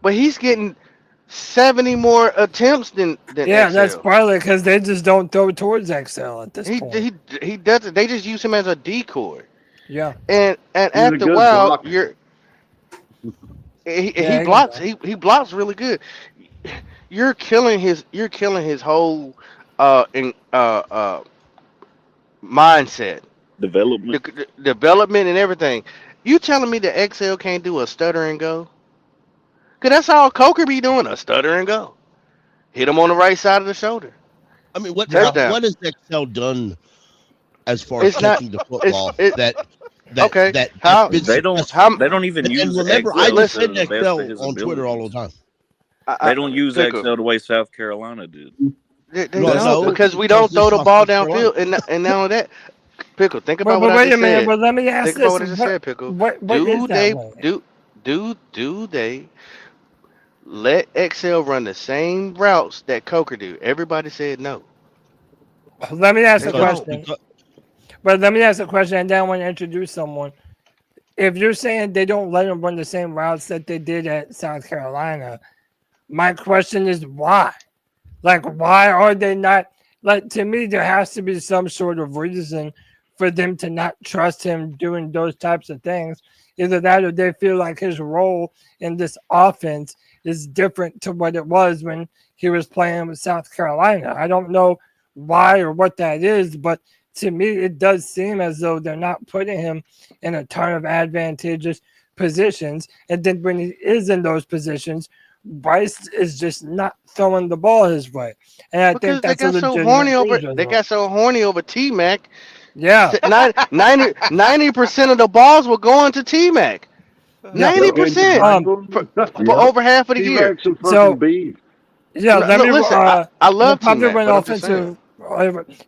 but he's getting 70 more attempts than Yeah, XL. that's partly because they just don't throw towards XL at this point. He doesn't. They just use him as a decoy. Yeah. And after a while, he blocks. He blocks really good. You're killing his whole mindset, development and everything. You telling me that XL can't do a stutter and go? Cause that's all Coker be doing, a stutter and go. Hit him on the right side of the shoulder. I mean, what Touchdown. has XL done as far as It's not. catching the football. It's okay. That How? been They don't. successful. They don't even And use remember, Excel I to defend the best Excel of his on Twitter all the abilities. time. They don't use Pickle. Excel the way South Carolina did. They No, don't no, because we because don't throw listen the about ball South Carolina. downfield, and now that Pickle. Think But, about what I wait a just minute. said. But let me ask Think about this: what I just said, Pickle. what is Do that they way? do they let Excel run the same routes that Coker do? Everybody said no. Let me ask They a don't. question. But let me ask a question, and then I want to introduce someone. If you're saying they don't let them run the same routes that they did at South Carolina, my question is why? Like, why are they not? Like, to me, there has to be some sort of reason for them to not trust him doing those types of things. Either that or they feel like his role in this offense is different to what it was when he was playing with South Carolina. I don't know why or what that is, but to me, it does seem as though they're not putting him in a ton of advantageous positions. And then when he is in those positions, Bryce is just not throwing the ball his way. And I Because think that's a they legitimate got so horny over T Mac. Yeah. 90% of the balls were going to T Mac. 90% for over half of the year. T-Mac some So- fucking beef. Yeah, let me. Listen, I love he'll probably T-Mac, win but I'm just offensive.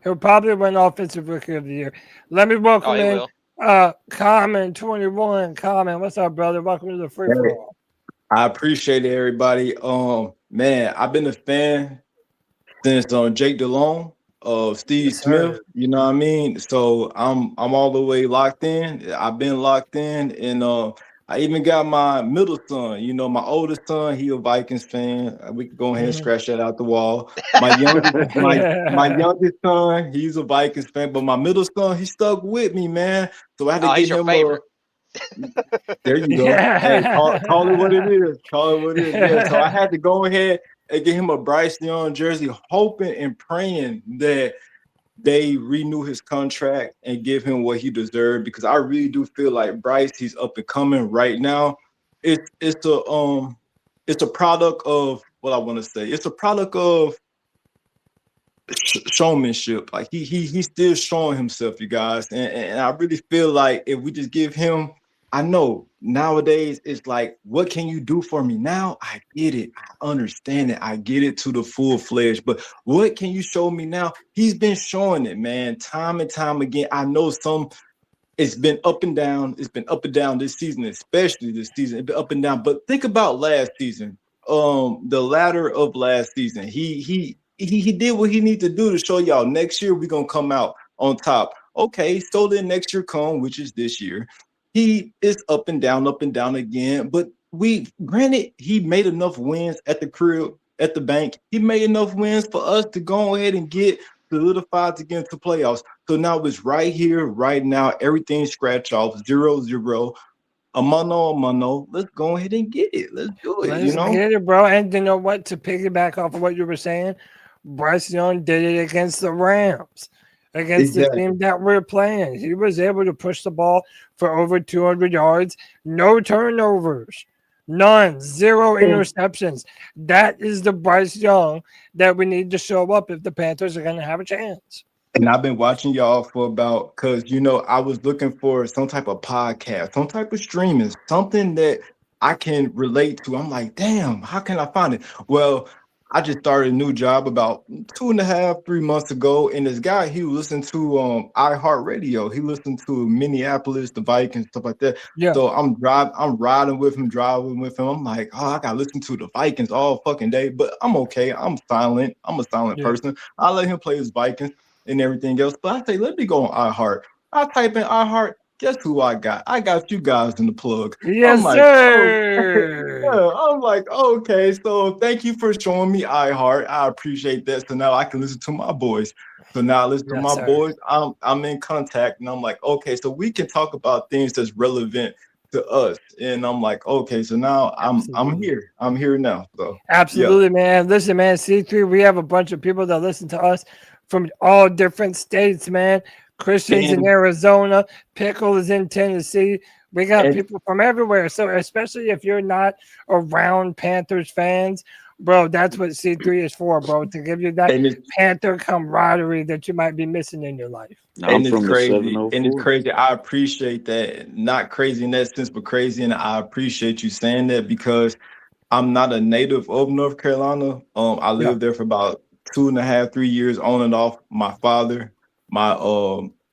He'll probably win offensive rookie of the year. Let me welcome he in will. Common 21. Common, what's up, brother? Welcome to the free for all. I appreciate it, everybody. Man, I've been a fan since Jake DeLone of Steve Smith. You know what I mean? So I'm all the way locked in. I've been locked in, and I even got my middle son. You know, my oldest son, he a Vikings fan. We can go ahead and scratch that out the wall. My youngest, my youngest son, he's a Vikings fan, but my middle son, he stuck with me, man. So I had to Oh, get he's your him favorite. there you go. Hey, call it what it is. Call it what it is. Yeah. So I had to go ahead and get him a Bryce Young jersey, hoping and praying that they renew his contract and give him what he deserved, because I really do feel like Bryce, he's up and coming right now. It's a product of what I want to say. It's a product of showmanship. Like he's still showing himself, you guys, and I really feel like if we just give him, I know nowadays it's like, what can you do for me now? I get it, I understand it, I get it to the full-fledged, but what can you show me now? He's been showing it, man, time and time again. I know it's been up and down. It's been up and down this season, especially this season. It's been up and down. But think about last season. The latter of last season, he did what he needed to do to show y'all next year we're gonna come out on top. Okay, so then next year come, which is this year. He is up and down again. But granted, he made enough wins at the crib, at the bank. He made enough wins for us to go ahead and get solidified to get into playoffs. So now it's right here, right now. Everything scratch off 0-0. A mano. Let's go ahead and get it. Let's do it. Let's get it, bro. And you know what? To piggyback off of what you were saying, Bryce Young did it against the Rams, against the team that we're playing. He was able to push the ball for over 200 yards, no turnovers, none, 0 interceptions. That is the Bryce Young that we need to show up if the Panthers are going to have a chance. And I've been watching y'all for because, I was looking for some type of podcast, some type of streaming, something that I can relate to. I'm like, damn, how can I find it? Well, I just started a new job about 2.5, 3 months ago. And this guy, he listened to iHeartRadio. He listened to Minneapolis, the Vikings, stuff like that. Yeah. So I'm riding with him, driving with him. I'm like, I got to listen to the Vikings all fucking day. But I'm okay. I'm silent. I'm a silent person. I let him play his Vikings and everything else. But I say, let me go on iHeart. I type in iHeart. Guess who I got? I got you guys in the plug. Yes, sir. I'm like, okay. So thank you for showing me iHeart. I appreciate that. So now I can listen to my boys. So now I listen to my boys. I'm in contact, and I'm like, okay. So we can talk about things that's relevant to us. And I'm like, okay. So now I'm here. I'm here now. So absolutely, man. Listen, man. C3, we have a bunch of people that listen to us from all different states, man. Christian's in Arizona. Pickle is in Tennessee. We got people from everywhere. So especially if you're not around Panthers fans, Bro, that's what C3 is for, bro, to give you that And Panther camaraderie that you might be missing in your life. I'm from the crazy. 704. And it's crazy. I appreciate that. Not crazy in that sense, but crazy. And I appreciate you saying that because I'm not a native of North Carolina. I lived there for about 2.5, 3 years on and off. My father,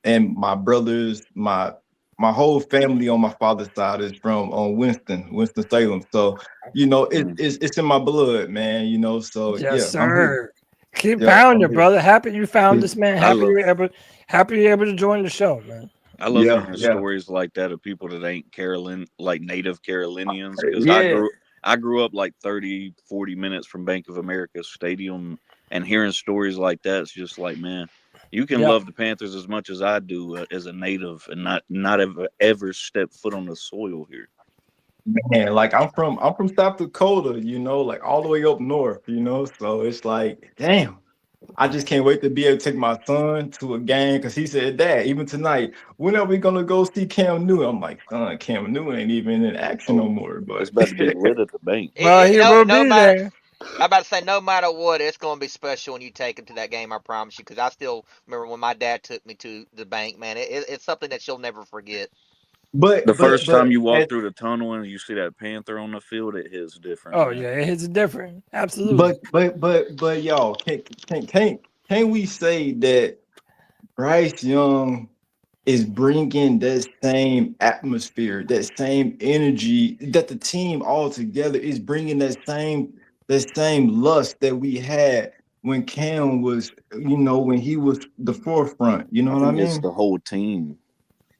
and my brothers, my whole family on my father's side is from Winston-Salem. So, it's in my blood, man, so Yes, I'm here. sir. Keep Yeah, pounding, I'm here. brother. Happy you found this man. I Happy love- you're able to join the show, man. I love hearing stories like that of people that ain't native Carolinians, because I grew up like 30, 40 minutes from Bank of America Stadium, and hearing stories like that, it's just like, man, you can love the Panthers as much as I do as a native and not ever step foot on the soil here. Man, like I'm from South Dakota, like all the way up north, so it's like, damn. I just can't wait to be able to take my son to a game because he said, Dad, even tonight, when are we gonna go see Cam Newton? I'm like, son, Cam Newton ain't even in action no more. But it's about to be lit at the bank. Well, he will be there. I'm about to say, no matter what, it's going to be special when you take him to that game. I promise you, because I still remember when my dad took me to the bank. Man, it's something that you'll never forget. But the first time you walk through the tunnel and you see that Panther on the field, it hits different. Oh man. yeah, it hits different. Absolutely. But y'all, can we say that Bryce Young is bringing that same atmosphere, that same energy, that the team all together is bringing that same lust that we had when Cam was, when he was the forefront. You know what I mean? It's the whole team.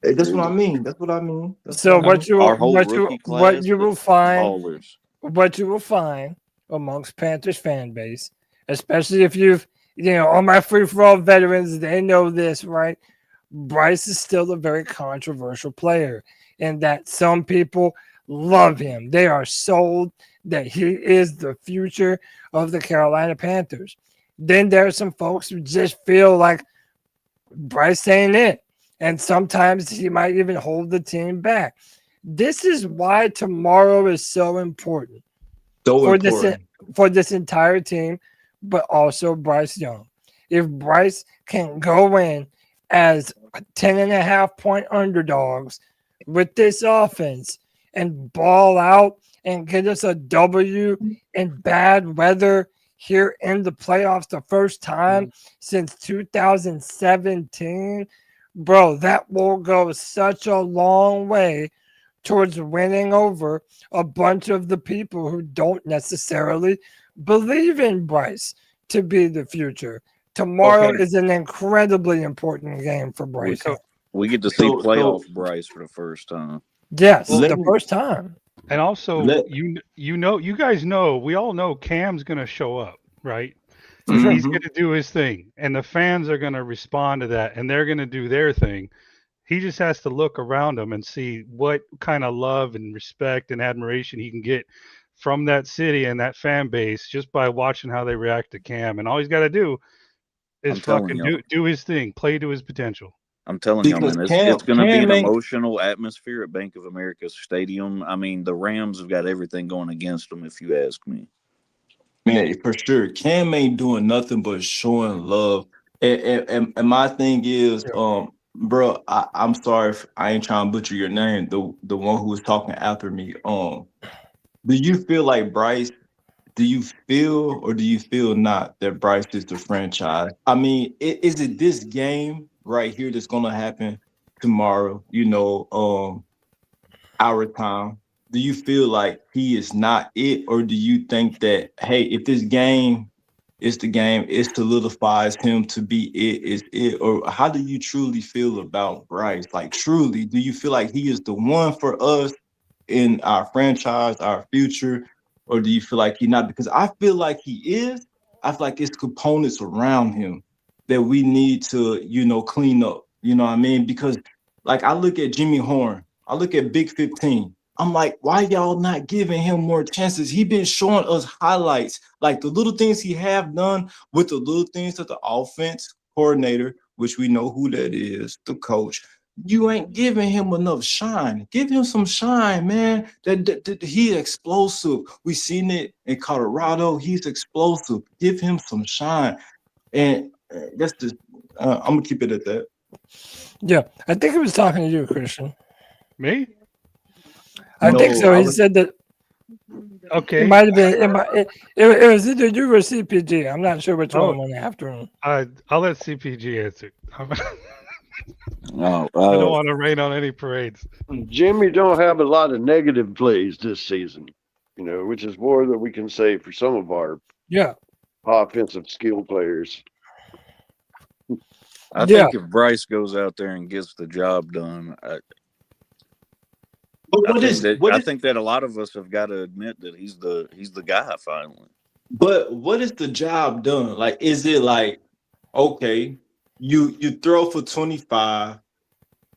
That's what I mean. That's what I mean. So what you will find, ballers. what you will find amongst Panthers fan base, especially if you've, all my free for all veterans, they know this, right? Bryce is still a very controversial player, in that some people love him. They are sold that he is the future of the Carolina Panthers. Then there are some folks who just feel like Bryce ain't it. And sometimes he might even hold the team back. This is why tomorrow is so important for this entire team, but also Bryce Young. If Bryce can go in as 10.5-point underdogs with this offense and ball out and get us a W in bad weather here in the playoffs the first time since 2017, bro, that will go such a long way towards winning over a bunch of the people who don't necessarily believe in Bryce to be the future. Tomorrow is an incredibly important game for Bryce. We get to see playoff Bryce for the first time. Yes, the first time. And also, you guys know, we all know Cam's going to show up, right? He's going to do his thing, and the fans are going to respond to that, and they're going to do their thing. He just has to look around him and see what kind of love and respect and admiration he can get from that city and that fan base just by watching how they react to Cam. And all he's got to do is fucking do his thing, play to his potential. I'm telling y'all, man, it's going to be an emotional atmosphere at Bank of America Stadium. I mean, the Rams have got everything going against them, if you ask me. Man, for sure. Cam ain't doing nothing but showing love. And my thing is, bro, I'm sorry if I ain't trying to butcher your name, the one who was talking after me. Do you feel like Bryce, do you feel or do you feel not that Bryce is the franchise? I mean, is it this game right here that's gonna happen tomorrow, our time? Do you feel like he is not it, or do you think that, hey, if this game is the game, it solidifies him to be is it? Or how do you truly feel about Bryce? Like, truly, do you feel like he is the one for us in our franchise, our future, or do you feel like he's not? Because I feel like he is. I feel like it's components around him that we need to, clean up. You know what I mean? Because, like, I look at Jimmy Horn, I look at Big 15. I'm like, why y'all not giving him more chances? He been showing us highlights, like the little things he have done with the little things that the offense coordinator, which we know who that is, the coach, you ain't giving him enough shine. Give him some shine, man. That he explosive. We seen it in Colorado. He's explosive. Give him some shine. And that's just I'm gonna keep it at that. Yeah, I think he was talking to you, Christian. Me? I think No, so. I He was- said that Okay. it might have been. It was either you or CPG. I'm not sure which Oh. one went after him. I'll let CPG answer. Oh, I don't want to rain on any parades. Jimmy don't have a lot of negative plays this season, which is more than we can say for some of our offensive skill players. I think if Bryce goes out there and gets the job done, I think that a lot of us have got to admit that he's the guy finally. But what is the job done? Like, is it like, okay, you throw for 25,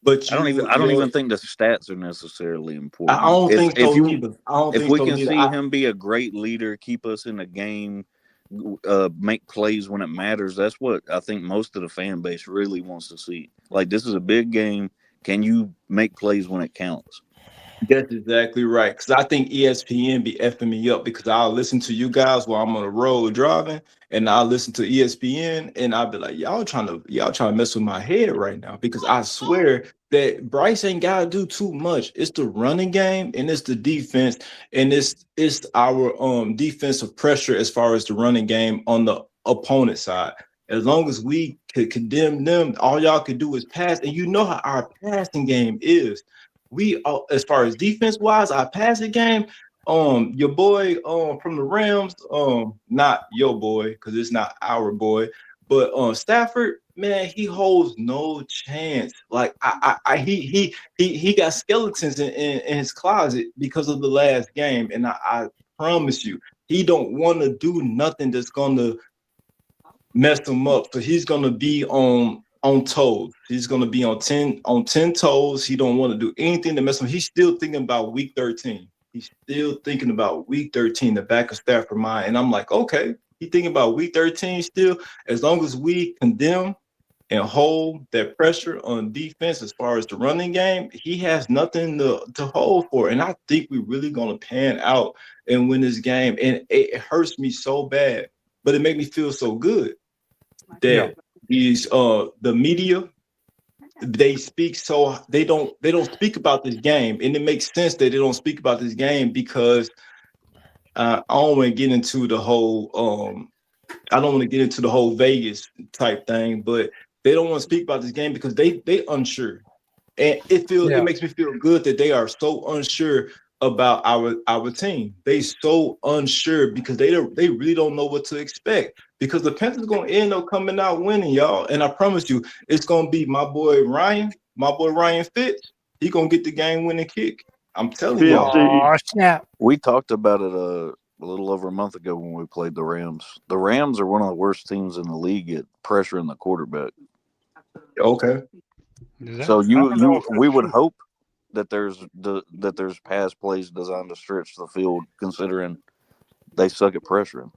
but I don't even think the stats are necessarily important. I don't think so neither. If we can see him be a great leader, keep us in a game, make plays when it matters, that's what I think most of the fan base really wants to see. Like, this is a big game. Can you make plays when it counts? That's exactly right. Because I think ESPN be effing me up because I'll listen to you guys while I'm on the road driving, and I'll listen to ESPN, and I'll be like, y'all trying to mess with my head right now, because I swear that Bryce ain't gotta do too much. It's the running game and it's the defense, and it's our defensive pressure as far as the running game on the opponent side. As long as we could condemn them, all y'all could do is pass, and you know how our passing game is. We, as far as defense wise, our passing game, your boy from the Rams, not your boy, because it's not our boy, but Stafford, man, he holds no chance. Like he got skeletons in his closet because of the last game, and I promise you, he don't want to do nothing that's gonna mess him up. So he's gonna be on toes. He's gonna be on 10 toes. He don't want to do anything to mess him. He's still thinking about week 13. He's still thinking about week 13, the back of Stafford mind. And I'm like, okay, he thinking about week 13 still. As long as we condemn and hold that pressure on defense as far as the running game, he has nothing to hold for. And I think we're really gonna pan out and win this game. And it hurts me so bad, but it made me feel so good that these the media, they don't speak about this game, and it makes sense that they don't speak about this game because I don't want to get into the whole Vegas type thing, but they don't want to speak about this game because they unsure, and it makes me feel good that they are so unsure about our team. They so unsure because they really don't know what to expect, because the Panthers going to end up coming out winning, y'all. And I promise you, it's going to be my boy Ryan Fitz. He going to get the game winning kick. I'm telling y'all. Oh, snap. We talked about it a little over a month ago when we played the Rams. The Rams are one of the worst teams in the league at pressuring the quarterback. Okay. So we would hope that there's pass plays designed to stretch the field, considering they suck at pressuring.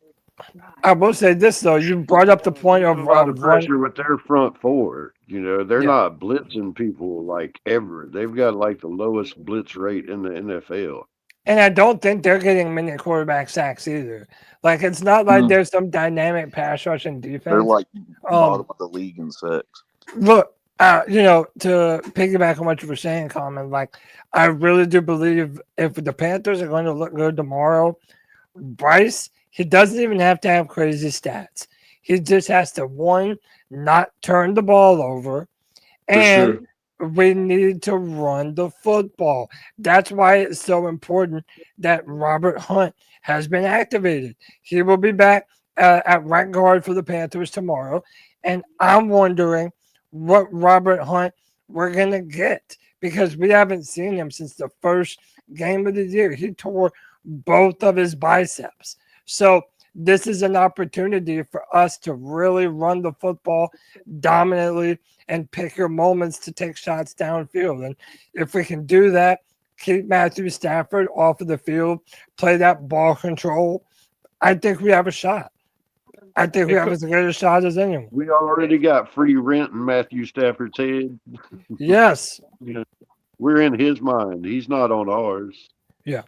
I will say this though: you brought up the point of a lot of pressure with their front four. They're not blitzing people like ever. They've got like the lowest blitz rate in the NFL. And I don't think they're getting many quarterback sacks either. Like, it's not like there's some dynamic pass rush and defense. They're like bottom of the league in sacks. Look, to piggyback on what you were saying, Common, like, I really do believe if the Panthers are going to look good tomorrow, Bryce, he doesn't even have to have crazy stats. He just has to, one, not turn the ball over, and we need to run the football. That's why it's so important that Robert Hunt has been activated. He will be back at right guard for the Panthers tomorrow, and I'm wondering what Robert Hunt we're going to get, because we haven't seen him since the first game of the year. He tore both of his biceps. So this is an opportunity for us to really run the football dominantly and pick your moments to take shots downfield. And if we can do that, keep Matthew Stafford off of the field, play that ball control, I think we have a shot. I think we have as good a shot as anyone. We already got free rent in Matthew Stafford's head. Yes. We're in his mind. He's not on ours. Yeah.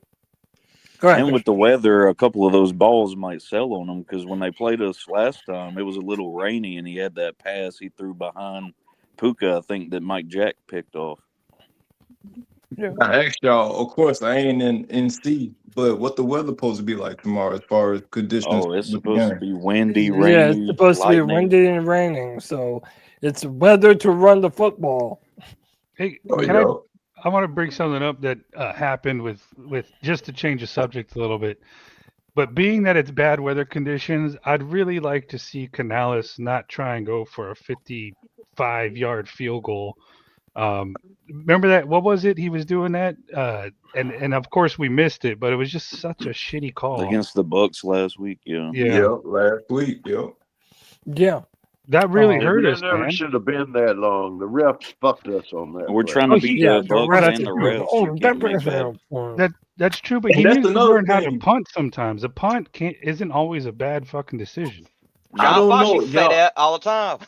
Go ahead. And with the weather, a couple of those balls might sell on him because when they played us last time, it was a little rainy, and he had that pass he threw behind Puka, I think, that Mike Jack picked off. Yeah. I asked y'all, of course, I ain't in NC, but what the weather supposed to be like tomorrow as far as conditions? Oh, it's with the supposed to game? be windy, rainy, Yeah, it's supposed to be lightning. windy and raining, so it's weather to run the football. Hey, Oh, can yo. I want to bring something up that happened with just to change the subject a little bit. But being that it's bad weather conditions, I'd really like to see Canales not try and go for a 55-yard field goal. Remember that? What was it? He was doing that, and of course we missed it. But it was just such a shitty call Against the Bucks last week, yeah. Yep, last week, yep. Yeah. That really hurt It us, never man. should have been that long. The refs fucked us on that. We're play. trying to beat the Bucks that's and the true. refs. Oh, You that can't make brings me that. That's true, but he And that's needs to another learn how to thing. punt sometimes. A punt isn't always a bad fucking decision. I John don't Fox know, used to say y'all. that all the time.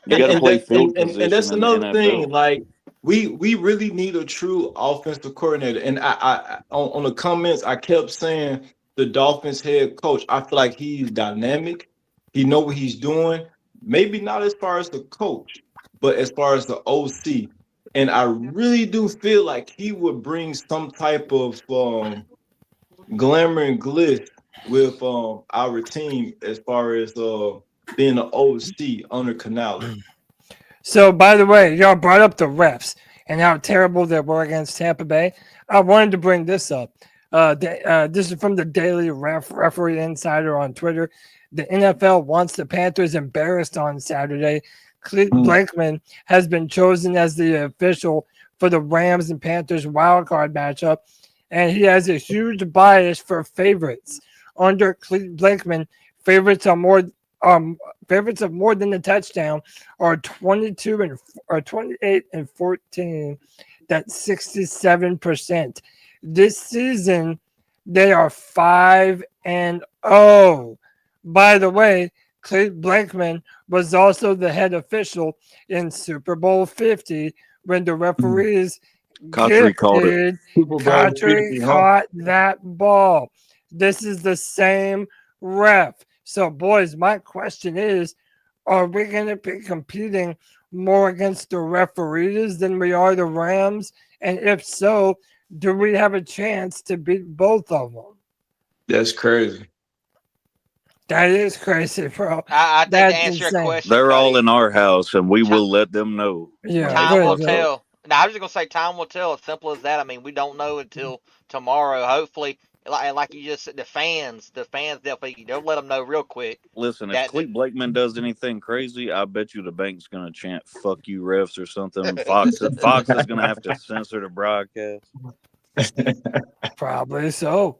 You got to play field And position that's in the another thing. NFL. Like we really need a true offensive coordinator. And I on the comments, I kept saying the Dolphins head coach. I feel like he's dynamic. He know what he's doing. Maybe not as far as the coach, but as far as the OC. And I really do feel like he would bring some type of glamour and glitz with our team as far as being an OC under Canales. So, by the way, y'all brought up the refs and how terrible they were against Tampa Bay. I wanted to bring this up. This is from the Daily Referee Insider on Twitter. The NFL wants the Panthers embarrassed on Saturday. Clete Blakeman has been chosen as the official for the Rams and Panthers wildcard matchup, and he has a huge bias for favorites. Under Clete Blakeman, favorites of more than the touchdown are 28 and 14. That's 67%. This season, they are 5-0. By the way, Clete Blakeman was also the head official in Super Bowl 50 when the referees Cotchery caught it. Cotchery caught that ball. This is the same ref. So, boys, my question is, are we going to be competing more against the referees than we are the Rams? And if so, do we have a chance to beat both of them? That's crazy. That is crazy, bro. I think That's to answer insane. your question, They're all Cody, in our house, and we will let them know. Yeah, time good, will bro. tell. Now, I was just gonna say time will tell. As simple as that. I mean, we don't know until tomorrow. Hopefully, like you just said, the fans definitely they'll let them know real quick. Listen, if That Clete Blakeman does anything crazy, I bet you the bank's going to chant "fuck you, refs" or something. Fox is going to have to censor the broadcast. Probably so.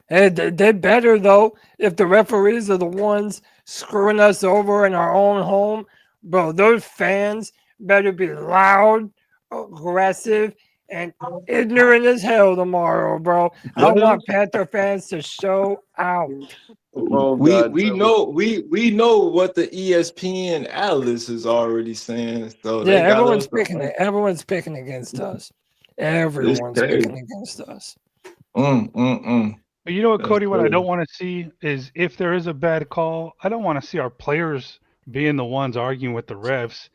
Hey, they better, though, if the referees are the ones screwing us over in our own home. Bro, those fans better be loud, aggressive, and ignorant as hell tomorrow, bro. I want Panther fans to show out. We know what the ESPN Atlas is already saying. So Yeah, they got everyone's us. Everyone's picking against us. Everyone's crazy. picking against us. But you know what, That's Cody? What I crazy. don't want to see is if there is a bad call, I don't want to see our players being the ones arguing with the refs.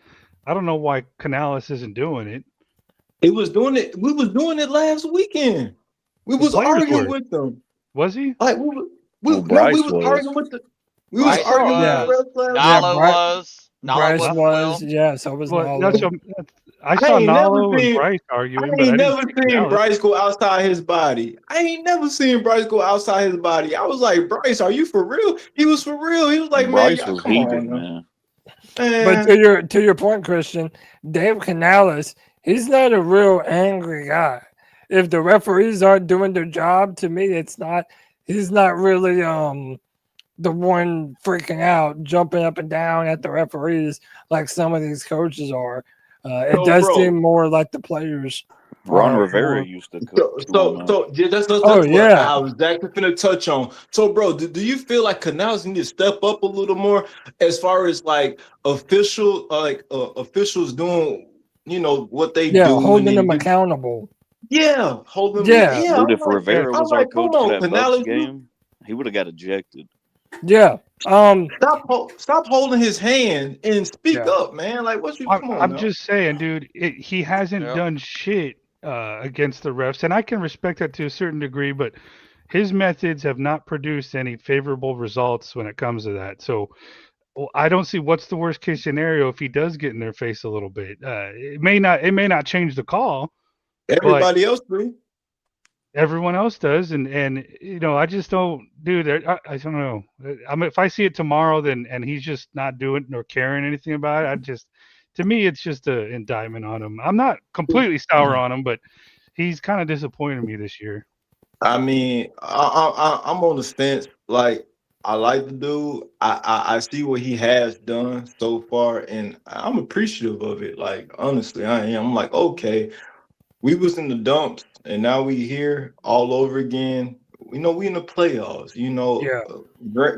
I don't know why Canales isn't doing it. It was doing it. We was doing it last weekend. We was players arguing were. with them. Was he? Like we Bryce was was. arguing with the. We Bryce was arguing was. with the refs last Nalo week. was. Nalo Bryce was as was, well. yeah, so was Well, Nalo. I saw ain't never Nalo and seen- Bryce I arguing, but I ain't didn't never see seen Canales. Bryce go outside his body. I ain't never seen Bryce go outside his body. I was like, Bryce, are you for real? He was for real. He was like, Bryce man, was come heated, on, man. But to your point, Christian, Dave Canales, he's not a real angry guy. If the referees aren't doing their job, to me, he's not really the one freaking out, jumping up and down at the referees like some of these coaches are. It So, does bro, seem more like the players. Ron Rivera used to chew him out. So yeah, that's Oh, what yeah. I was exactly finna touch on. So, bro, do you feel like Canals need to step up a little more as far as like officials doing, what they do, holding them accountable. hold them. Yeah. Dude, if Rivera I'm was our like, come coach for on, that Bucks Canales, game, he would have got ejected. Yeah. Stop holding his hand and speak Yeah. up, man. Like, come on I'm now. just saying, dude, he hasn't done shit against the refs, and I can respect that to a certain degree, but his methods have not produced any favorable results when it comes to that. So I don't see what's the worst case scenario if he does get in their face a little bit. It may not change the call. Everybody else do. Everyone else does, and I just don't, dude. I don't know. If I see it tomorrow, and he's just not doing nor caring anything about it, to me, it's just an indictment on him. I'm not completely sour on him, but he's kind of disappointed me this year. I mean, I'm on the stance. Like, I like the dude. I see what he has done so far, and I'm appreciative of it. Like, honestly, I am. I'm like, okay, we was in the dumps, and now we here all over again. We in the playoffs. Yeah.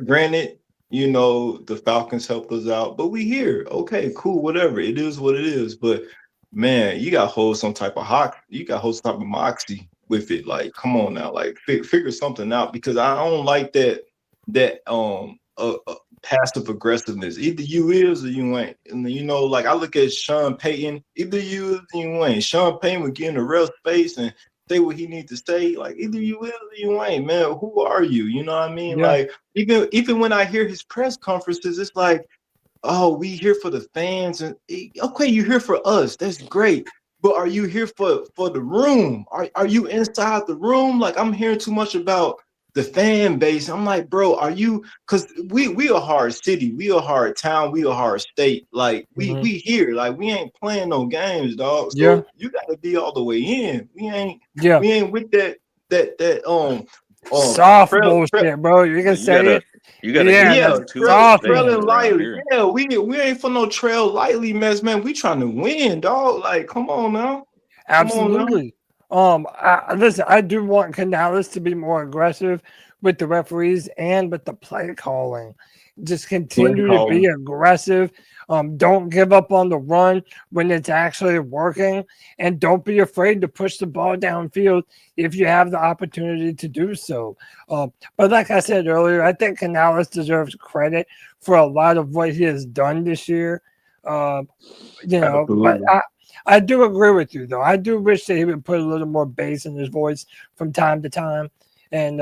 Granted, the Falcons helped us out, but we here. Okay, cool, whatever. It is what it is. But man, you got to hold some type of moxie with it. Like, come on now, like figure something out, because I don't like that passive aggressiveness. Either you is or you ain't. And like I look at Sean Payton, either you is or you ain't. Sean Payton would get in the ref space and say what he needs to say. Like, either you is or you ain't, man. Who are you? You know what I mean? Yeah. Like, even when I hear his press conferences, it's like, oh, we here for the fans, and okay, you're here for us. That's great. But are you here for the room? Are you inside the room? Like, I'm hearing too much about the fan base. I'm like, bro, are you? Because we a hard city, we a hard town, we a hard state. Like, we here, like, we ain't playing no games, dog. So you got to be all the way in. We ain't with that soft bullshit, bro. You can say it. You gotta trailing lightly. Yeah, we ain't for no trail lightly mess, man. We trying to win, dog. Like, come on now. Absolutely. Listen, I do want Canales to be more aggressive with the referees and with the play calling. Just continue to be aggressive. Don't give up on the run when it's actually working, and don't be afraid to push the ball downfield if you have the opportunity to do so. But like I said earlier, I think Canales deserves credit for a lot of what he has done this year. But I do agree with you, though. I do wish that he would put a little more bass in his voice from time to time, and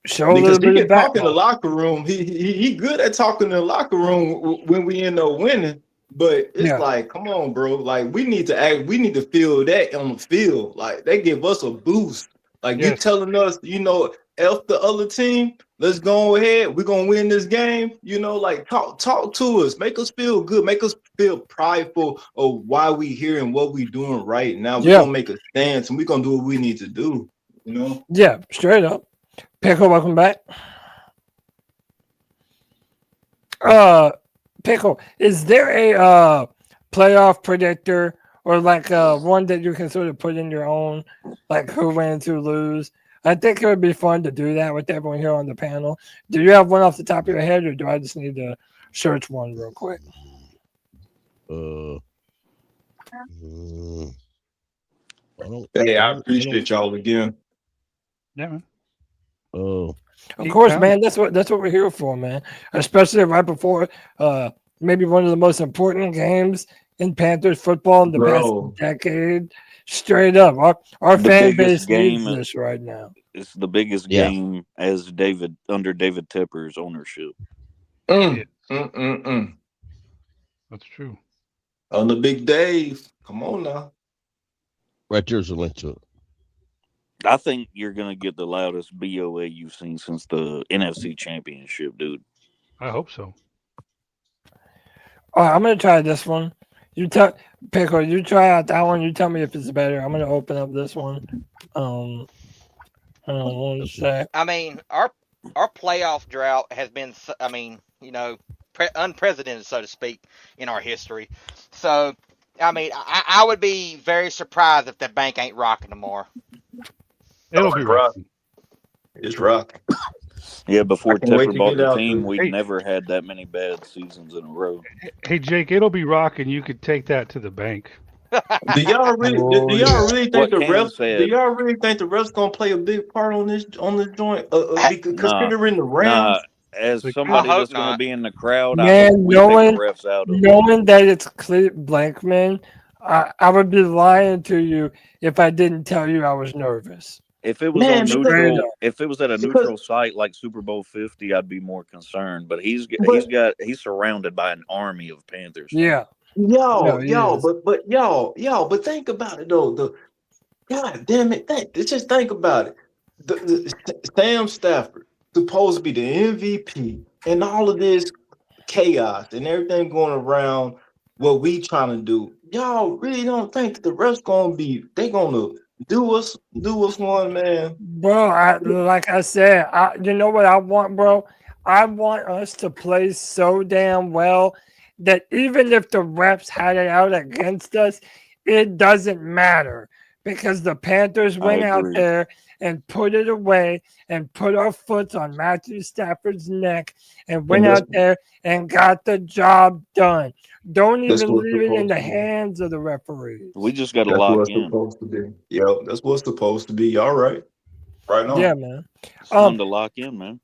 show a little bit of backbone. Talk in the locker room. He good at talking in the locker room when we end up winning. But it's like, come on, bro. Like, we need to feel that on the field. Like, they give us a boost. Like, you telling us, F the other team, let's go ahead. We're gonna win this game. Like, talk to us, make us feel good, make us feel prideful of why we here and what we doing right now. We're gonna make a stance and we're gonna do what we need to do. Yeah, straight up. Pickle, welcome back. Pickle, is there a playoff predictor or like one that you can sort of put in your own, like who wins, who lose? I think it would be fun to do that with everyone here on the panel. Do you have one off the top of your head, or do I just need to search one real quick? Hey, I appreciate y'all again. Yeah, man. Of course, man. That's what we're here for, man. Especially right before maybe one of the most important games in Panthers football in the past decade. Straight up, our fan base needs this right now. It's the biggest game as under David Tepper's ownership. That's true. On the big Dave, come on now. Right there's a link to it. I think you're gonna get the loudest BOA you've seen since the NFC Championship, dude. I hope so. All right, I'm gonna try this one. Pickle, you try out that one. You tell me if it's better. I'm gonna open up this one. I mean, our playoff drought has been, unprecedented, so to speak, in our history. So I mean, I would be very surprised if the bank ain't rocking tomorrow. It'll be rocking. It's rocking. Yeah, before I can't wait Tepper to bought get the out team, there. we'd Hey. never had that many bad seasons in a row. Hey, Jake, it'll be rocking. You could take that to the bank. Do y'all really? Oh, Do y'all really think What the Cam refs? Do said. y'all really think the refs gonna play a big part on this joint? Because Nah, considering the nah. Rams, As The- somebody hope that's going to not. be in the crowd, I hope Man, we take the knowing refs out of it. knowing that it's Clete Blankman, I would be lying to you if I didn't tell you I was nervous. If it was man, on because Straight neutral, up. if it was at a because neutral site like Super Bowl 50, I'd be more concerned. But he's but surrounded by an army of Panthers fans. Yeah. No, he is. but think about it though. God damn it, just think about it. Sam Stafford supposed to be the MVP, and all of this chaos and everything going around what we trying to do. Y'all really don't think that the refs gonna do us one, man? Bro, like I said, you know what I want, bro? I want us to play so damn well that even if the refs had it out against us, it doesn't matter because the Panthers I went out agree. there and put it away and put our foot on Matthew Stafford's neck and went And out there and got the job done. Don't that's even what's leave it in supposed the to be. hands of the referees. We just got to That's lock what's in. supposed to be. Yep, that's what's supposed to be. All right, right Yeah, on. man. It's time to lock in, man.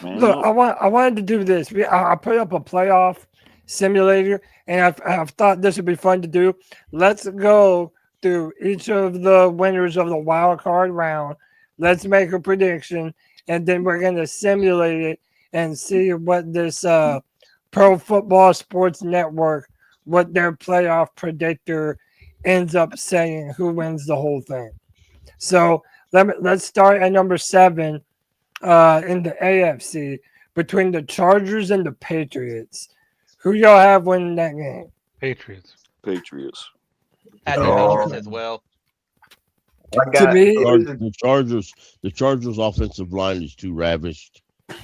Man Look, up. I wanted to do this. I put up a playoff simulator, and I've thought this would be fun to do. Let's go through each of the winners of the wild card round. Let's make a prediction, and then we're gonna simulate it and see what this Pro Football Sports Network, what their playoff predictor ends up saying, who wins the whole thing. So let's start at number 7. In the AFC between the Chargers and the Patriots. Who y'all have winning that game? Patriots. Patriots. I do Patriots as well. I To got me, The Chargers offensive line is too ravished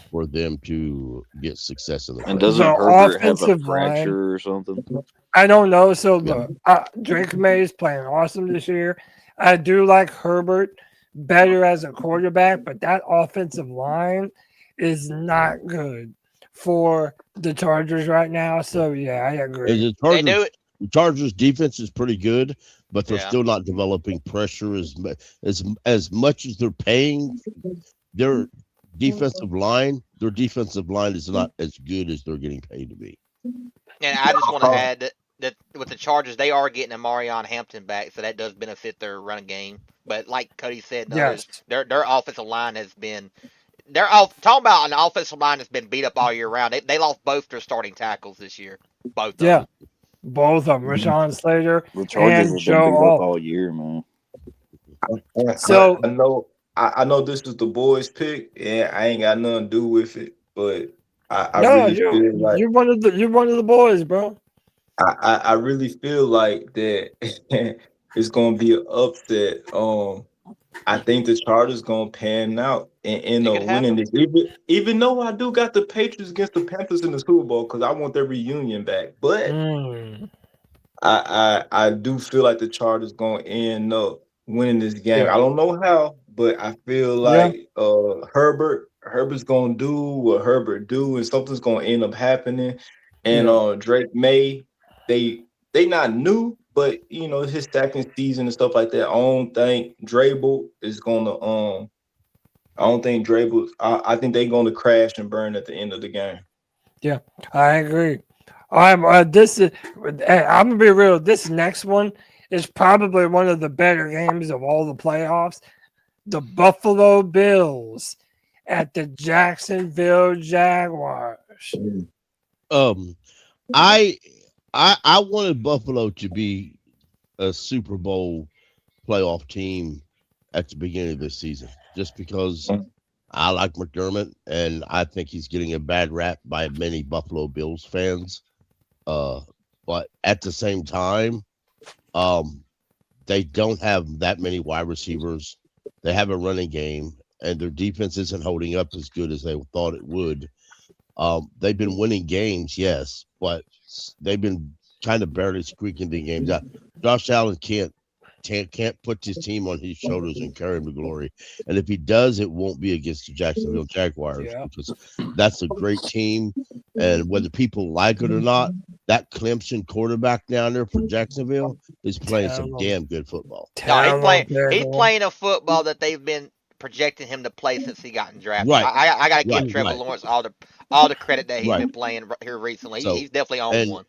for them to get success in the And playoffs. doesn't the Herbert have a offensive line, fracture or something? I don't know. So Yeah. look, Drake May is playing awesome this year. I do like Herbert better as a quarterback, but that offensive line is not good for the Chargers right now. So yeah, I And agree. They do it. The Chargers defense is pretty good, but they're Yeah. still not developing pressure as much as they're paying their defensive line. Their defensive line is not as good as they're getting paid to be. And I just want to add that with the Chargers, they are getting a Marion Hampton back, so that does benefit their running game. But like Cody said, and others, Yes. their offensive line has been talking about an offensive line that's been beat up all year round. They lost both their starting tackles this year, both of them. Yeah. Both of them, Rashawn Slater The Chargers and have been Joe beat up Alt. all year, man. So I know this is the boys' pick, and I ain't got nothing to do with it, but I no, really feel like you're one of the boys, bro. I really feel like that it's gonna be an upset. I think the Chargers gonna pan out and end It up could winning happen. this. Even though I do got the Patriots against the Panthers in the Super Bowl because I want their reunion back, but Mm. I do feel like the Chargers gonna end up winning this game. Yeah. I don't know how, but I feel Yeah. like Herbert's gonna do what Herbert do, and something's gonna end up happening. And Yeah. Drake May, they not new, but you know his second season and stuff like that. I don't think Drabble is gonna I think they're gonna crash and burn at the end of the game. Yeah, I agree. I'm gonna be real. This next one is probably one of the better games of all the playoffs. The Buffalo Bills at the Jacksonville Jaguars. I wanted Buffalo to be a Super Bowl playoff team at the beginning of this season, just because I like McDermott and I think he's getting a bad rap by many Buffalo Bills fans. But at the same time, they don't have that many wide receivers. They have a running game, and their defense isn't holding up as good as they thought it would. They've been winning games, yes, but they've been kind of barely squeaking the games out. Josh Allen can't put his team on his shoulders and carry him to glory. And if he does, it won't be against the Jacksonville Jaguars because that's a great team. And whether people like it or not, that Clemson quarterback down there for Jacksonville is playing some damn good football. No, he's playing a football that they've been projecting him to play since he got drafted. Right. I got to give Right, Trevor right. Lawrence all the credit that he's Right. been playing here recently. So, He's definitely on one.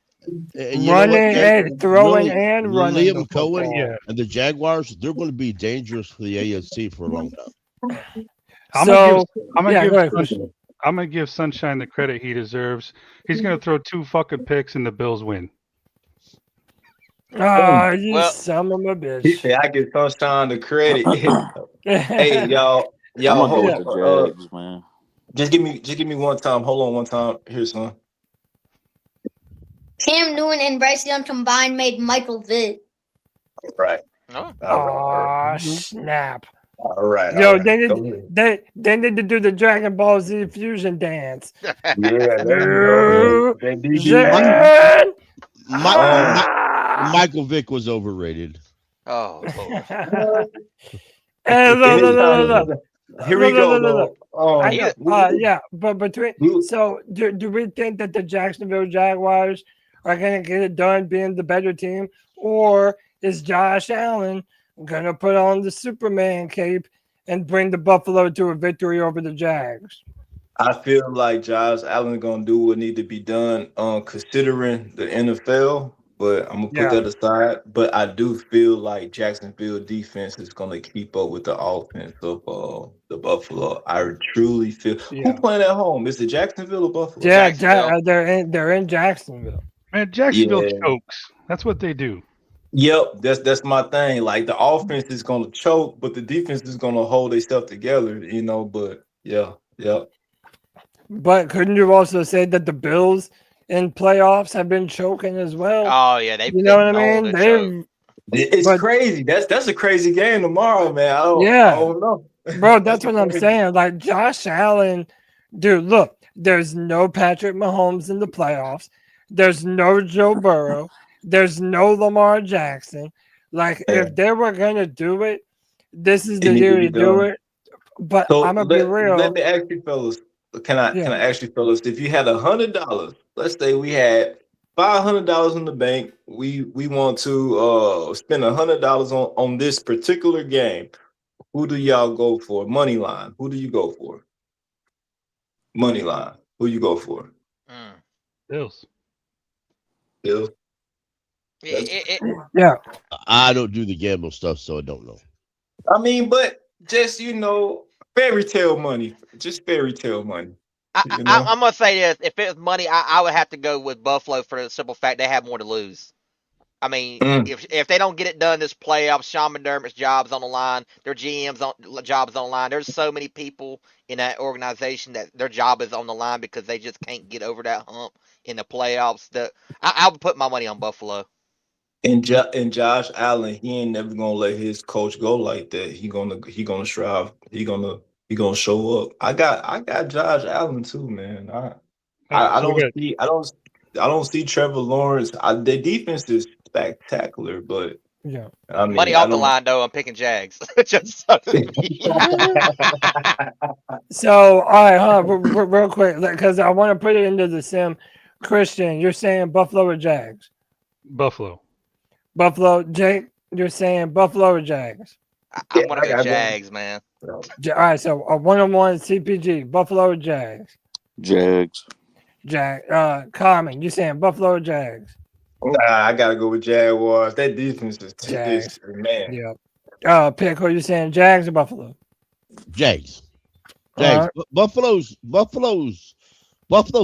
And you know what, Running Jay? and throwing Really, and running Liam the Cohen football. and the Jaguars, they're going to be dangerous for the AFC for a long time. I'm gonna give Sunshine the credit he deserves. He's gonna throw 2 fucking picks and the Bills win. Oh, you son of a bitch. He said, I give Sunshine the credit. Hey, y'all, I'm gonna go with hold the on. Jags, man. Just give me one time. Hold on one time. Here, son. Cam Newton and Bryce Young combined made Michael Vick. All right. Oh, snap. All right. Yo, all right. they need to do the Dragon Ball Z fusion dance. Yeah, there you go. Zen! Michael Vick was overrated. Oh, Hey, look. Here we go, though. Yeah, but do we think that the Jacksonville Jaguars are going to get it done being the better team, or is Josh Allen going to put on the Superman cape and bring the Buffalo to a victory over the Jags? I feel like Josh Allen gonna do what need to be done, considering the NFL. But I'm gonna put that aside. But I do feel like Jacksonville defense is gonna keep up with the offense of the Buffalo. I truly feel. Who playing at home? Is it Jacksonville or Buffalo? Yeah, they're in Jacksonville. Man, Jacksonville chokes. That's what they do. Yep, that's my thing. Like the offense is gonna choke, but the defense is gonna hold themselves together. But yeah. But couldn't you also say that the Bills in playoffs have been choking as well? Oh yeah, you know what I mean? It's crazy. That's a crazy game tomorrow, man. I don't know. Bro, that's what I'm saying. Like Josh Allen, dude, look, there's no Patrick Mahomes in the playoffs. There's no Joe Burrow. There's no Lamar Jackson. Like, if they were gonna do it, this is the year to do it. But I'm gonna be real. Let me ask you, fellas. Can I ask you, fellas? If you had $100, let's say we had $500 in the bank, we want to spend $100 on this particular game. Who do y'all go for? Money line. Who do you go for? Money line. Who you go for? Bills. Bills. Yeah. I don't do the gamble stuff, so I don't know. I mean, but just fairy tale money. Just fairy tale money. I'm gonna say this: if it was money, I would have to go with Buffalo for the simple fact they have more to lose. I mean, if they don't get it done this playoff, Sean McDermott's job's on the line, their GM's job's on the line. There's so many people in that organization that their job is on the line because they just can't get over that hump in the playoffs. I would put my money on Buffalo. And Josh Allen, he ain't never gonna let his coach go like that. He gonna strive. He gonna show up. I got Josh Allen too, man. I don't see Trevor Lawrence. Their defense is spectacular, but I mean, money off the line though. I'm picking Jags. So all right, real quick, because I want to put it into the sim. Christian, you're saying Buffalo or Jags? Buffalo. Jake, you're saying Buffalo or Jags? I'm gonna go Jags, man. All right, so a 1-on-1 CPG, Buffalo or Jags? Jags. Carmen, you saying Buffalo or Jags? Nah, I gotta go with Jaguars. That defense is Jags. Man. Yeah. Pickle, you saying Jags or Buffalo? Jags. Right. Buffalo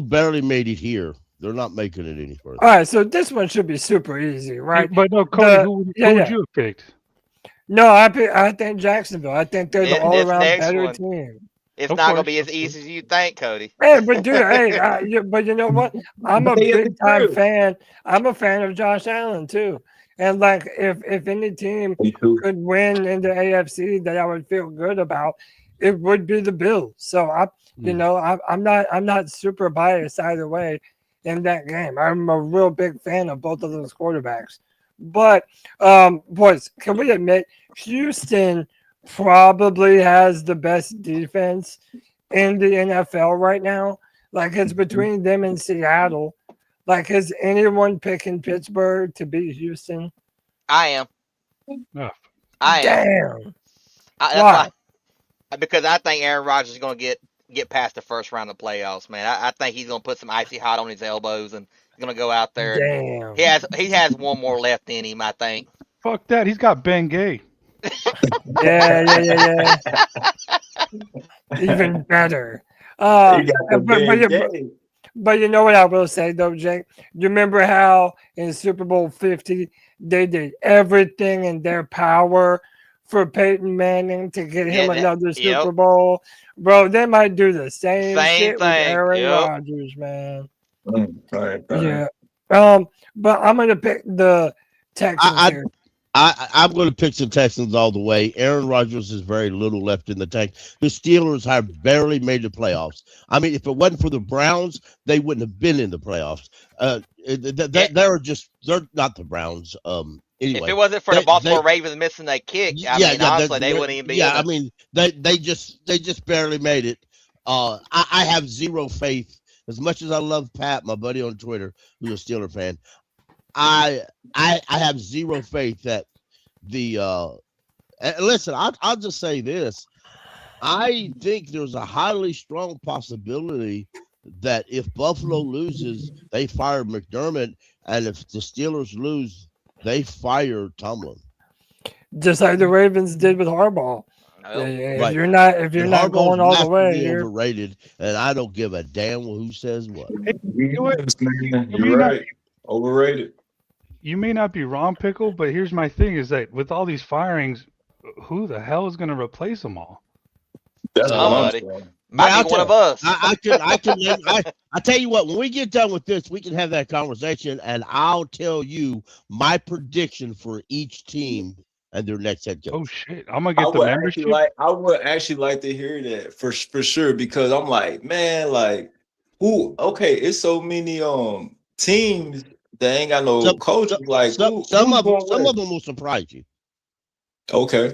barely made it here. They're not making it any further. All right, so this one should be super easy, right? But no, Cody, who would you have picked? No, I think Jacksonville. I think they're the all-around better team. It's not gonna be as easy as you think, Cody. Hey, but dude, but you know what? I'm a big time fan. I'm a fan of Josh Allen too. And like, if any team could win in the AFC that I would feel good about, it would be the Bills. So I'm not super biased either way. in that game. I'm a real big fan of both of those quarterbacks. But, boys, can we admit Houston probably has the best defense in the NFL right now? Like, it's between them and Seattle. Like, is anyone picking Pittsburgh to beat Houston? I am. I am. Damn. That's Why? why. Because I think Aaron Rodgers is going to get past the first round of playoffs, man. I think he's going to put some icy hot on his elbows and he's going to go out there. Damn. He has one more left in him, I think. Fuck that. He's got Ben Gay. Yeah. Even better. But you know what I will say, though, Jake? You remember how in Super Bowl 50, they did everything in their power for Peyton Manning to get him another Super Bowl? Bro, they might do the same shit with Aaron Rodgers, man. Yeah. But I'm going to pick the Texans here. I'm going to pick the Texans all the way. Aaron Rodgers has very little left in the tank. The Steelers have barely made the playoffs. I mean, if it wasn't for the Browns, they wouldn't have been in the playoffs. They're not the Browns. Anyway, if it wasn't for the Baltimore Ravens missing that kick, honestly, they wouldn't even be. Yeah, I mean, they just barely made it. I have zero faith. As much as I love Pat, my buddy on Twitter, who's a Steeler fan, I have zero faith that listen, I'll just say this. I think there's a highly strong possibility that if Buffalo loses, they fire McDermott, and if the Steelers lose, they fire Tomlin. Just like the Ravens did with Harbaugh. If you're not going all the way, you're overrated, and I don't give a damn who says what. You're right. Overrated. You may not be wrong, Pickle, but here's my thing: is that with all these firings, who the hell is going to replace them all? That's somebody. Might be one of us. I tell you what, when we get done with this, we can have that conversation, and I'll tell you my prediction for each team and their next head coach. Oh shit! I'm gonna get the membership. I would actually like to hear that for sure, because I'm like, man, like who? Okay, it's so many teams that ain't got no coaches. Like some of them will surprise you. Okay.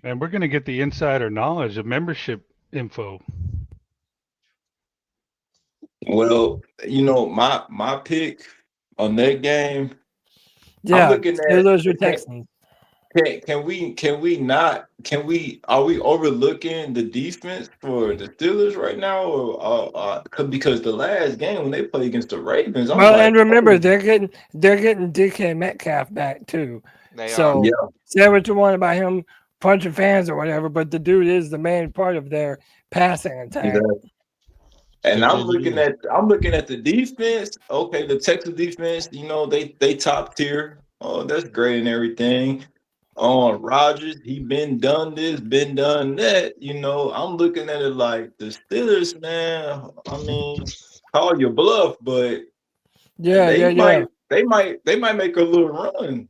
And we're gonna get the insider knowledge of membership info. Well, my pick on that game. Yeah, I'm looking at Steelers or Texans. Are we overlooking the defense for the Steelers right now, or because the last game when they played against the Ravens? And remember they're getting DK Metcalf back too. Say what you want about him punching fans or whatever, but the dude is the main part of their passing attack. Exactly. And I'm looking at the defense. Okay, the Texas defense, they top tier. Oh, that's great and everything. Rodgers, he been done this, been done that. I'm looking at it like the Steelers, man. I mean, call your bluff, but they might make a little run.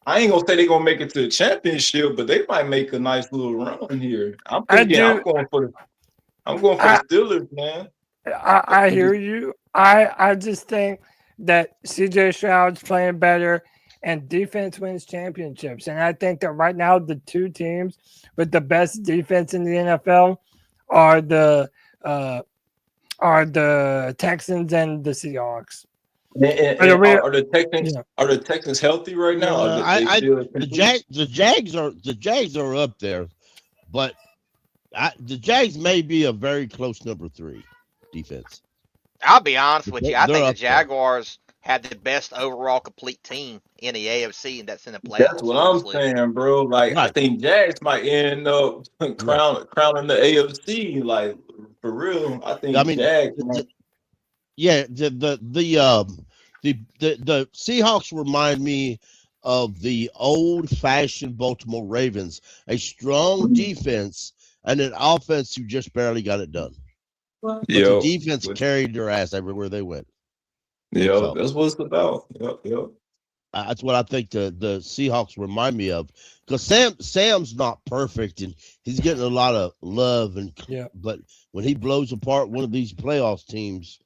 I ain't gonna say they're gonna make it to the championship, but they might make a nice little run here. I'm going for the Steelers, man. I hear you. I just think that CJ Stroud's playing better and defense wins championships. And I think that right now the two teams with the best defense in the NFL are the Texans and the Seahawks. Are the Texans healthy right now? The Jags are up there, but the Jags may be a very close number 3 defense. I'll be honest with you. I think the Jaguars had the best overall complete team in the AFC, and that's in the playoffs. That's what I'm saying, bro. Like, I think Jags might end up crowning the AFC. Like, for real, I think Jags might. Yeah, the Seahawks remind me of the old-fashioned Baltimore Ravens, a strong defense and an offense who just barely got it done. The defense carried their ass everywhere they went. Yeah, that's what it's about. Yep. That's what I think the Seahawks remind me of, because Sam's not perfect and he's getting a lot of love, but when he blows apart one of these playoffs teams,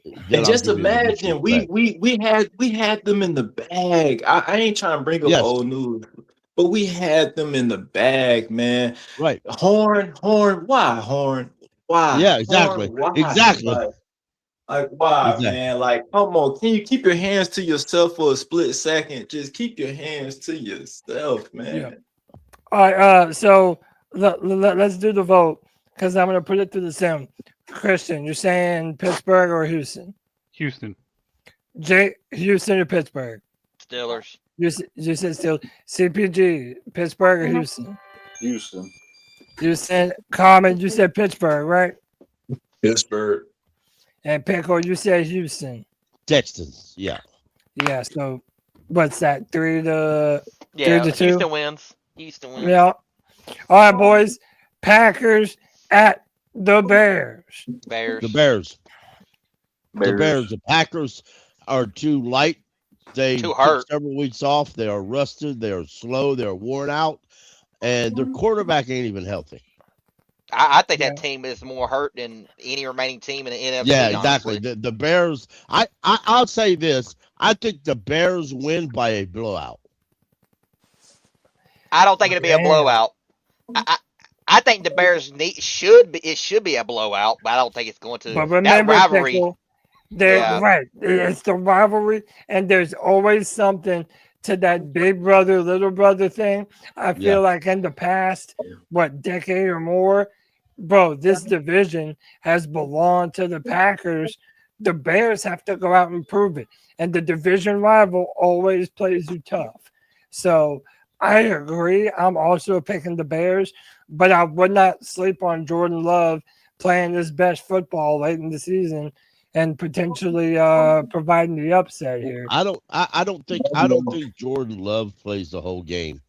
then And I'll just give you the imagine, disrespect. we had them in the bag. I ain't trying to bring up Yes. old news, but we had them in the bag, man. Right. Horn, why Horn? Why Yeah, Horn? exactly. Why? Exactly. Like why, Exactly. man? Like, come on, can you keep your hands to yourself for a split second? Just keep your hands to yourself, man. Yeah. All right. So let's do the vote because I'm gonna put it through the sim. Christian, you're saying Pittsburgh or Houston? Houston. Jay, Houston or Pittsburgh? Steelers. You said still CPG, Pittsburgh or Houston? Houston. You said Common, you said Pittsburgh, right? Pittsburgh. And Pickle, you said Houston. Texans, yeah. Yeah, so what's that? 3-2? Houston wins. Houston wins. Yeah. All right, boys. Packers at the Bears. Bears. The Bears. The Bears. The Packers are too light. They Too took hurt. several weeks off. They are rusted. They are slow. They are worn out. And their quarterback ain't even healthy. I think that team is more hurt than any remaining team in the NFC. Yeah, exactly. Honestly. The Bears, I'll say this. I think the Bears win by a blowout. I don't think it'll be a blowout. I think the Bears should be a blowout, but I don't think it's going to. But remember, that rivalry, Pickle, right. It's the rivalry, and there's always something to that big brother, little brother thing. I feel like in the past, decade or more, bro, this division has belonged to the Packers. The Bears have to go out and prove it. And the division rival always plays you tough. So I agree. I'm also picking the Bears, but I would not sleep on Jordan Love playing his best football late in the season and potentially providing the upset here. I don't think Jordan Love plays the whole game.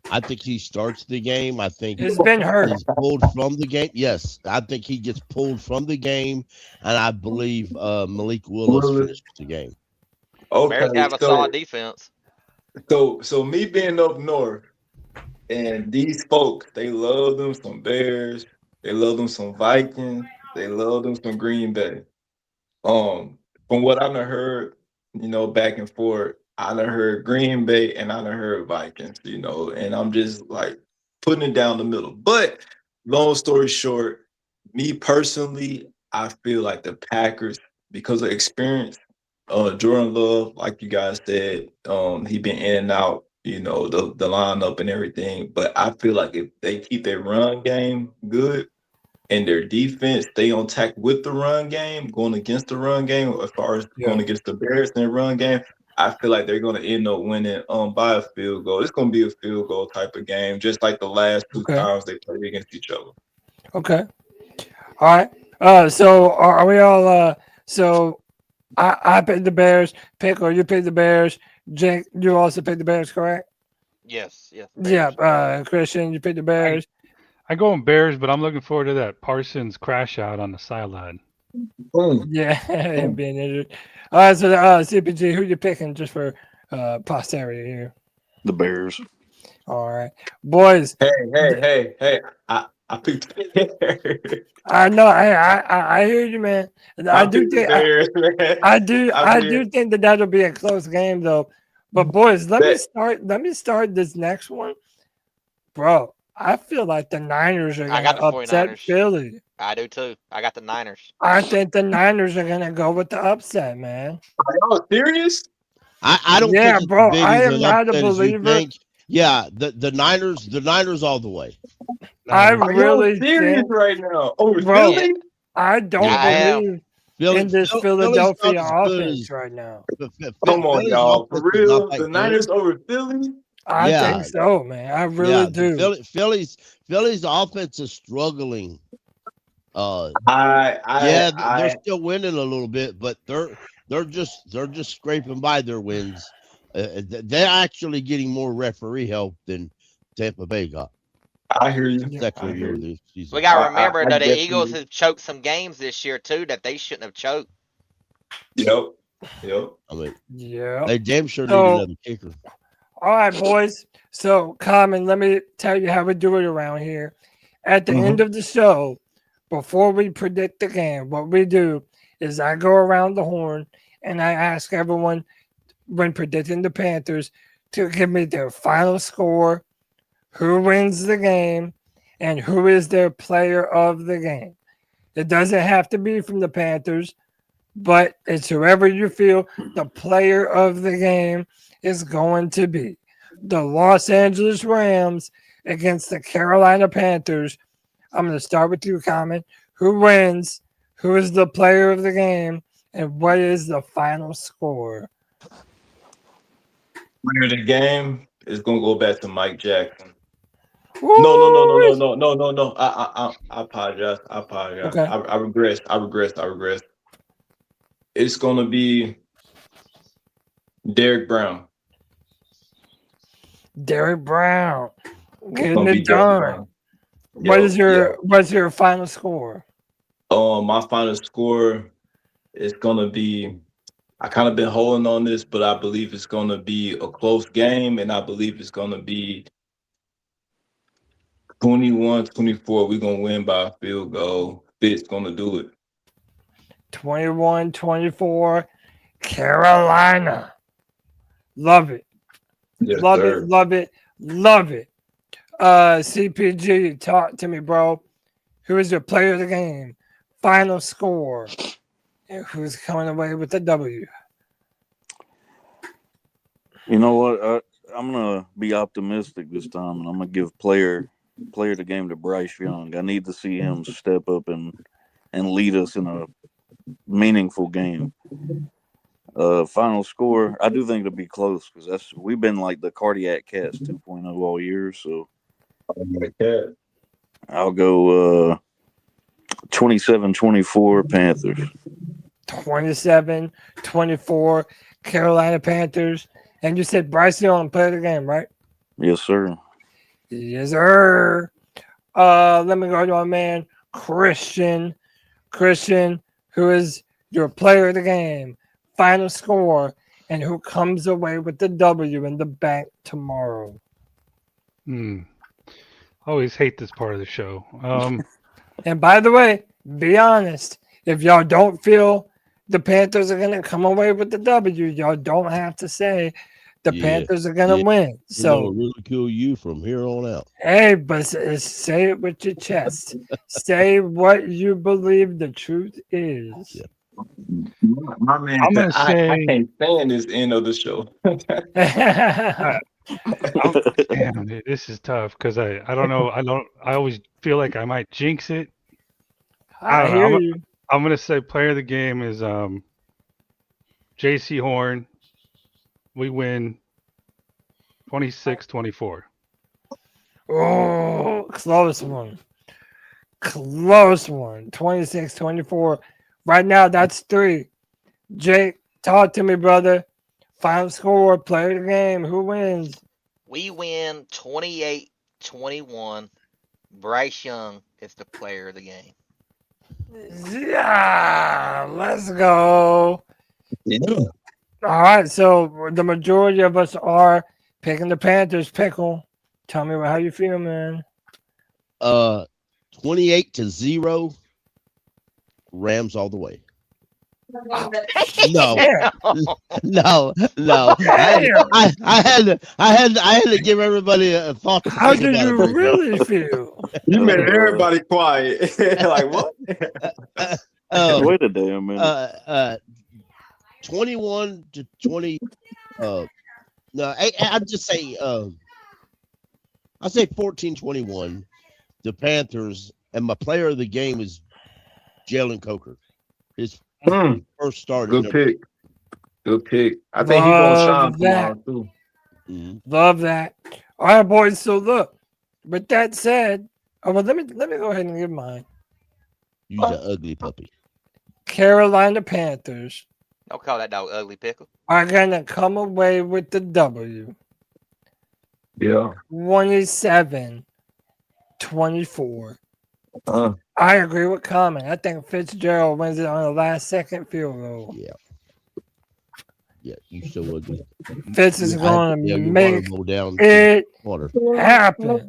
I think he starts the game. I think he's been hurt. He's pulled from the game. Yes, I think he gets pulled from the game, and I believe Malik Willis finishes the game. Okay, Bears have a solid defense. So me being up north, and these folks, they love them some Bears, they love them some Vikings, they love them some Green Bay. From what I done heard, back and forth, I done heard Green Bay and I done heard Vikings, and I'm just like putting it down the middle. But long story short, me personally, I feel like the Packers, because of experience, Jordan Love, like you guys said, he been in and out, the lineup and everything. But I feel like if they keep their run game good and their defense stay on tack with the run game, going against the run game, as far as going against the Bears in the run game, I feel like they're going to end up winning by a field goal. It's going to be a field goal type of game, just like the last two times they played against each other. Okay. All right. So are we all so I picked the Bears. Pickle, you picked the Bears. Jake, you also picked the Bears, correct? Yes. Yeah. Christian, you picked the Bears. I go on Bears, but I'm looking forward to that Parsons crash out on the sideline. Yeah, him being injured. All right, so CPG, who you picking just for posterity here? The Bears. All right, boys. Hey! I picked the Bears. I know. I hear you, man. I do think I do think that'll be a close game, though. But boys, let me start this next one, bro. I feel like the Niners are going to upset 49ers. Philly. I do too. I got the Niners. I think the Niners are going to go with the upset, man. Are y'all serious? I don't Yeah, think bro. it's big I as am an not a upset as you believer. think. Yeah, the Niners all the way. I Are really y'all serious think, right now? Over bro, Philly? I don't believe in this Philadelphia offense right now. Come on, y'all. For real? The Niners over Philly? I think so, man. I really do. Philly's offense is struggling. They're still winning a little bit, but they're just scraping by their wins. They're actually getting more referee help than Tampa Bay got. I hear you. We got to remember that the Eagles have choked some games this year too that they shouldn't have choked. Yep. I mean, yeah. They damn sure need another kicker. All right, boys. So, Common, let me tell you how we do it around here. At the end of the show, before we predict the game, what we do is I go around the horn and I ask everyone when predicting the Panthers to give me their final score, who wins the game, and who is their player of the game. It doesn't have to be from the Panthers, but it's whoever you feel the player of the game is going to be. The Los Angeles Rams against the Carolina Panthers. I'm going to start with you, Common. Who wins? Who is the player of the game? And what is the final score? Player of the game is gonna go back to Mike Jackson. Woo! No. I apologize. Okay. I regress. It's gonna be Derek Brown. Derek Brown. Getting Gonna be it Derek done. Brown. What's your final score? My final score is gonna be. I kind of been holding on this, but I believe it's gonna be a close game, and I believe it's gonna be 21-24. We're gonna win by a field goal. Fitz gonna do it. 21-24, Carolina. Love it. Yes, Love sir. it. Love it. Love it. CPG, talk to me, bro. Who is your player of the game? Final score. And who's coming away with the W? You know what? I'm gonna be optimistic this time, and I'm gonna give player of the game to Bryce Young. I need to see him step up and lead us in a meaningful game. Final score, I do think it'll be close because we've been like the Cardiac Cats 2.0 all year. So I'll go 27-24 Panthers. 27-24 Carolina Panthers. And you said Bryce Young played the game, right? Yes, sir. Yes, sir. Let me go to my man, Christian. Christian, who is your player of the game, final score, and who comes away with the W in the bank tomorrow. I always hate this part of the show. And by the way, be honest. If y'all don't feel the Panthers are going to come away with the W, y'all don't have to say the Panthers are going to win. So ridicule you from here on out. Hey, but say it with your chest. Say what you believe the truth is. Yeah. My man, I'm gonna say I can't stand this end of the show. damn, dude, this is tough because I don't know. I always feel like I might jinx it. I don't know. I'm gonna say player of the game is JC Horn. We win 26-24. Oh, close one. Close one. 26-24. Right now, that's 3. Jake, talk to me, brother. Final score, player of the game. Who wins? We win 28-21. Bryce Young is the player of the game. Yeah, let's go. Yeah. All right, so the majority of us are picking the Panthers. Pickle, tell me how you feel, man. 28-0. Rams all the way. No. I had to give everybody a thought. How do you really feel? You made everybody quiet. Like what? Wait a damn minute. 21-20. No, I'd just say I say 14-21. The Panthers, and my player of the game is Jalen Coker. His first start. Good pick. I think he's gonna shine tomorrow too. Love that. All right, boys. So look, with that said, well, let me go ahead and give mine. You're the ugly puppy. Carolina Panthers. Don't call that dog ugly, Pickle. Are gonna come away with the W. Yeah. 27-24. I agree with Common. I think Fitzgerald wins it on the last second field goal. Yeah, you so ugly. Fitz is going to make go down it water. happen.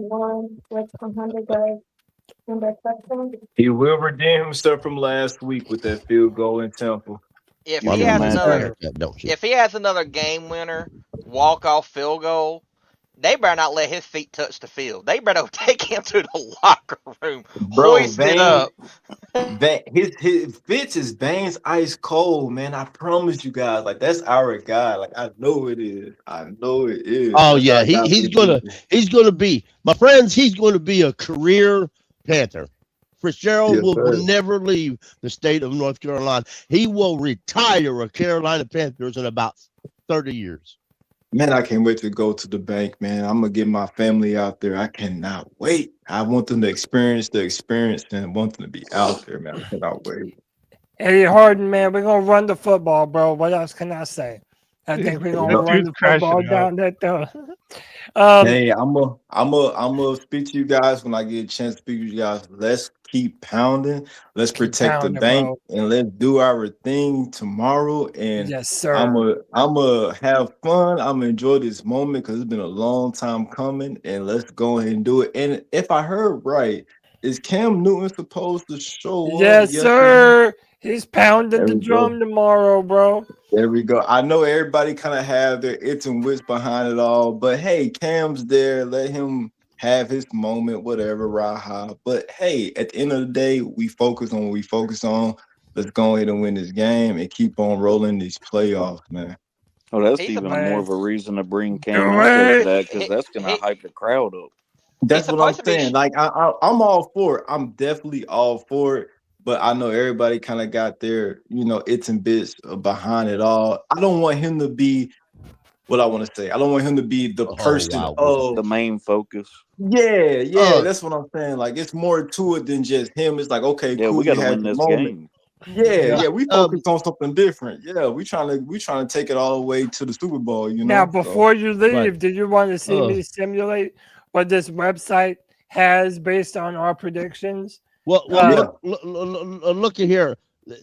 He will redeem himself from last week with that field goal in Temple. If My he mama has said another, like that, don't she? if he has another game winner, walk off field goal, they better not let his feet touch the field. They better take him to the locker room, Bro, hoist it Vane, up. his Fitz is Vane's ice cold, man. I promise you guys, like that's our guy. Like I know it is. I know it is. Oh That's yeah, our guy for the season. he's gonna be, my friends. He's going to be a career Panther. Fitzgerald Yes, will sir. never leave the state of North Carolina. He will retire a Carolina Panthers in about 30 years. Man, I can't wait to go to the bank, man. I'm gonna get my family out there. I cannot wait. I want them to experience the experience and want them to be out there, man. I cannot wait. Eddie Harden, man, we're gonna run the football, bro. What else can I say? I think we're gonna That run dude's the crashing football out. down that door. Hey, I'm a speak to you guys when I get a chance to speak to you guys. Let's keep pounding. Let's protect the pounding, bank bro. and let's do our thing tomorrow. And Yes, sir. I'm a have fun. I'm gonna enjoy this moment because it's been a long time coming. And let's go ahead and do it. And if I heard right, is Cam Newton supposed to show up? Yes, yesterday? sir. He's pounding There the we go. drum tomorrow, bro. There we go. I know everybody kind of have their its and wits behind it all, but hey, Cam's there. Let him have his moment, whatever, raha. But hey, at the end of the day, we focus on what we focus on. Let's go ahead and win this game and keep on rolling these playoffs, man. Oh, that's He's even a more of a reason to bring Cam Do out there it. for that because that's gonna hype the crowd up. That's what I'm supposed to be saying. Like I'm all for it. I'm definitely all for it. But I know everybody kind of got their, its and bits behind it all. I don't want him to be what I want to say. I don't want him to be the person. wow. Oh, The main focus. yeah, that's what I'm saying. Like it's more to it than just him. It's like, okay, Yeah, cool, we you got to had win the this moment. game. Yeah, we focus on something different. Yeah, we trying to take it all the way to the Super Bowl. Now, before you leave, Right. did you want to see me simulate what this website has based on our predictions? Well, look at here.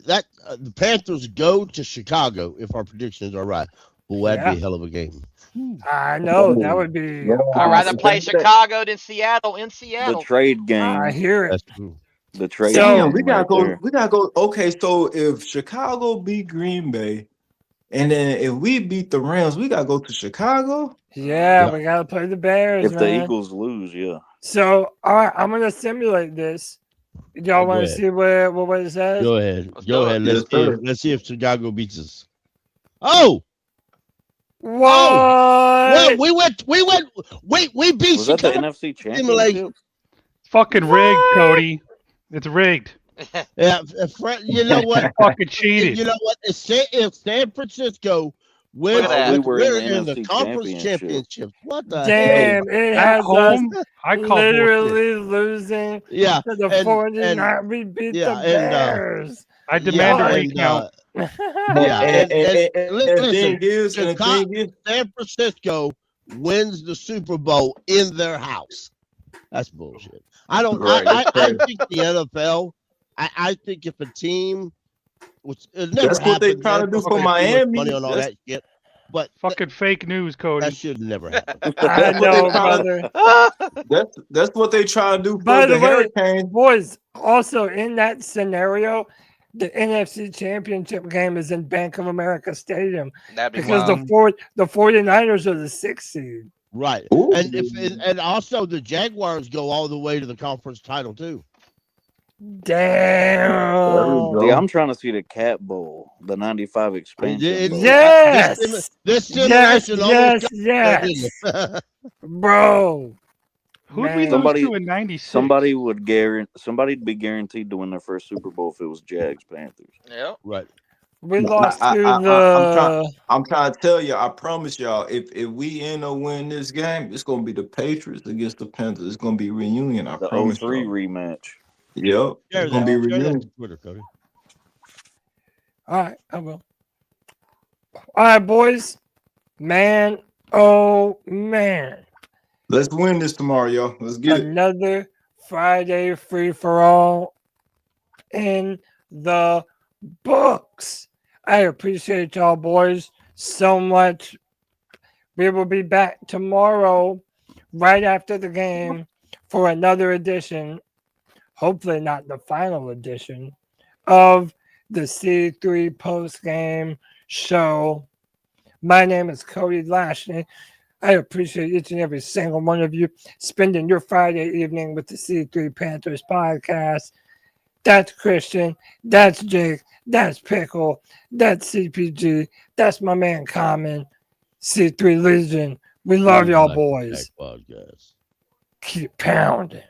That the Panthers go to Chicago if our predictions are right. Well, that'd be a hell of a game. I know that would be. I'd rather play Chicago than Seattle in The Seattle. trade game. I hear it. That's true. The trade Damn, game. we gotta right go. there. We gotta go. Okay, so if Chicago beat Green Bay, and then if we beat the Rams, we gotta go to Chicago. Yeah, we gotta play the Bears, If the man. Eagles lose, yeah. So, all right, I'm gonna simulate this. Y'all want to ahead. see what it says? Go ahead. Let's Go do ahead. it. Let's see if Chicago beats us. Oh, What? well, we beat Was that the Chicago. NFC Simulation. Championship? Fucking rigged, Cody. It's rigged. Yeah, you know what? Fucking cheated. You know what? If San Francisco wins, Look at that. We were we're in in the the NFC conference championship. championship. What the Damn, it At has home, us I call bullshit. literally losing Yeah, to the and- 49. We beat yeah, the and, Bears. I demand a and, recount. yeah, And listen, the thing is, San Francisco wins the Super Bowl in their house. That's bullshit. I don't. Right, I that's crazy. think the NFL. I think if a team, which it never That's what they happened, trying to do for Miami. money on all That's- that shit, but Fucking fake news, Cody. that should never happen. I That's what they know, trying brother. That's what they try to do for By the the way, Hurricanes. boys, also in that scenario, the NFC Championship game is in Bank of America Stadium That'd be because wild. the 49ers are the 6th seed. Right, Ooh. and also the Jaguars go all the way to the conference title too. Damn. Yeah, I'm trying to see the Cat Bowl, the '95 expansion. Bowl. Yes. This simulation almost got Yes. there, didn't it? Bro. Who did we lose Somebody- to in '96? Somebody'd be guaranteed to win their first Super Bowl if it was Jags Panthers. Yep. Right. We lost to I'm trying to tell you. I promise y'all. If we end up winning this game, it's gonna be the Patriots against the Panthers. It's gonna be a reunion. I The promise 03 y'all. rematch. Yep, Share it's gonna be a that. Share that reunion. to Twitter, Cody. All right, I will. All right, boys. Man, oh man. Let's win this tomorrow, y'all. Let's get it. Another Friday free for all in the books. I appreciate y'all, boys, so much. We will be back tomorrow, right after the game, for another edition. hopefully not the final edition, of the C3 post-game show. My name is Cody Lashley. I appreciate each and every single one of you spending your Friday evening with the C3 Panthers podcast. That's Christian. That's Jake. That's Pickle. That's CPG. That's my man Common. C3 Legion. We love y'all boys. Podcast. Keep pounding.